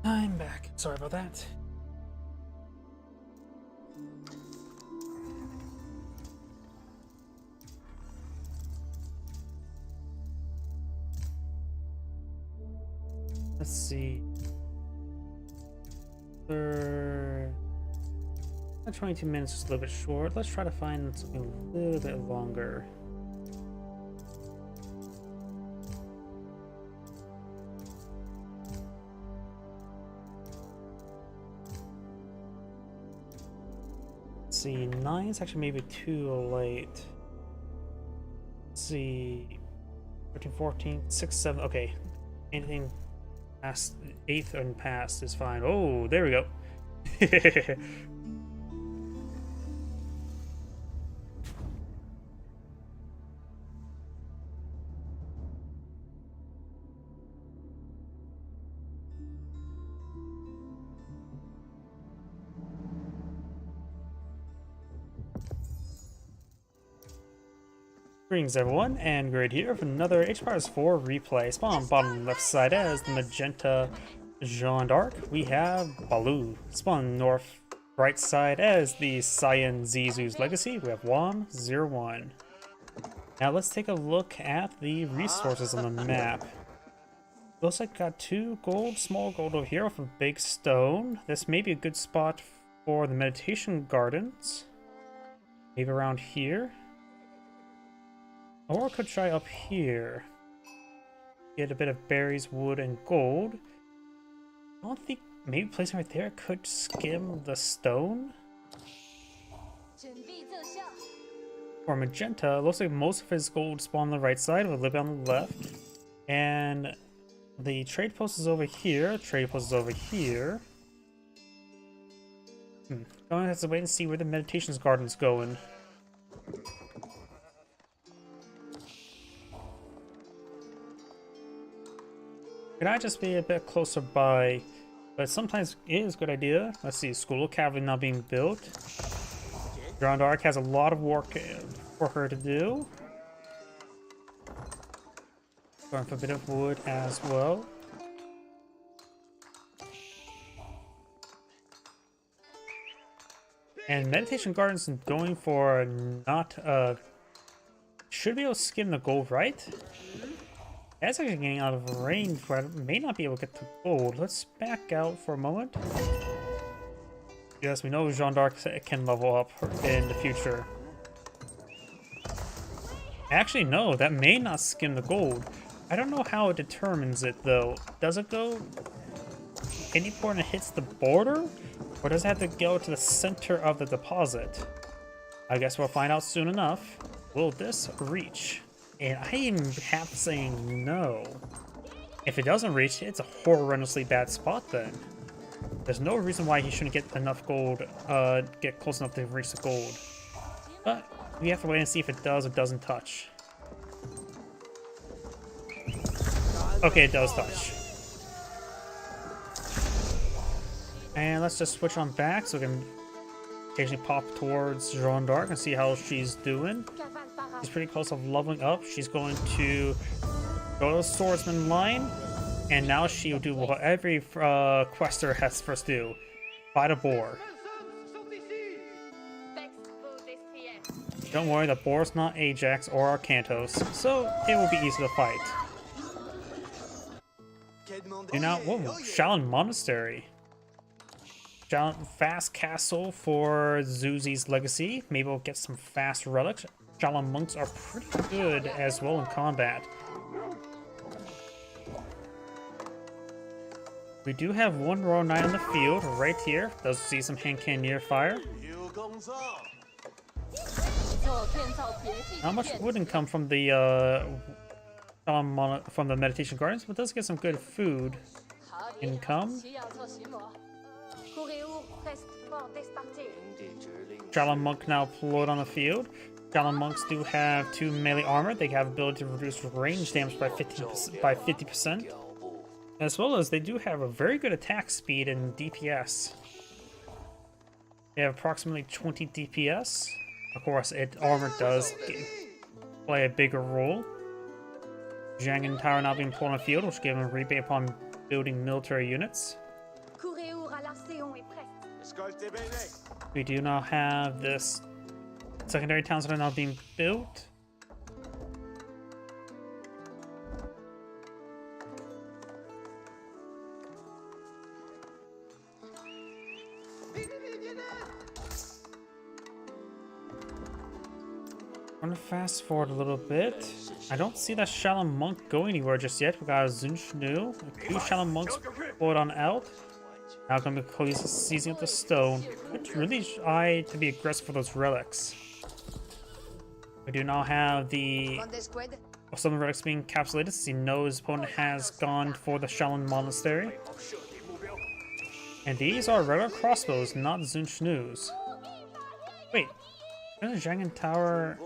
I'm back. Sorry about that. Let's see. 22 minutes is a little bit short. Let's try to find something a little bit longer. Let's see, 9 is actually maybe too late. Let's see, 13, 14, 6, 7, okay. Anything past 8th and past is fine. Oh, there we go. Greetings everyone, and Grid here for another H-Pirates 4 replay. Spawn bottom left side as the magenta Jeanne d'Arc. We have Baloo. Spawn north right side as the Cyan Zizou's Legacy. We have WOM01. Now let's take a look at the resources on the map. Looks like got 2 gold, small gold over here off of Big Stone. This may be a good spot for the meditation gardens. Maybe around here. Or I could try up here. Get a bit of berries, wood, and gold. I don't think maybe placing right there could skim the stone. For magenta, looks like most of his gold spawned on the right side, with a little bit on the left. And the trade post is over here. Trade post is over here. Gonna have to wait and see where the meditations garden's going. Could I just be a bit closer by? But sometimes it is a good idea. Let's see, School of Cavalry now being built. Jeanne d'Arc has a lot of work for her to do. Going for a bit of wood as well. And Meditation Garden's going for not should be able to skim the gold, right? That's actually getting out of range, but I may not be able to get the gold. Let's back out for a moment. Yes, we know Jeanne d'Arc can level up in the future. Actually, no, that may not skim the gold. I don't know how it determines it, though. Does it go any point it hits the border? Or does it have to go to the center of the deposit? I guess we'll find out soon enough. Will this reach? And I am half saying no. If it doesn't reach, it's a horrendously bad spot then. There's no reason why he shouldn't get enough gold, get close enough to reach the gold. But we have to wait and see if it does or doesn't touch. Okay, it does touch. And let's just switch on back so we can occasionally pop towards Jeanne d'Arc and see how she's doing. She's pretty close to leveling up. She's going to go to the swordsman line, and now she will do what every quester has first do: fight a boar. Don't worry, the boar's not Ajax or Arcantos, so it will be easy to fight. Do not. Whoa, Shaolin Monastery. Fast castle for Zuzi's legacy. Maybe we'll get some fast relics. Shaolin monks are pretty good as well in combat. We do have one Royal Knight on the field right here. Does see some hand cannoneer fire. Not much wouldn't come from the from the meditation gardens, but does get some good food income. Shaolin monk now deployed on the field. Shaolin monks do have 2 melee armor. They have ability to reduce range damage by 50%, as well as they do have a very good attack speed and DPS. They have approximately 20 DPS. Of course, armor does play a bigger role. Zhang Tower now being pulled on the field, which gives them a rebate upon building military units. We do now have this secondary towns that are now being built. I'm gonna fast forward a little bit. I don't see that Shaolin monk go anywhere just yet. We got a Zunshnu, 2 Shaolin monks pulled on out. Now gonna be seizing up the stone. Which really try to be aggressive for those relics. We do now have the some of the relics being encapsulated, since he knows his opponent has gone for the Shaolin Monastery. And these are regular crossbows, not Zunshnus. Wait, doesn't Zhang Tower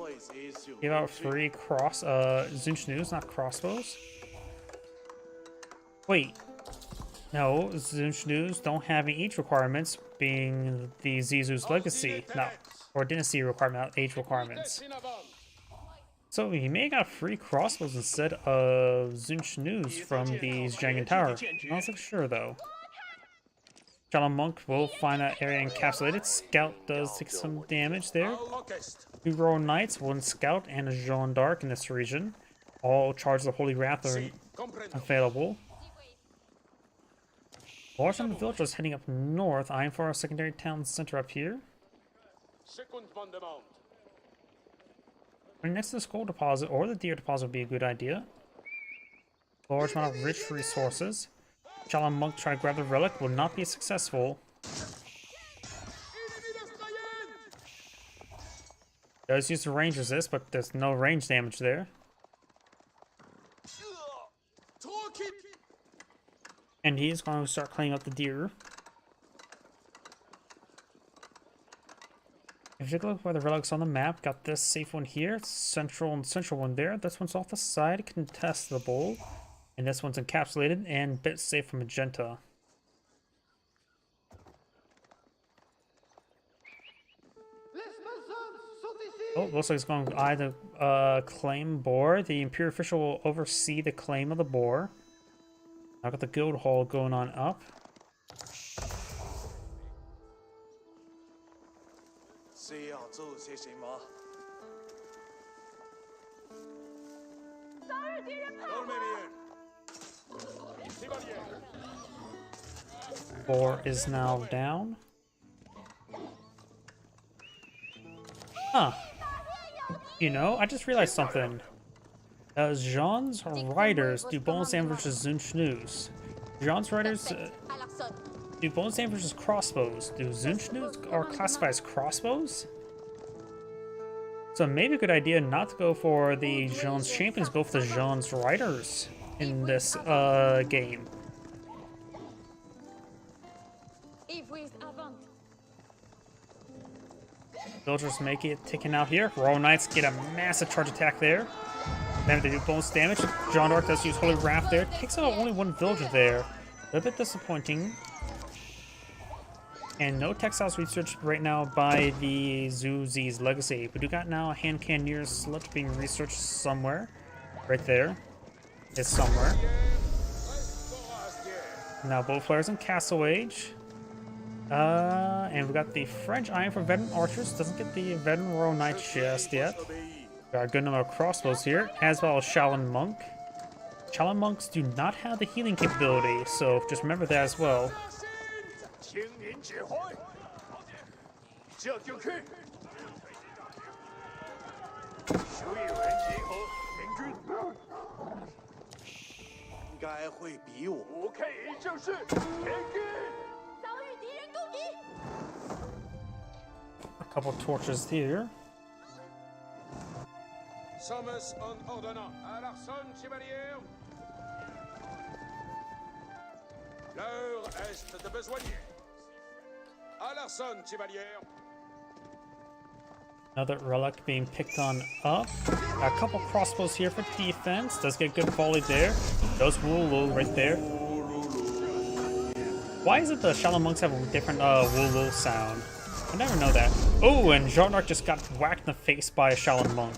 give out free Zunshnus, not crossbows? Wait. No, Zunshnus don't have any age requirements, being the Zizu's legacy. No, or dynasty requirement, not age requirements. So he may have got free crossbows instead of Zunshnus from these Zhang Tower. Not so sure though. Shaolin monk will find that area encapsulated. Scout does take some damage there. 2 Royal Knights, 1 Scout, and a Jeanne d'Arc in this region. All charges of Holy Wrath are available. Large number of villagers heading up north, eyeing for our secondary town center up here. Right next to the skull deposit or the deer deposit would be a good idea. Large amount of rich resources. Shaolin monk try to grab the relic, will not be successful. Does use the range resist, but there's no range damage there. And he's going to start cleaning up the deer. If you look where the relics on the map, got this safe one here, central and central one there. This one's off the side, contestable. And this one's encapsulated and bit safe from magenta. Oh, looks like it's going to eye the claim boar. The Imperial official will oversee the claim of the boar. I've got the guild hall going on up. Boar is now down. Huh. You know, I just realized something. Jean's riders do bonus damage versus Zunshnus. Jean's riders do bonus damage versus crossbows. Do Zunshnus are classified as crossbows? So maybe a good idea not to go for the Jones champions, go for the Jones riders in this game. Villagers make it taken out here. Royal Knights get a massive charge attack there. Then they do bonus damage. Jeanne d'Arc does use Holy Wrath there. Takes out only one villager there. A little bit disappointing. And no textiles research right now by the Zuzi's Legacy. We do got now a hand cannoneer sludge being researched somewhere. Right there. It's somewhere. Now both players in Castle Age. And we got the French Iron for veteran archers. Doesn't get the veteran Royal Knight just yet. Got a good number of crossbows here, as well as Shaolin Monk. Shaolin Monks do not have the healing capability, so just remember that as well. A couple torches here. Sommes en ordonnant à l'arsenal chevalier. L'heure est de besoigner. À l'arsenal chevalier. Another relic being picked on up. A couple crossbows here for defense. Does get good volley there. Does Wooloo right there. Why is it the Shaolin Monks have a different Wooloo sound? I never know that. Oh, and Jeanne d'Arc just got whacked in the face by a Shaolin Monk.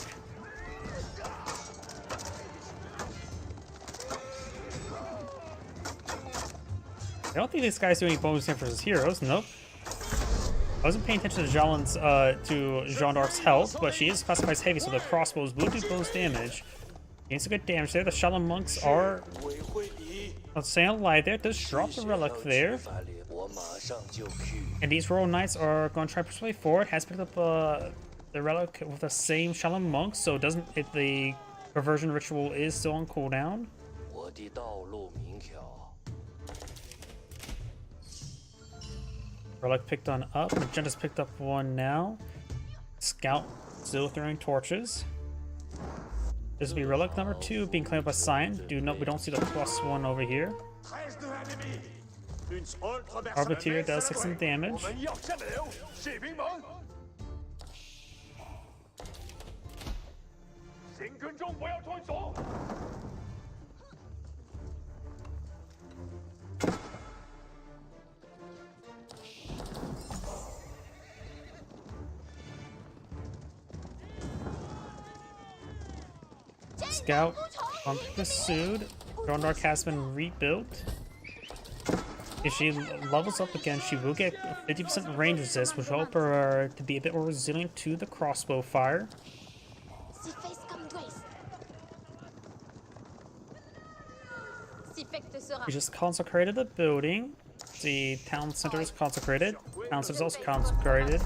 I don't think this guy's doing bonus damage for his heroes. Nope. I wasn't paying attention to Jeanne d'Arc's health, but she is classified as heavy, so the crossbows will do bonus damage. Gains some good damage there. The Shaolin Monks are, let's say, alive there. It does drop the relic there. And these Royal Knights are going to try to persuade forward. Has picked up the relic with the same Shaolin Monks, so it doesn't. If the perversion ritual is still on cooldown. Relic picked on up. Magenta's picked up one now. Scout still throwing torches. This will be relic number 2 being claimed by Cyan. We don't see the +1 over here. Arbiter does take some damage. Scout pursued. Jeanne d'Arc has been rebuilt. If she levels up again, she will get 50% range resist, which will help her to be a bit more resilient to the crossbow fire. We just consecrated the building. The town center is consecrated. Town center is also consecrated,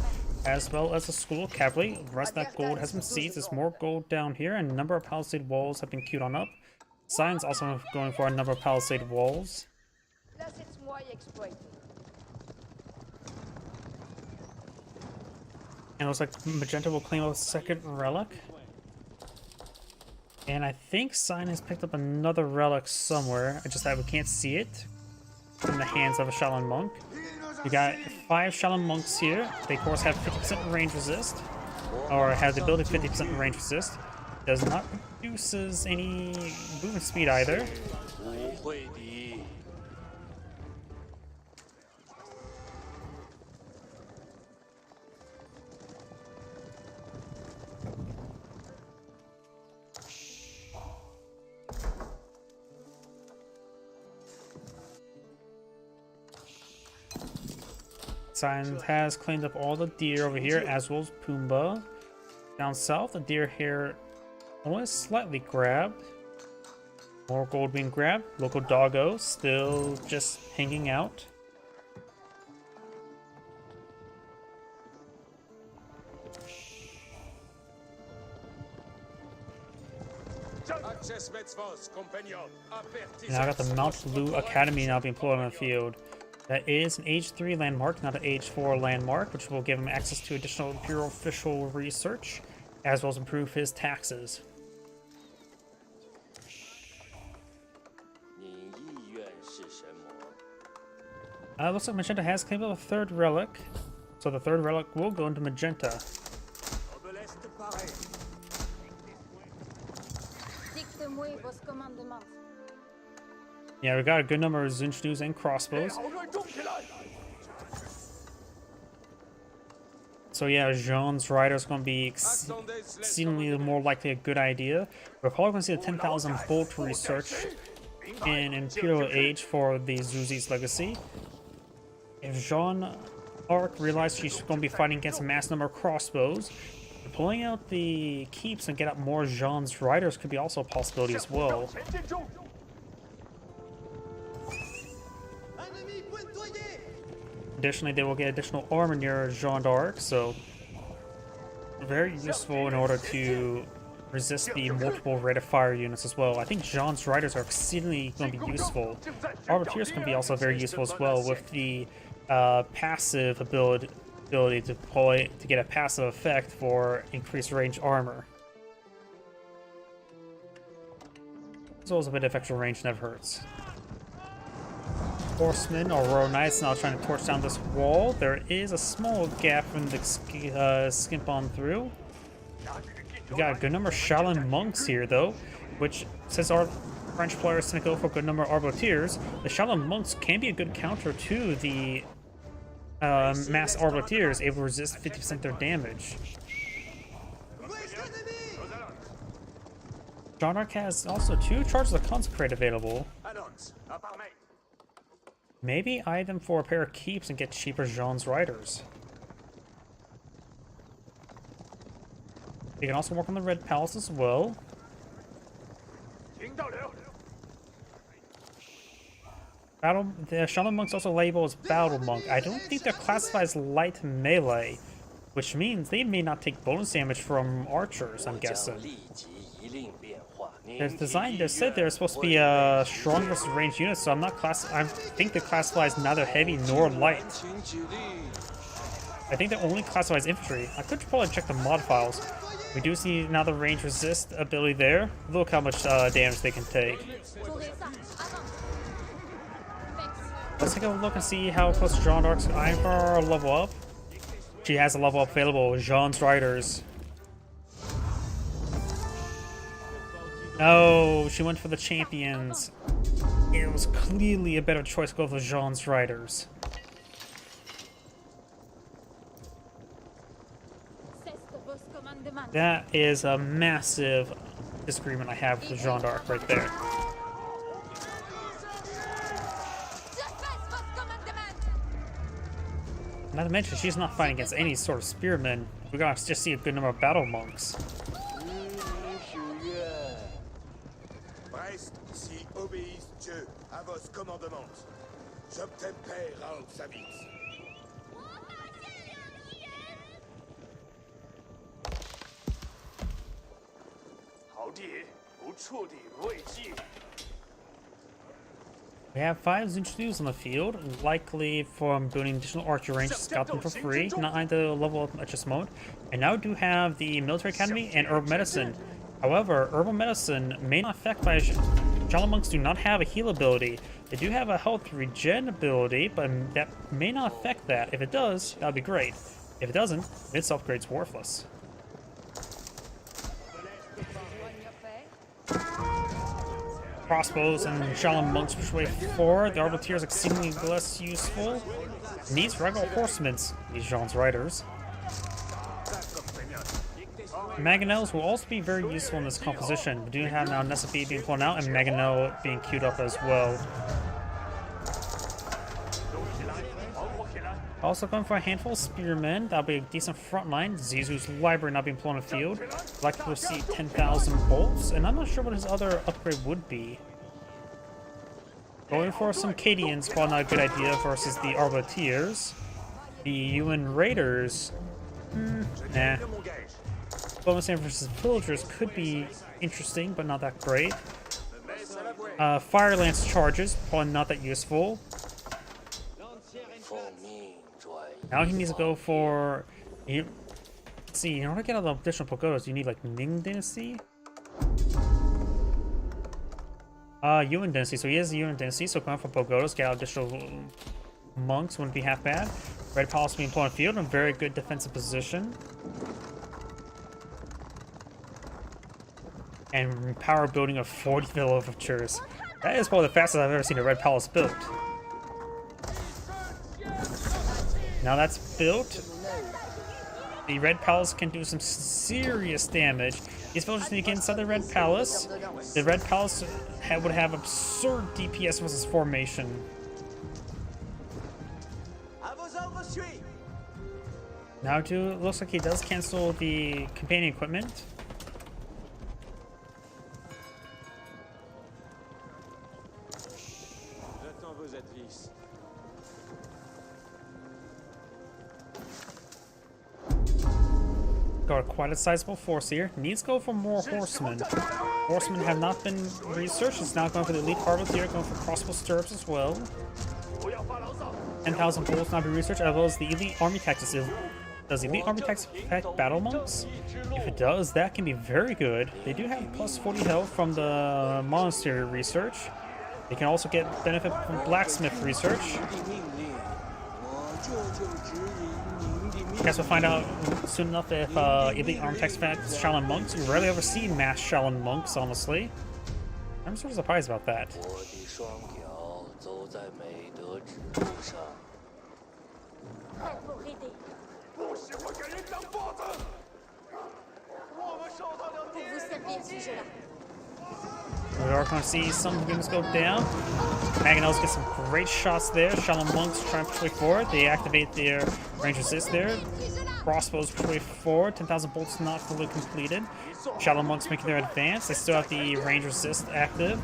as well as the school of cavalry. The rest of that gold has been seized. There's more gold down here, and a number of palisade walls have been queued on up. Cyan's also going for a number of palisade walls. And it looks like Magenta will claim a second relic. And I think Cyan has picked up another relic somewhere. I just we can't see it in the hands of a Shaolin Monk. We got 5 Shaolin Monks here. They of course have 50% range resist, or have the ability 50% range resist. Does not reduces any movement speed either. Cyan has claimed up all the deer over here, as well as Pumbaa. Down south, the deer here only slightly grabbed. More gold being grabbed. Local doggo still just hanging out. Now I got the Mount Blue Academy now being employed on the field. That is an Age 3 landmark, not an Age 4 landmark, which will give him access to additional Imperial official research, as well as improve his taxes. 你意愿是什么？ Looks like Magenta has claimed a third relic, so the third relic will go into Magenta. Obeleste paraît. Dicte-moi vos commandements. Yeah, we got a good number of Zinchus and crossbows. So yeah, Jean's rider is going to be exceedingly more likely a good idea. We're probably going to see a 10,000 bolt research in Imperial Age for the Zuzi's legacy. If Jean Arc realizes she's going to be fighting against a mass number of crossbows, pulling out the keeps and get out more Jean's riders could be also a possibility as well. Additionally, they will get additional armor near Jeanne d'Arc, so very useful in order to resist the multiple rate of fire units as well. I think Jean's riders are exceedingly going to be useful. Arbiteers can be also very useful as well with the passive ability to deploy to get a passive effect for increased range armor. As well as a bit of extra range never hurts. Horsemen or Royal Knights now trying to torch down this wall. There is a small gap from the skimp on through. We got a good number of Shaolin monks here though, which since our French players tend to go for a good number of Arbiteers, the Shaolin monks can be a good counter to the mass Arbiteers, able to resist 50% of their damage. Jeanne d'Arc has also 2 charges of Consecrate available. Maybe item for a pair of keeps and get cheaper Jean's riders. You can also work on the Red Palace as well. The Shaolin monks also label as Battle Monk. I don't think they're classified as light melee, which means they may not take bonus damage from archers, I'm guessing. There's design. They said they're supposed to be strong versus ranged units, so I think they're classified as neither heavy nor light. I think they're only classified as infantry. I could probably check the mod files. We do see another range resist ability there. Look how much damage they can take. Let's take a look and see how close Jeanne d'Arc's eyeing for a level up. She has a level up available. Jean's riders. No, she went for the champions. It was clearly a better choice to go for Jean's riders. That is a massive disagreement I have with Jeanne d'Arc right there. Not to mention, she's not fighting against any sort of spearmen. We're gonna just see a good number of battle monks. Brest, si obéisse Dieu à vos commandements. J'obtempère à Obsavitz. We have 5 Zinchus on the field, likely from building additional archer range to scout them for free, not on the level up at this moment. And now we do have the military academy and herbal medicine. However, herbal medicine may not affect by Shaolin monks do not have a heal ability. They do have a health regen ability, but that may not affect that. If it does, that would be great. If it doesn't, its upgrade's worthless. Crossbows and Shaolin monks push way forward. The Arbiteers exceedingly less useful. Needs regular horsemen, these Jean's riders. Mangonels will also be very useful in this composition. We do have now Nessa B being pulled out and Mangonel being queued up as well. Also going for a handful of spearmen. That'll be a decent front line. Zizu's library not being pulled on the field. Like to see 10,000 bolts, and I'm not sure what his other upgrade would be. Going for some Cadians, probably not a good idea versus the Arbiteers. The UN Raiders, nah. Bonus damage versus Pillagers could be interesting, but not that great. Fire Lance charges, probably not that useful. Now he needs to go for Let's see, in order to get all the additional pagodas, you need like Ming Dynasty? Yuan Dynasty. So he is Yuan Dynasty, so going for pagodas, get out additional monks wouldn't be half bad. Red Palace being put on field in a very good defensive position. And power building of 40 villagers. That is probably the fastest I've ever seen a Red Palace built. Now that's built, the Red Palace can do some serious damage. These villagers need to get inside the Red Palace. The Red Palace would have absurd DPS versus formation. Now too, looks like he does cancel the companion equipment. Got quite a sizable force here. Needs to go for more horsemen. Horsemen have not been researched. It's now going for the elite Harvester, going for crossbow stirrups as well. 10,000 bolts not be researched, as well as the elite army tactics. Does elite army tactics affect battle monks? If it does, that can be very good. They do have plus 40 health from the monastery research. They can also get benefit from blacksmith research. Guess we'll find out soon enough if elite arm text affects Shaolin monks. We rarely ever see mass Shaolin monks, honestly. I'm sort of surprised about that. 我的双脚走在美德之路上。 Prêt pour aider. 不喜欢给人当靶子。我们受到了 Pour vous servir, suis-je là. We are going to see some units go down. Mangonels get some great shots there. Shaolin monks trying to push way forward. They activate their range resist there. Crossbows push way forward. 10,000 bolts not fully completed. Shaolin monks making their advance. They still have the range resist active.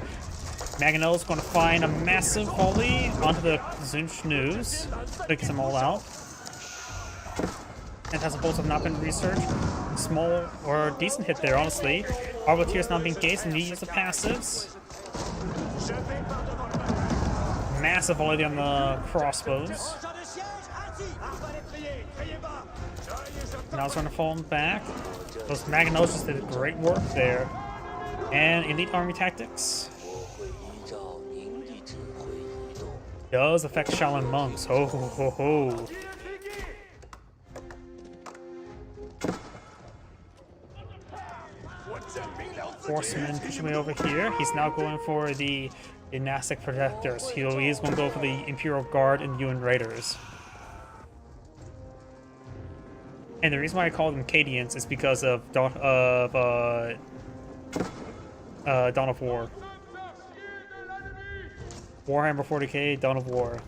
Mangonels going to find a massive volley onto the Zunch News. Takes them all out. 10,000 bolts have not been researched. Small or decent hit there, honestly. Arbiteers not being gauged and he uses the passives. Massive volley on the crossbows. Now it's trying to fall back. Those Mangonels just did great work there. And elite army tactics 我会依照您的指挥移动。 does affect Shaolin monks. Ho ho ho ho. Horseman pushing me over here. He's now going for the dynastic protectors. He is going to go for the Imperial Guard and Yuan Raiders. And the reason why I call them Cadians is because of Dawn of War. Warhammer 40k, Dawn of War.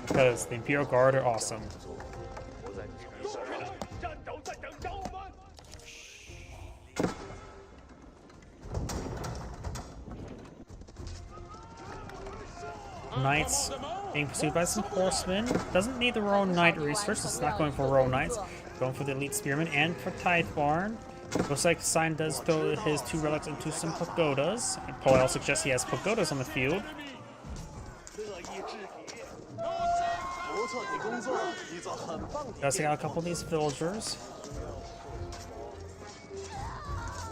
Because the Imperial Guard are awesome. 我在你身上。 战斗在等着我们。 Knights being pursued by some horsemen. Doesn't need the Royal Knight research. It's not going for Royal Knights. Going for the Elite Spearmen and for Tithe Barn. Looks like Sign does throw his 2 relics into some pagodas. And Paul suggests he has pagodas on the field. Does take out a couple of these villagers.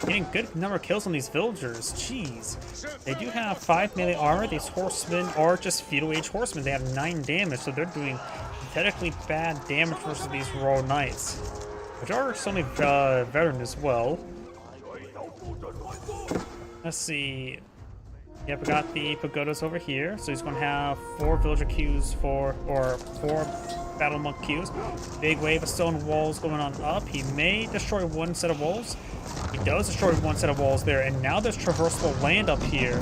Getting good number of kills on these villagers. Jeez. They do have 5 melee armor. These horsemen are just feudal age horsemen. They have 9 damage, so they're doing pathetically bad damage versus these Royal Knights, which are certainly veteran as well. Let's see. Yep, we got the pagodas over here. So he's going to have 4 villager queues or 4 battle monk queues. Big wave of stone walls going on up. He may destroy one set of walls. He does destroy one set of walls there, and now there's traversable land up here.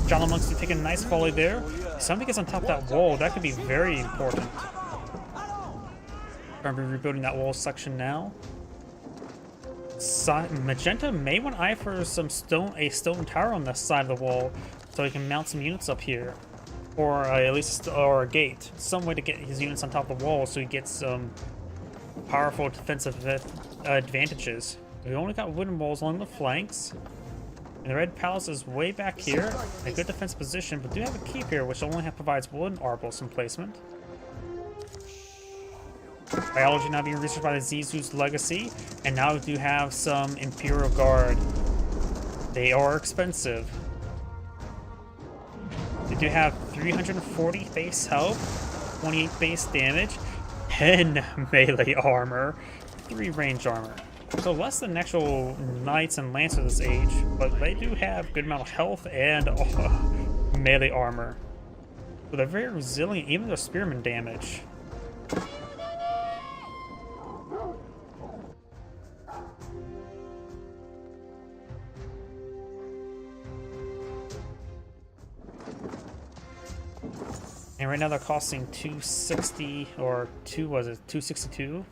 Shaolin monks to take a nice volley there. If somebody gets on top of that wall, that could be very important. Going to be rebuilding that wall section now. Magenta may want to eye for some a stone tower on the side of the wall, so he can mount some units up here, or at least a gate, some way to get his units on top of the wall, so he gets some powerful defensive advantages. We only got wooden walls along the flanks, and the Red Palace is way back here, in a good defense position, but do have a keep here, which only provides wooden arbals in placement. Biology now being researched by the Zizou's Legacy, and now we do have some Imperial Guard. They are expensive. They do have 340 base health, 28 base damage, 10 melee armor, 3 range armor. So less than actual knights and lancers this age, but they do have good amount of health and melee armor. So they're very resilient, even their spearman damage. And right now they're costing 260 or 262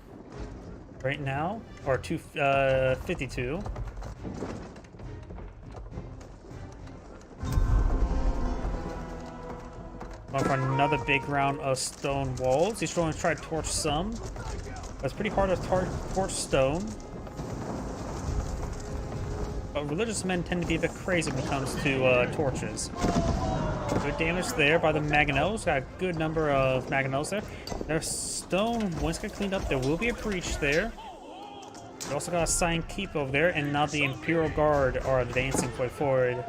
right now, or 252. Going for another big round of stone walls. He's going to try to torch some. It's pretty hard to torch stone. But religious men tend to be a bit crazy when it comes to torches. Good damage there by the Mangonels. Got a good number of Mangonels there. Their stone, once get cleaned up, there will be a breach there. We also got a Sign Keep over there, and now the Imperial Guard are advancing quite forward.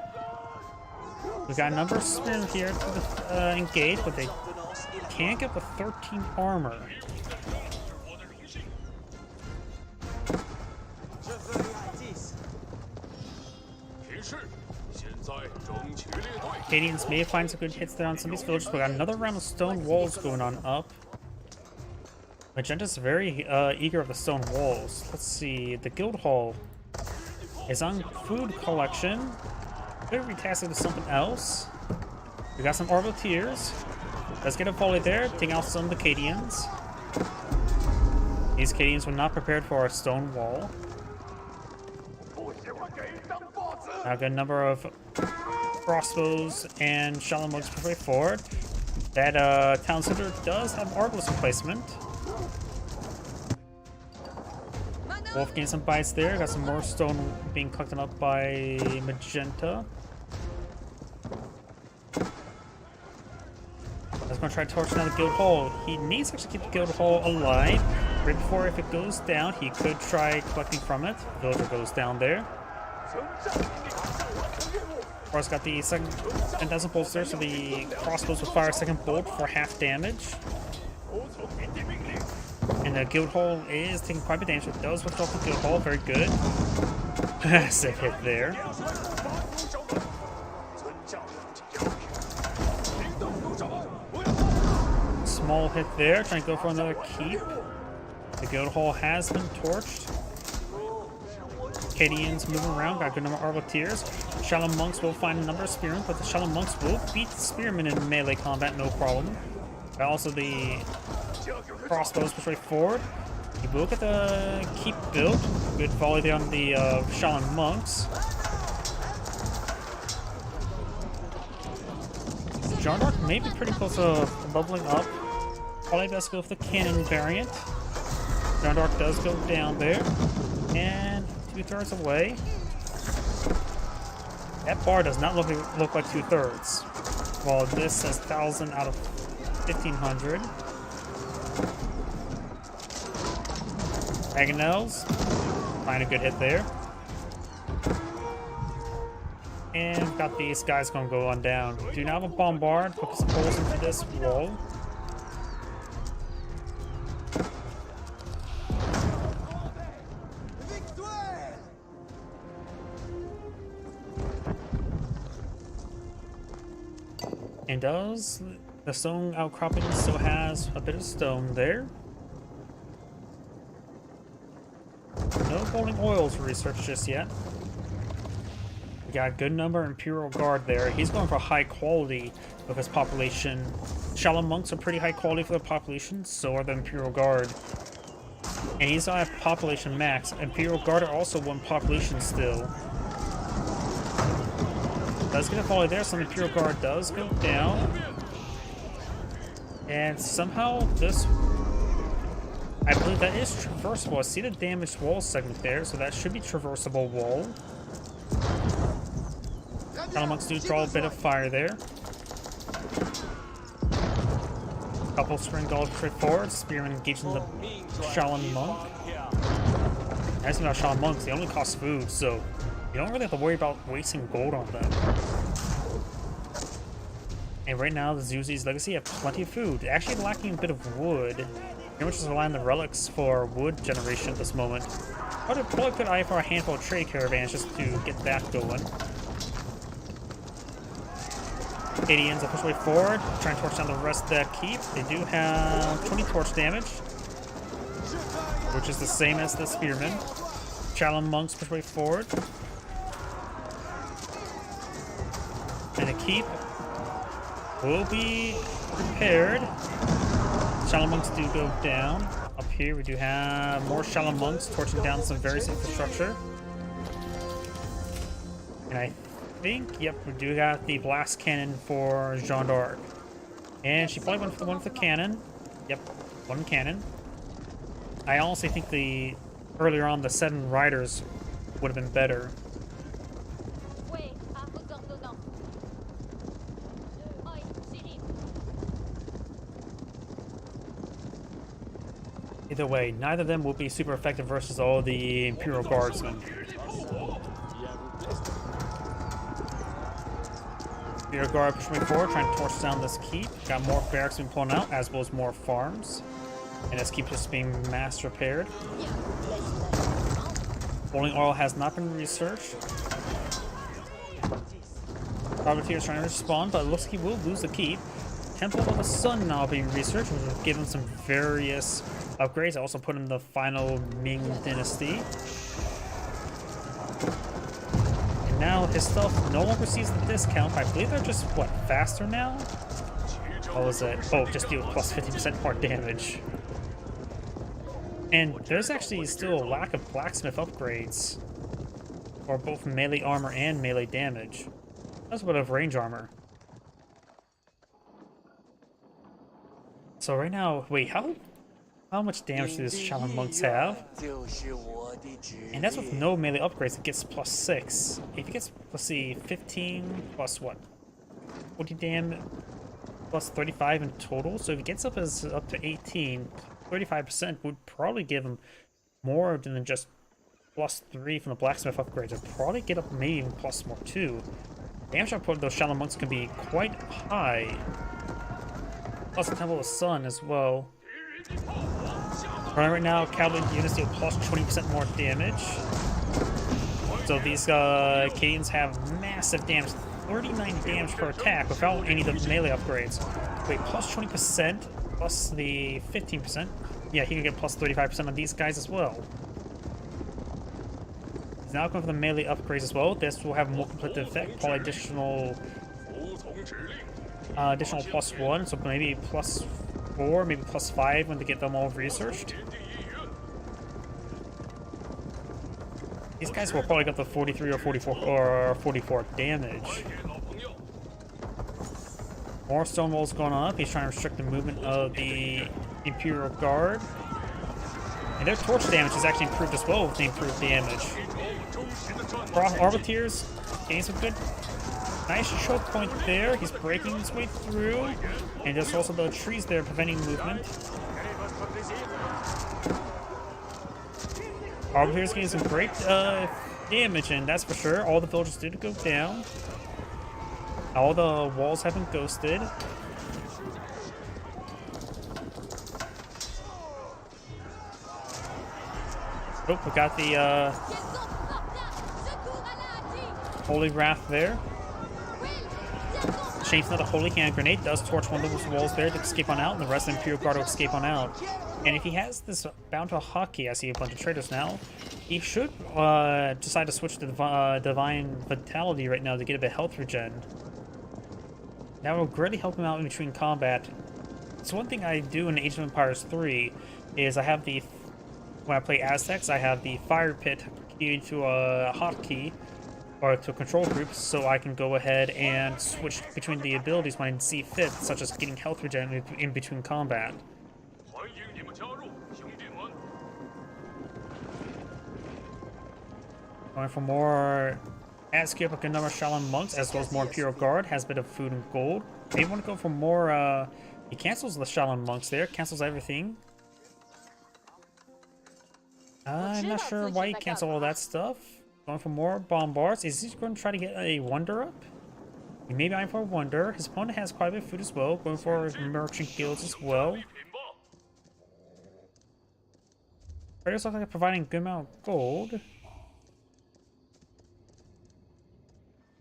We got a number of spearmen here to engage, but they can't get the 13 armor. Acadians may find some good hits there on some of these villages. We got another round of stone walls going on up. Magenta's very eager of the stone walls. Let's see, the guild hall is on food collection. Could retask it with something else. We got some Arbaletiers. Let's get a volley there, taking out some of the Acadians. These Acadians were not prepared for our stone wall. Now a good number of crossbows and Shaolin monks per way forward. That town center does have Arbalest replacement. Wolf gained some bites there. Got some more stone being collected up by Magenta. I was going to try to torch down the guild hall. He needs to actually keep the guild hall alive. Right before, if it goes down, he could try collecting from it. Villager goes down there. Of course, got the second 10,000 bolts there, so the crossbows will fire a second bolt for half damage. And the guild hall is taking quite a bit of damage. It does lift off the guild hall, very good. Massive hit there. Small hit there, trying to go for another keep. The guild hall has been torched. Acadians moving around, got a good number of Arbaletiers. Shaolin monks will find a number of spearmen, but the Shaolin monks will beat the spearmen in melee combat, no problem. But also the crossbows push right forward. You will get the keep built. Good volley there on the Shaolin monks. Jarnark may be pretty close to bubbling up. Probably best go with the cannon variant. Jarnark does go down there. And 2/3 away. That bar does not look like 2/3. While this says 1,000 out of 1,500. Mangonels, find a good hit there. And got these guys gonna go on down. Do now have a bombard, put some holes into this wall. And does the stone outcropping still has a bit of stone there? No golden oils researched just yet. We got a good number of Imperial Guard there. He's going for high quality of his population. Shaolin monks are pretty high quality for the population, so are the Imperial Guard. And he's at population max. Imperial Guard are also one population still. Does get a volley there, so the Imperial Guard does go down. And somehow this, I believe that is traversable. I see the damaged wall segment there, so that should be traversable wall. Shaolin monks do draw a bit of fire there. Couple spring gold straight forward. Spearman engaging the Shaolin monk. Nice thing about Shaolin monks, they only cost food, so you don't really have to worry about wasting gold on them. And right now, the Zuzi's Legacy have plenty of food. They're actually lacking a bit of wood. Pretty much just relying on the relics for wood generation at this moment. But it probably could eye for a handful of trade caravans just to get that going. Acadians are push way forward, trying to torch down the rest of that keep. They do have 20 torch damage, which is the same as the spearmen. Shaolin monks push way forward. And the keep will be repaired. Shaolin monks do go down. Up here we do have more Shaolin monks torching down some various infrastructure. And I think, yep, we do got the blast cannon for Jeanne d'Arc. And she probably went for the one with the cannon. Yep, one cannon. I honestly think earlier on the 7 riders would have been better. Oui, à vos ordonnances. Oi, Siri. Either way, neither of them will be super effective versus all the Imperial Guardsmen. Imperial Guard pushing forward, trying to torch down this keep. Got more barracks being pulled out, as well as more farms. And this keep just being mass repaired. Bowling oil has not been researched. Privateer is trying to respawn, but it looks like he will lose the keep. Temple of the Sun now being researched, which will give him some various upgrades. I also put in the final Ming Dynasty. And now his stuff no longer sees the discount. I believe they're just, what, faster now? What was it? Oh, just deal plus 50% more damage. And there's actually still a lack of blacksmith upgrades for both melee armor and melee damage. That's a bit of range armor. So right now, wait, how much damage do these Shaolin monks have? And that's with no melee upgrades. It gets plus 6. If it gets, let's see, 15 plus what? 40 damage plus 35 in total. So if it gets up to 18, 35% would probably give him more than just plus 3 from the blacksmith upgrades. It'd probably get up maybe even plus more too. Damage output of those Shaolin monks can be quite high. Plus the Temple of the Sun as well. Right now, cavalry units deal plus 20% more damage. So these Acadians have massive damage, 39 damage per attack without any of the melee upgrades. Wait, plus 20% plus the 15%. Yeah, he can get plus 35% on these guys as well. He's now going for the melee upgrades as well. This will have a more complete effect, probably additional plus 1, so maybe plus 4, maybe plus 5 when they get them all researched. These guys will probably get the 43 or 44 damage. More stone walls going on up. He's trying to restrict the movement of the Imperial Guard. And their torch damage is actually improved as well with the improved damage. Arbiteers gain some good, nice choke point there. He's breaking his way through. And there's also the trees there preventing movement. Arbiteers getting some great damage, and that's for sure. All the villagers did go down. All the walls have been ghosted. Oh, we got the Holy Wrath there. Shane's another Holy Hand Grenade does torch one of those walls there to escape on out, and the rest of the Imperial Guard will escape on out. And if he has this bound to a hotkey, I see a bunch of traders now, he should decide to switch to Divine Vitality right now to get a bit of health regen. That will greatly help him out in between combat. So one thing I do in Age of Empires 3 is I have the, when I play Aztecs, I have the Fire Pit keyed to a hotkey, or to a control group, so I can go ahead and switch between the abilities when I see fit, such as getting health regen in between combat. Going for more Azkir, but a number of Shaolin monks, as well as more Imperial Guard, has a bit of food and gold. Maybe want to go for more He cancels the Shaolin monks there, cancels everything. I'm not sure why he canceled all that stuff. Going for more bombards. Is he going to try to get a wonder up? He may be eyeing for a wonder. His opponent has quite a bit of food as well. Going for merchant guilds as well. Traders look like they're providing a good amount of gold.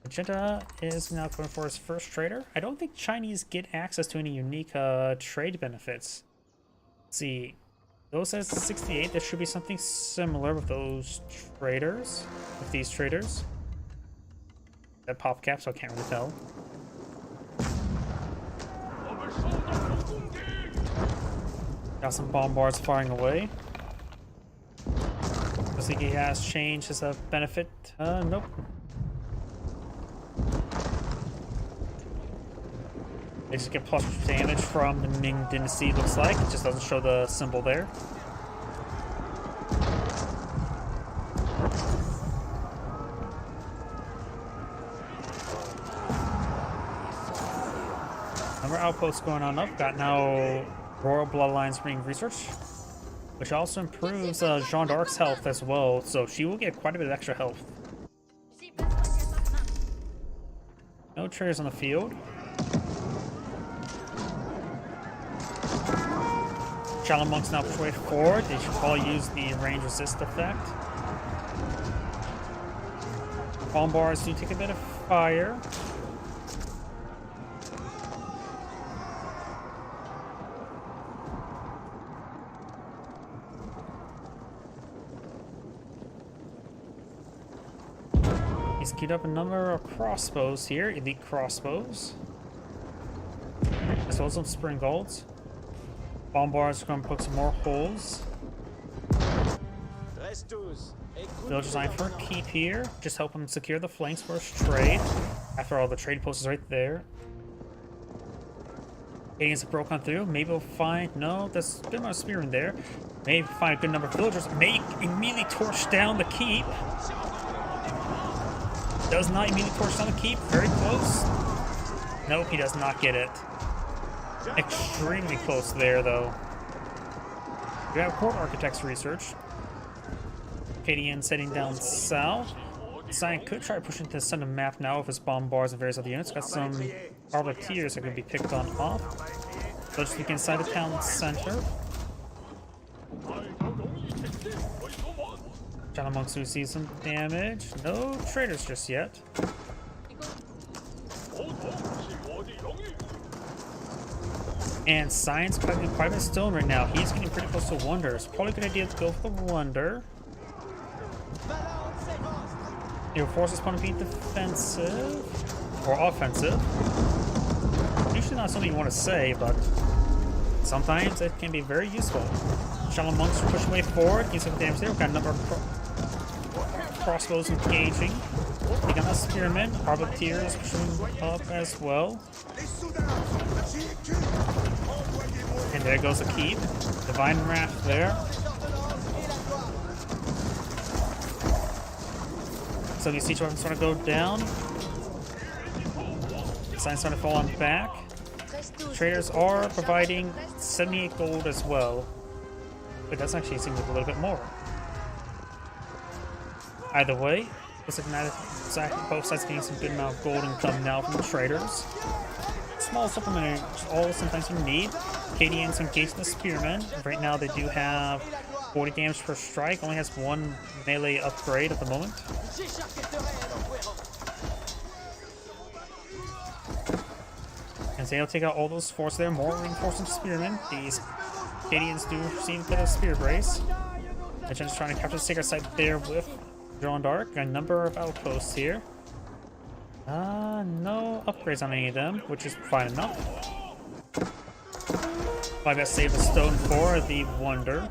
Magenta is now going for his first trader. I don't think Chinese get access to any unique trade benefits. Let's see. Those says 68. There should be something similar with those traders. With these traders. That pop cap, so I can't really tell. Got some bombards firing away. Looks like he has changed his benefit. Nope. They just get plus damage from the Ming Dynasty, looks like. It just doesn't show the symbol there. Number outposts going on up. Got now Royal Bloodlines being researched, which also improves Jeanne d'Arc's health as well, so she will get quite a bit of extra health. No traders on the field. Shaolin monks now push way forward. They should probably use the range resist effect. Bombards do take a bit of fire. He's queued up a number of crossbows here, elite crossbows. As well as some spring golds. Bombards are going to poke some more holes. Villagers eyeing for a keep here. Just help him secure the flanks for his trade. After all, the trade post is right there. Canadians have broken through. Maybe we'll find... No, there's a good amount of spearmen there. Maybe find a good number of villagers. May immediately torch down the keep. Does not immediately torch down the keep. Very close. Nope, he does not get it. Extremely close there, though. We have court architects research. Acadians heading down south. Cyan could try pushing to send a map now with his bombards and various other units. Got some arbiteers that can be picked on off. So just look inside the town center. Shaolin monks who see some damage. No traders just yet. And Cyan's collecting quite a bit of stone right now. He's getting pretty close to wonder. It's probably a good idea to go for the wonder. Your force is going to be defensive or offensive. Usually not something you want to say, but sometimes it can be very useful. Shaolin monks push way forward. He's some damage there. We've got a number of crossbows engaging. We got a spearman. Arbiteers pushing up as well. And there goes the keep. Divine Wrath there. So these siege weapons starting to go down. Signs starting to fall on back. Traders are providing 78 gold as well. But that's actually seems like a little bit more. Either way, looks like both sides getting some good amount of gold income now from the traders. Small supplementary, all sometimes you need. Acadians engage the spearmen. Right now they do have 40 damage per strike. Only has one melee upgrade at the moment. And so they'll take out all those forces there. More reinforcing spearmen. These Acadians do seem to have spear brace. Legend's trying to capture the sacred site there with Jeanne d'Arc. A number of outposts here. No upgrades on any of them, which is fine enough. I gotta save a stone for the wonder.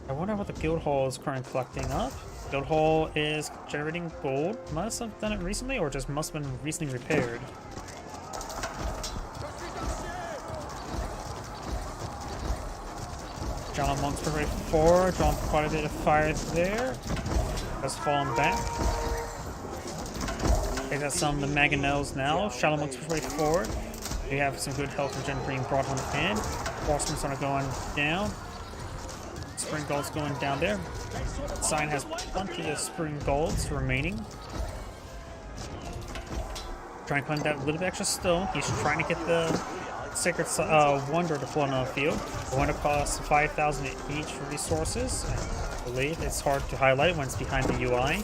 I wonder what the guild hall is currently collecting up. Guild hall is generating gold. Must have done it recently, or just must have been recently repaired. Shaolin monks for right forward, drawing quite a bit of fire there. Has fallen back. They got some of the mangonels now. Shallow monks push way forward. We have some good health regen being brought on in. Horsemen's are going down. Spring Gold's going down there. Sign has plenty of Spring Golds remaining. Trying to climb that little bit extra stone. He's trying to get the Sacred Wonder to float on the field. The Wonder costs 5,000 each for resources. I believe it's hard to highlight when it's behind the UI.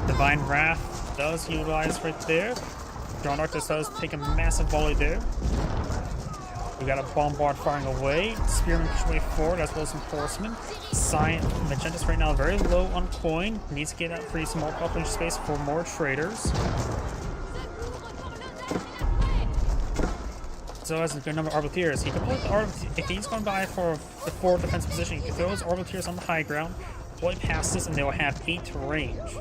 Divine Wrath does utilize right there. John Arctus does take a massive volley there. We got a Bombard firing away. Spearman push way forward as well as some Horsemen. Magenta's right now very low on coin. Needs to get out free some more public space for more traders. So has a good number of Arbiteers. He can put the if he's going by for the forward defense position, he can throw his Arbiteers on the high ground, deploy past this, and they will have 8 range.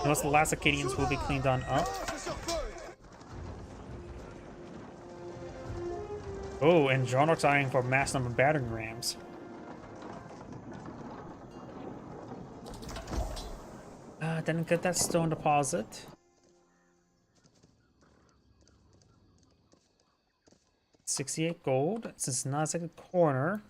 Unless the last Acadians will be cleaned on up. Oh, and Jarnock's eyeing for mass number of battering rams. Didn't get that stone deposit. $68 gold. Since it's not a second corner.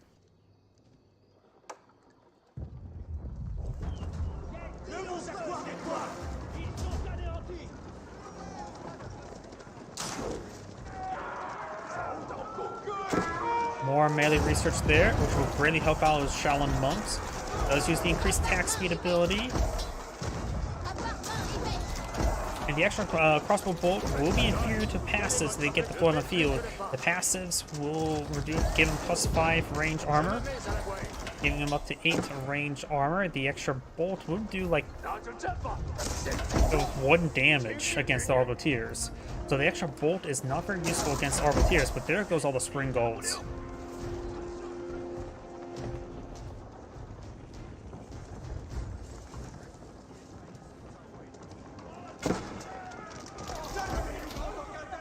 More melee research there, which will greatly help out his Shaolin monks. Does use the increased attack speed ability. And the extra crossbow bolt will be inferior to passives so they get the floor on the field. The passives will give them +5 range armor, giving them up to 8 range armor. The extra bolt will do like 1 damage against the Arbiteers. So the extra bolt is not very useful against Arbiteers, but there goes all the Spring Golds.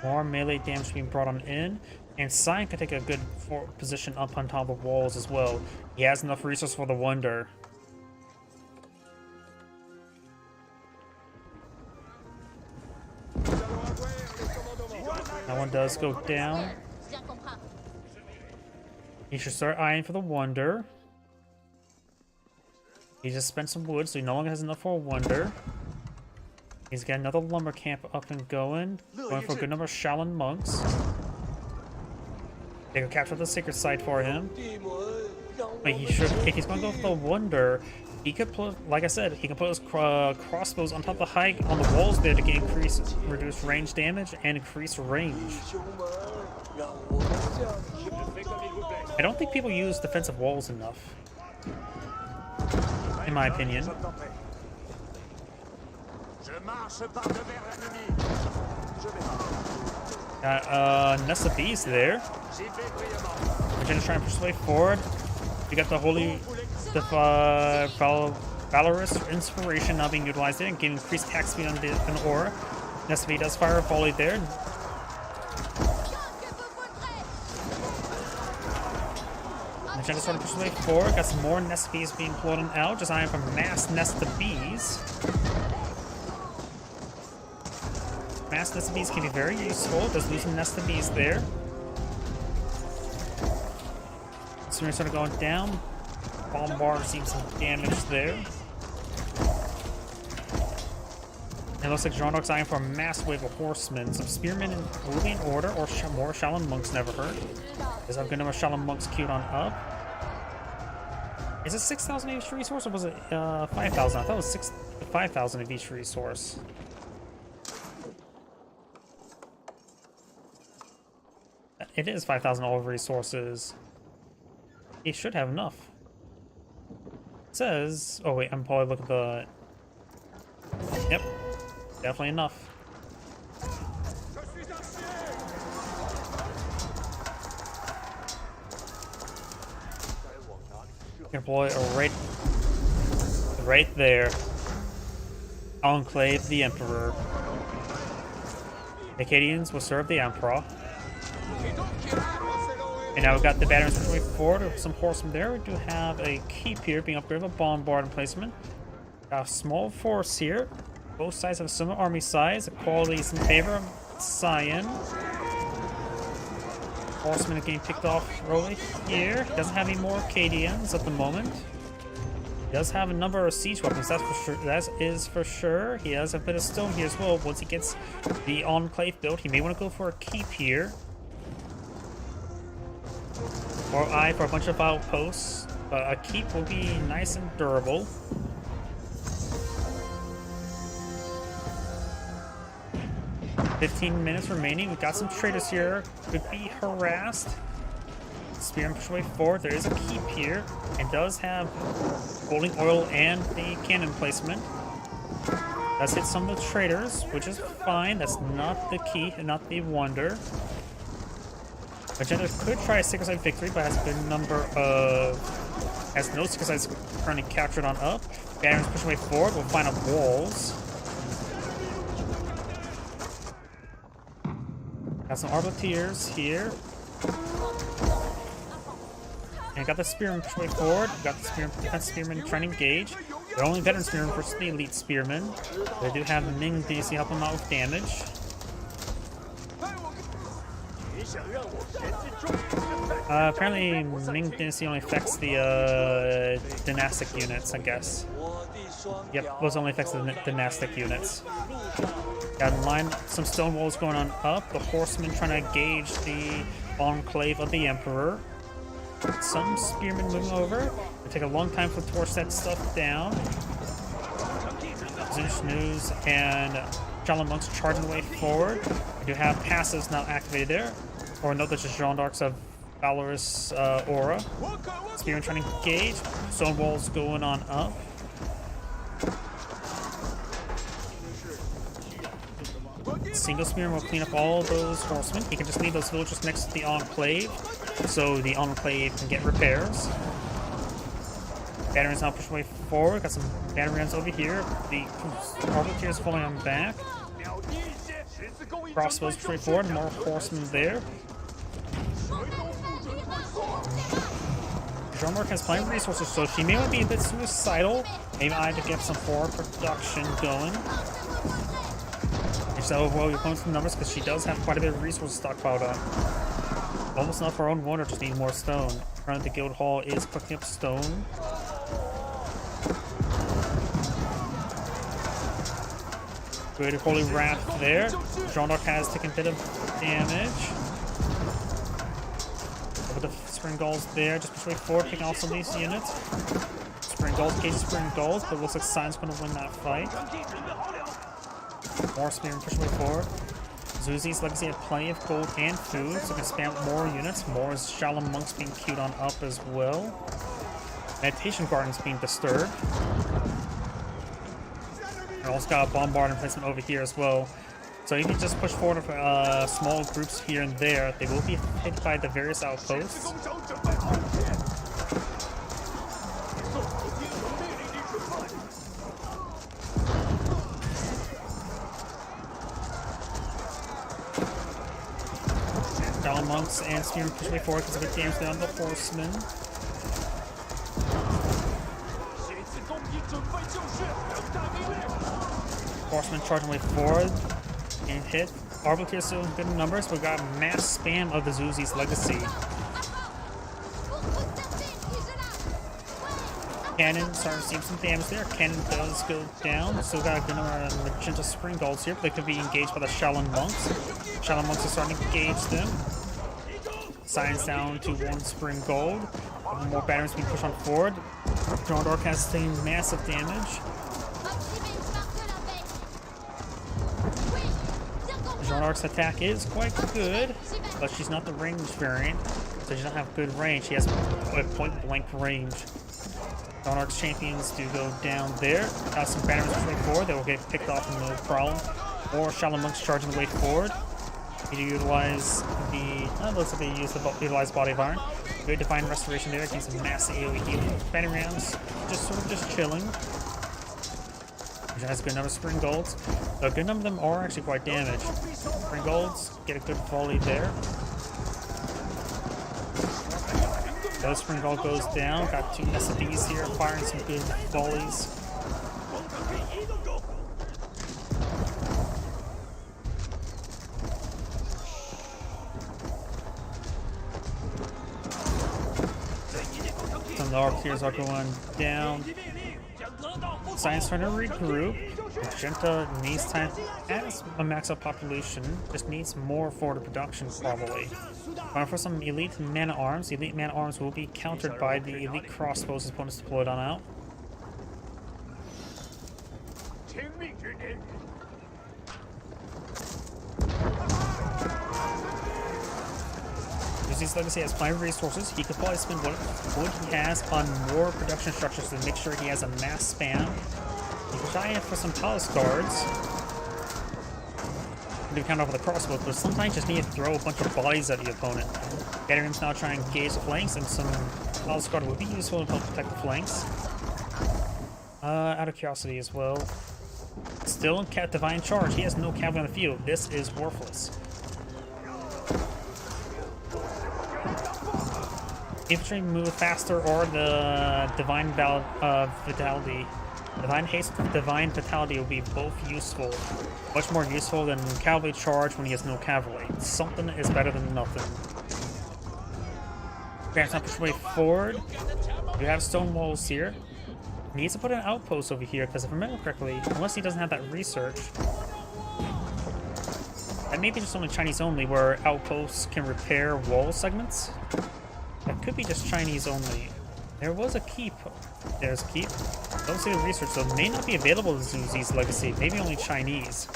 More melee damage being brought on in, and Sion can take a good position up on top of walls as well. He has enough resources for the Wonder. That one does go down. He should start eyeing for the Wonder. He just spent some wood, so he no longer has enough for a Wonder. He's got another lumber camp up and going for a good number of Shaolin monks. They can capture the sacred site for him. But he should, if he's going to go for the Wonder, he could put, like I said, he can put his crossbows on top of the height on the walls there to get reduce range damage and increase range. I don't think people use defensive walls enough, in my opinion. Nest of Bees there. Magenta's trying to push his way forward. We got the Valorous Inspiration now being utilized there and getting increased attack speed on the aura. Nest of Bees does fire a volley there. Magenta's trying to push his way forward. Got some more Nest of Bees being floated out. Just eyeing for mass Nest of Bees. Mass Nest of Bees can be very useful. Does lose some Nest of Bees there. Spearman started going down. Bombard seems some damage there. It looks like Jarnock's eyeing for a mass wave of horsemen. Some spearmen will be in order, or more Shaolin monks never hurt. There's a good number of Shaolin monks queued on up. Is it 6,000 of each resource, or was it 5,000? I thought it was 5,000 of each resource. It is 5,000 all resources. He should have enough. It says... Oh wait, I'm probably looking at the... Yep. Definitely enough. Deploy right there. Enclave the Emperor. The Acadians will serve the Emperor. And now we've got the batteries pushing forward with some horsemen there. We do have a keep here being upgraded with a bombard emplacement. Got a small force here. Both sides have a similar army size. Equality is in favor of Cyan. Horsemen are getting picked off early here. He doesn't have any more Acadians at the moment. He does have a number of siege weapons, that's for sure. That is for sure. He has a bit of stone here as well. Once he gets the enclave built, he may want to go for a keep here. Or eye for a bunch of outposts. A keep will be nice and durable. "15 minutes remaining. We've got some traders here. Could be harassed. Spearman push away forward. There is a keep here. And does have holding oil and the cannon placement. Does hit some of the traders, which is fine. That's not the key and not the wonder. Magenta could try a single side victory, but has a good number of... has no single sides currently captured on up. Barons push away forward. We'll find up walls. Got some Arbaletiers here. And got the Spearman push way forward. Got the Defense Spearman trying to engage. They're only Veteran Spearman versus the Elite Spearman. They do have Ming DC help them out with damage. Apparently Ming Dynasty only affects the dynastic units, I guess. Yep, those only affects the dynastic units. Got in line some stone walls going on up. The horsemen trying to engage the enclave of the Emperor. Some spearmen moving over. It'll take a long time to torch that stuff down. Zinch News and Shaolin Monks charging the way forward. We do have passives now activated there. Or note that just Jean d'Arc's of Valorous Aura. Spearmen trying to engage. Stone walls going on up. Single Spearman will clean up all those horsemen. He can just leave those villagers next to the enclave, so the enclave can get repairs. Batteries now push way forward. Got some battery runs over here. The Arbaletiers falling on back. Crossbows push way forward. More horsemen there. Jean d'Arc has plenty of resources, so she may be a bit suicidal. Maybe I had to get some forward production going. So well, your opponent's numbers because she does have quite a bit of resources stockpiled up. Almost enough for her own wonder, just need more stone. Currently, the guild hall is collecting up stone. Good Holy Wrath there. Jean d'Arc has taken a bit of damage. Over the Spring Gulls there, just push way forward, picking off some of these units. Spring Gulls, Cage Spring Gulls, but it looks like Cyan's going to win that fight. More Spearmen push way forward. Zuzi's Legacy have plenty of gold and food, so we can spam more units. More Shaolin Monks being queued on up as well. Meditation Gardens being disturbed. And also got a bombard emplacement over here as well. So you can just push forward small groups here and there. They will be hit by the various outposts. Shaolin Monks and Spearmen push way forward because of the damage down the horsemen. Horsemen charging way forward and hit. Arbaletier still in good numbers, but we got mass spam of the Zuzi's Legacy. Cannon starting to see some damage there. Cannon does go down. Still got a good number of Magenta Spring Gulls here, but they could be engaged by the Shaolin Monks. Shaolin Monks are starting to engage them. Science down to 1 Spring Gold. More batteries being pushed on forward. Jean d'Arc has taken massive damage. Jean d'Arc's attack is quite good, but she's not the range variant, so she doesn't have good range. She has a point blank range. Jean d'Arc's champions do go down there. Got some batteries pushing forward. They will get picked off no problem. Or Shaolin Monks charging the way forward. You utilize the... looks like they utilize Body of Iron. Good Divine Restoration there. Getting some massive AoE healing. Battery rounds just chilling. Which has a good number of Spring Golds. A good number of them are actually quite damaged. Spring Golds get a good volley there. The spring ball goes down. Got 2 SBs here firing some good volleys. Some of the Arqueers are going down. Science trying to regroup. Magenta needs time, as a max out population, just needs more for the production probably. Going for some elite man-at-arms. Elite man-at-arms will be countered by the elite crossbows his opponents deployed on out. Uzzi's Legacy has plenty of resources. He could probably spend what he has on more production structures to make sure he has a mass spam. He could try for some palace guards. Do count off with a crossbow, but sometimes just need to throw a bunch of bodies at the opponent. Veteran's now trying to engage the flanks, and some palace guard would be useful to help protect the flanks. Out of curiosity as well. Still in Divine Charge. He has no cavalry on the field. This is worthless. Infantry move faster, or the Divine Vitality. Divine Haste and Divine Vitality will be both useful. Much more useful than Cavalry Charge when he has no cavalry. Something is better than nothing. Grant's not push way forward. We have stone walls here. He needs to put an outpost over here, because if I remember correctly, unless he doesn't have that research, that may be just only Chinese only, where outposts can repair wall segments. That could be just Chinese only. There was a keep. There's a keep. Don't see the research, so it may not be available to Uzzi's Legacy. Maybe only Chinese.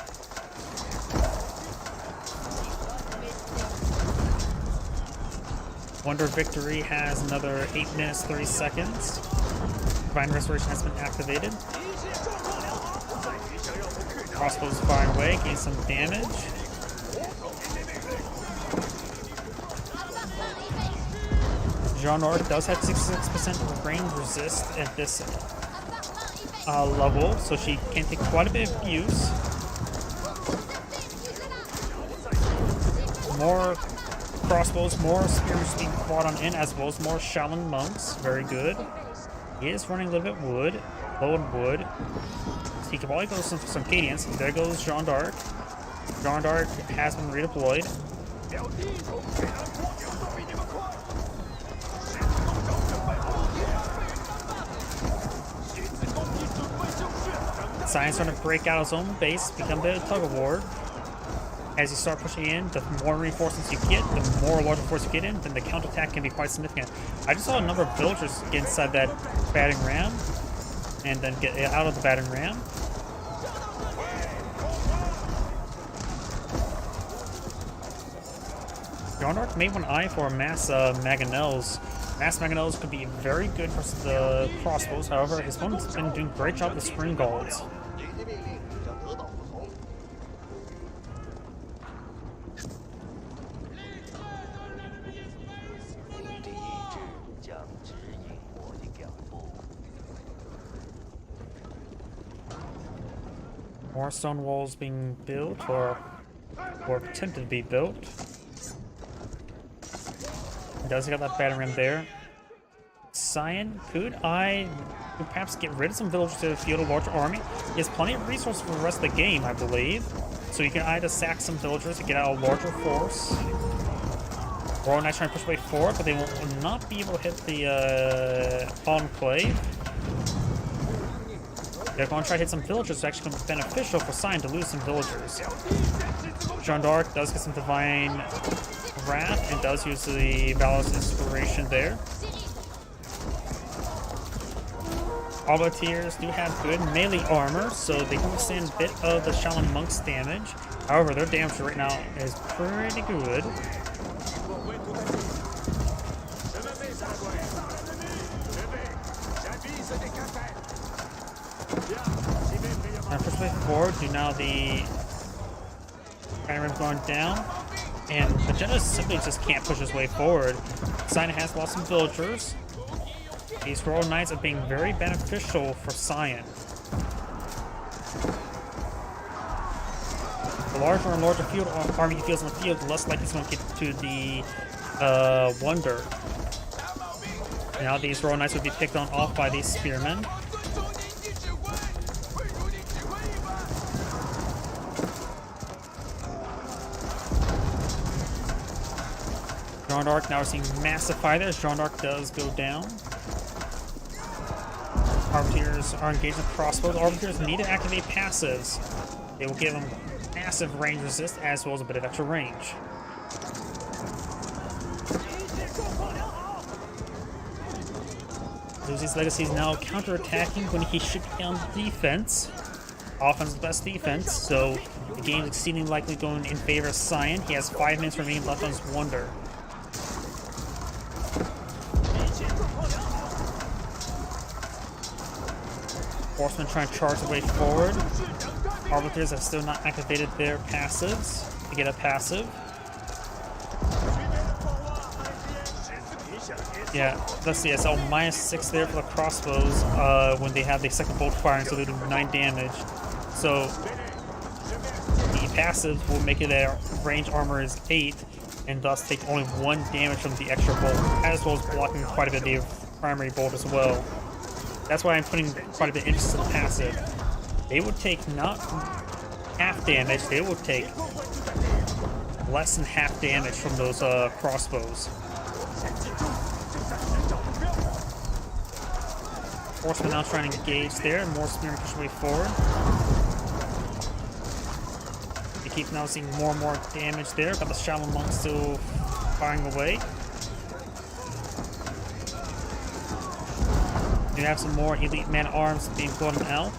Wonder Victory has another 8 minutes, 30 seconds. Divine Restoration has been activated. Crossbows firing away, getting some damage. Jeanne d'Arc does have 66% range resist at this level, so she can take quite a bit of abuse. More crossbows, more spears being brought on in, as well as more Shaolin monks. Very good. He is running a little bit wood, low in wood. So he can probably go for some cadence. There goes Jeanne d'Arc. Jeanne d'Arc has been redeployed. Science trying to break out his own base, become a bit of tug of war. As you start pushing in, the more reinforcements you get, the more larger force you get in, then the counterattack can be quite significant. I just saw a number of villagers get inside that battering ram, and then get out of the battering ram. Jeanne d'Arc may want an eye for mass mangonels. Mass mangonels could be very good for the crossbows, however, his opponent's been doing a great job with spring galls. More stone walls being built, or attempted to be built. Does got that battering ram there. Cyan, could perhaps get rid of some villagers to field a larger army? He has plenty of resources for the rest of the game, I believe. So you can either sack some villagers to get out a larger force, or not trying to push away forward, but they will not be able to hit the enclave. They're going to try to hit some villagers, it's actually going to be beneficial for Cyan to lose some villagers. Jeanne d'Arc does get some Divine Wrath and does use the Valorous Inspiration there. All the tiers do have good melee armor, so they can withstand a bit of the Shaolin Monk's damage. However, their damage right now is pretty good. And push way forward, do now the Skyrim going down. And Magenta simply just can't push his way forward. Cyan has lost some villagers. These Royal Knights are being very beneficial for Cyan. The larger and larger field army he feels on the field, the less likely he's going to get to the Wonder. Now these Royal Knights would be picked on off by these Spearmen. Jean d'Arc, now we're seeing massive fire there. Jean d'Arc does go down. Arbiters are engaged with crossbows. Arbiters need to activate passives. They will give them massive range resist as well as a bit of extra range. Zuzi's Legacy is now counterattacking when he should be on defense. Offense is the best defense, so the game is exceedingly likely going in favor of Cyan. He has 5 minutes remaining left on his Wonder. Horsemen trying to charge their way forward. Arbiters have still not activated their passives to get a passive. Yeah, let's see, it's all -6 there for the crossbows when they have the second bolt firing, so they do 9 damage. So the passives will make it their range armor is 8, and thus take only 1 damage from the extra bolt, as well as blocking quite a bit of the primary bolt as well. That's why I'm putting quite a bit of emphasis on the passive. They would take not half damage, they will take less than half damage from those crossbows. Horsemen now trying to engage there, more Spearmen push way forward. They keep now seeing more and more damage there, but the Shaman Monk still firing away. You have some more elite man-at-arms being blown out,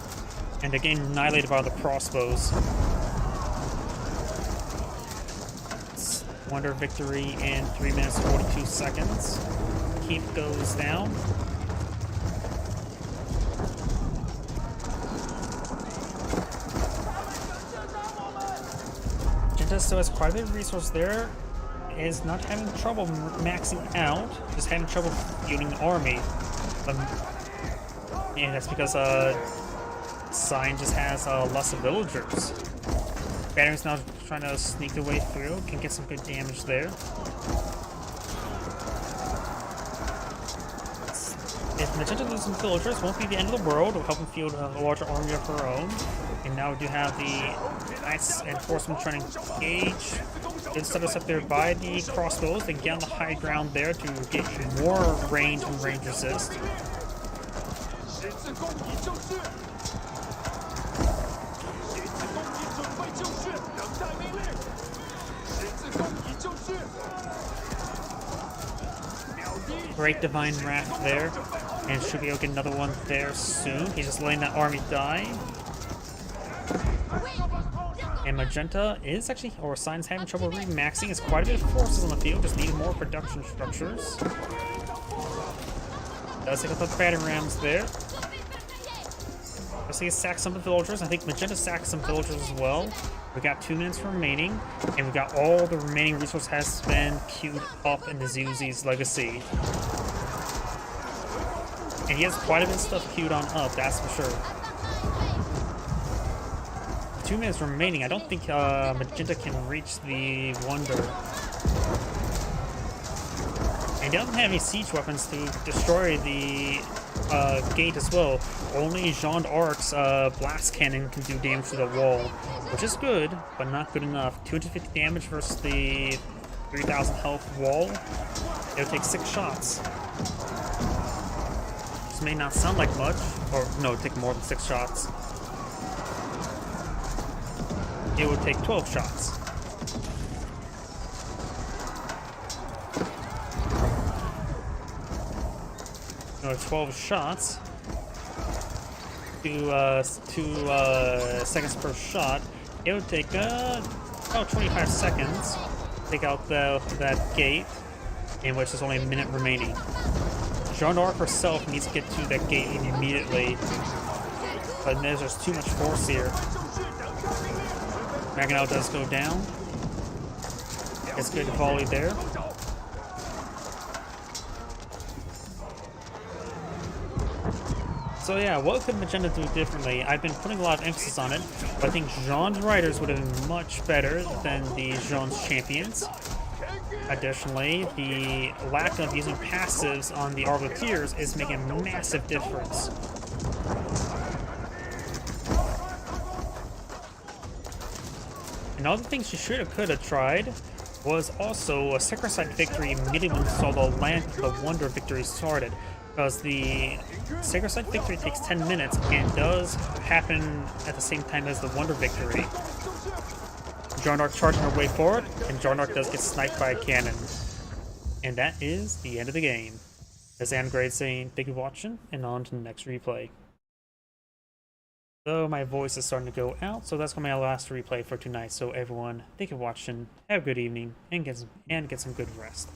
and they're getting annihilated by the crossbows. Wonder victory in 3 minutes 42 seconds. Keep goes down. Magenta still has quite a bit of resource there. Is not having trouble maxing out, just having trouble fielding the army. And that's because Cyan just has less villagers. Battery's now trying to sneak their way through, can get some good damage there. If Magenta loses some villagers, won't be the end of the world. It'll help them field a larger army of her own. And now we do have the Knights and Horsemen trying to engage. Good set up there by the crossbows. They get on the high ground there to get more range and range resist. Great Divine Wrath there, and should be able to get another one there soon. He's just letting that army die. And Magenta is actually, or Cyan's having trouble remaxing. It's quite a bit of forces on the field, just needing more production structures. Does take up the battering rams there. Let's see, sack some of the villagers. I think Magenta sacked some villagers as well. We got 2 minutes remaining, and we got all the remaining resource has been queued up in the Zuzi's Legacy. And he has quite a bit of stuff queued on up, that's for sure. 2 minutes remaining. I don't think Magenta can reach the Wonder. And he doesn't have any siege weapons to destroy the gate as well. Only Jean d'Arc's blast cannon can do damage to the wall, which is good, but not good enough. 250 damage versus the 3,000 health wall. It'll take 6 shots. This may not sound like much, or no, it'll take more than 6 shots. It would take 12 shots. No, 12 shots. 2 seconds per shot. It would take about 25 seconds to take out that gate, in which there's only a minute remaining. Jean d'Arc herself needs to get to that gate immediately, but there's too much force here. Maganel does go down. It's good volley there. So yeah, what could Magenta do differently? I've been putting a lot of emphasis on it, but I think Jean's riders would have been much better than the Jean's champions. Additionally, the lack of using passives on the Argoteers is making a massive difference. Another thing she should have, could have tried was also a Sacrosanct victory immediately when we saw the Wonder victory started. Because the Sacrosanct victory takes 10 minutes and does happen at the same time as the Wonder victory. Joan d'Arc charging her way forward, and Joan d'Arc does get sniped by a cannon. And that is the end of the game. As Angrade saying, thank you for watching, and on to the next replay. So my voice is starting to go out, so that's going to be my last replay for tonight. So everyone, thank you for watching, have a good evening, and get some good rest.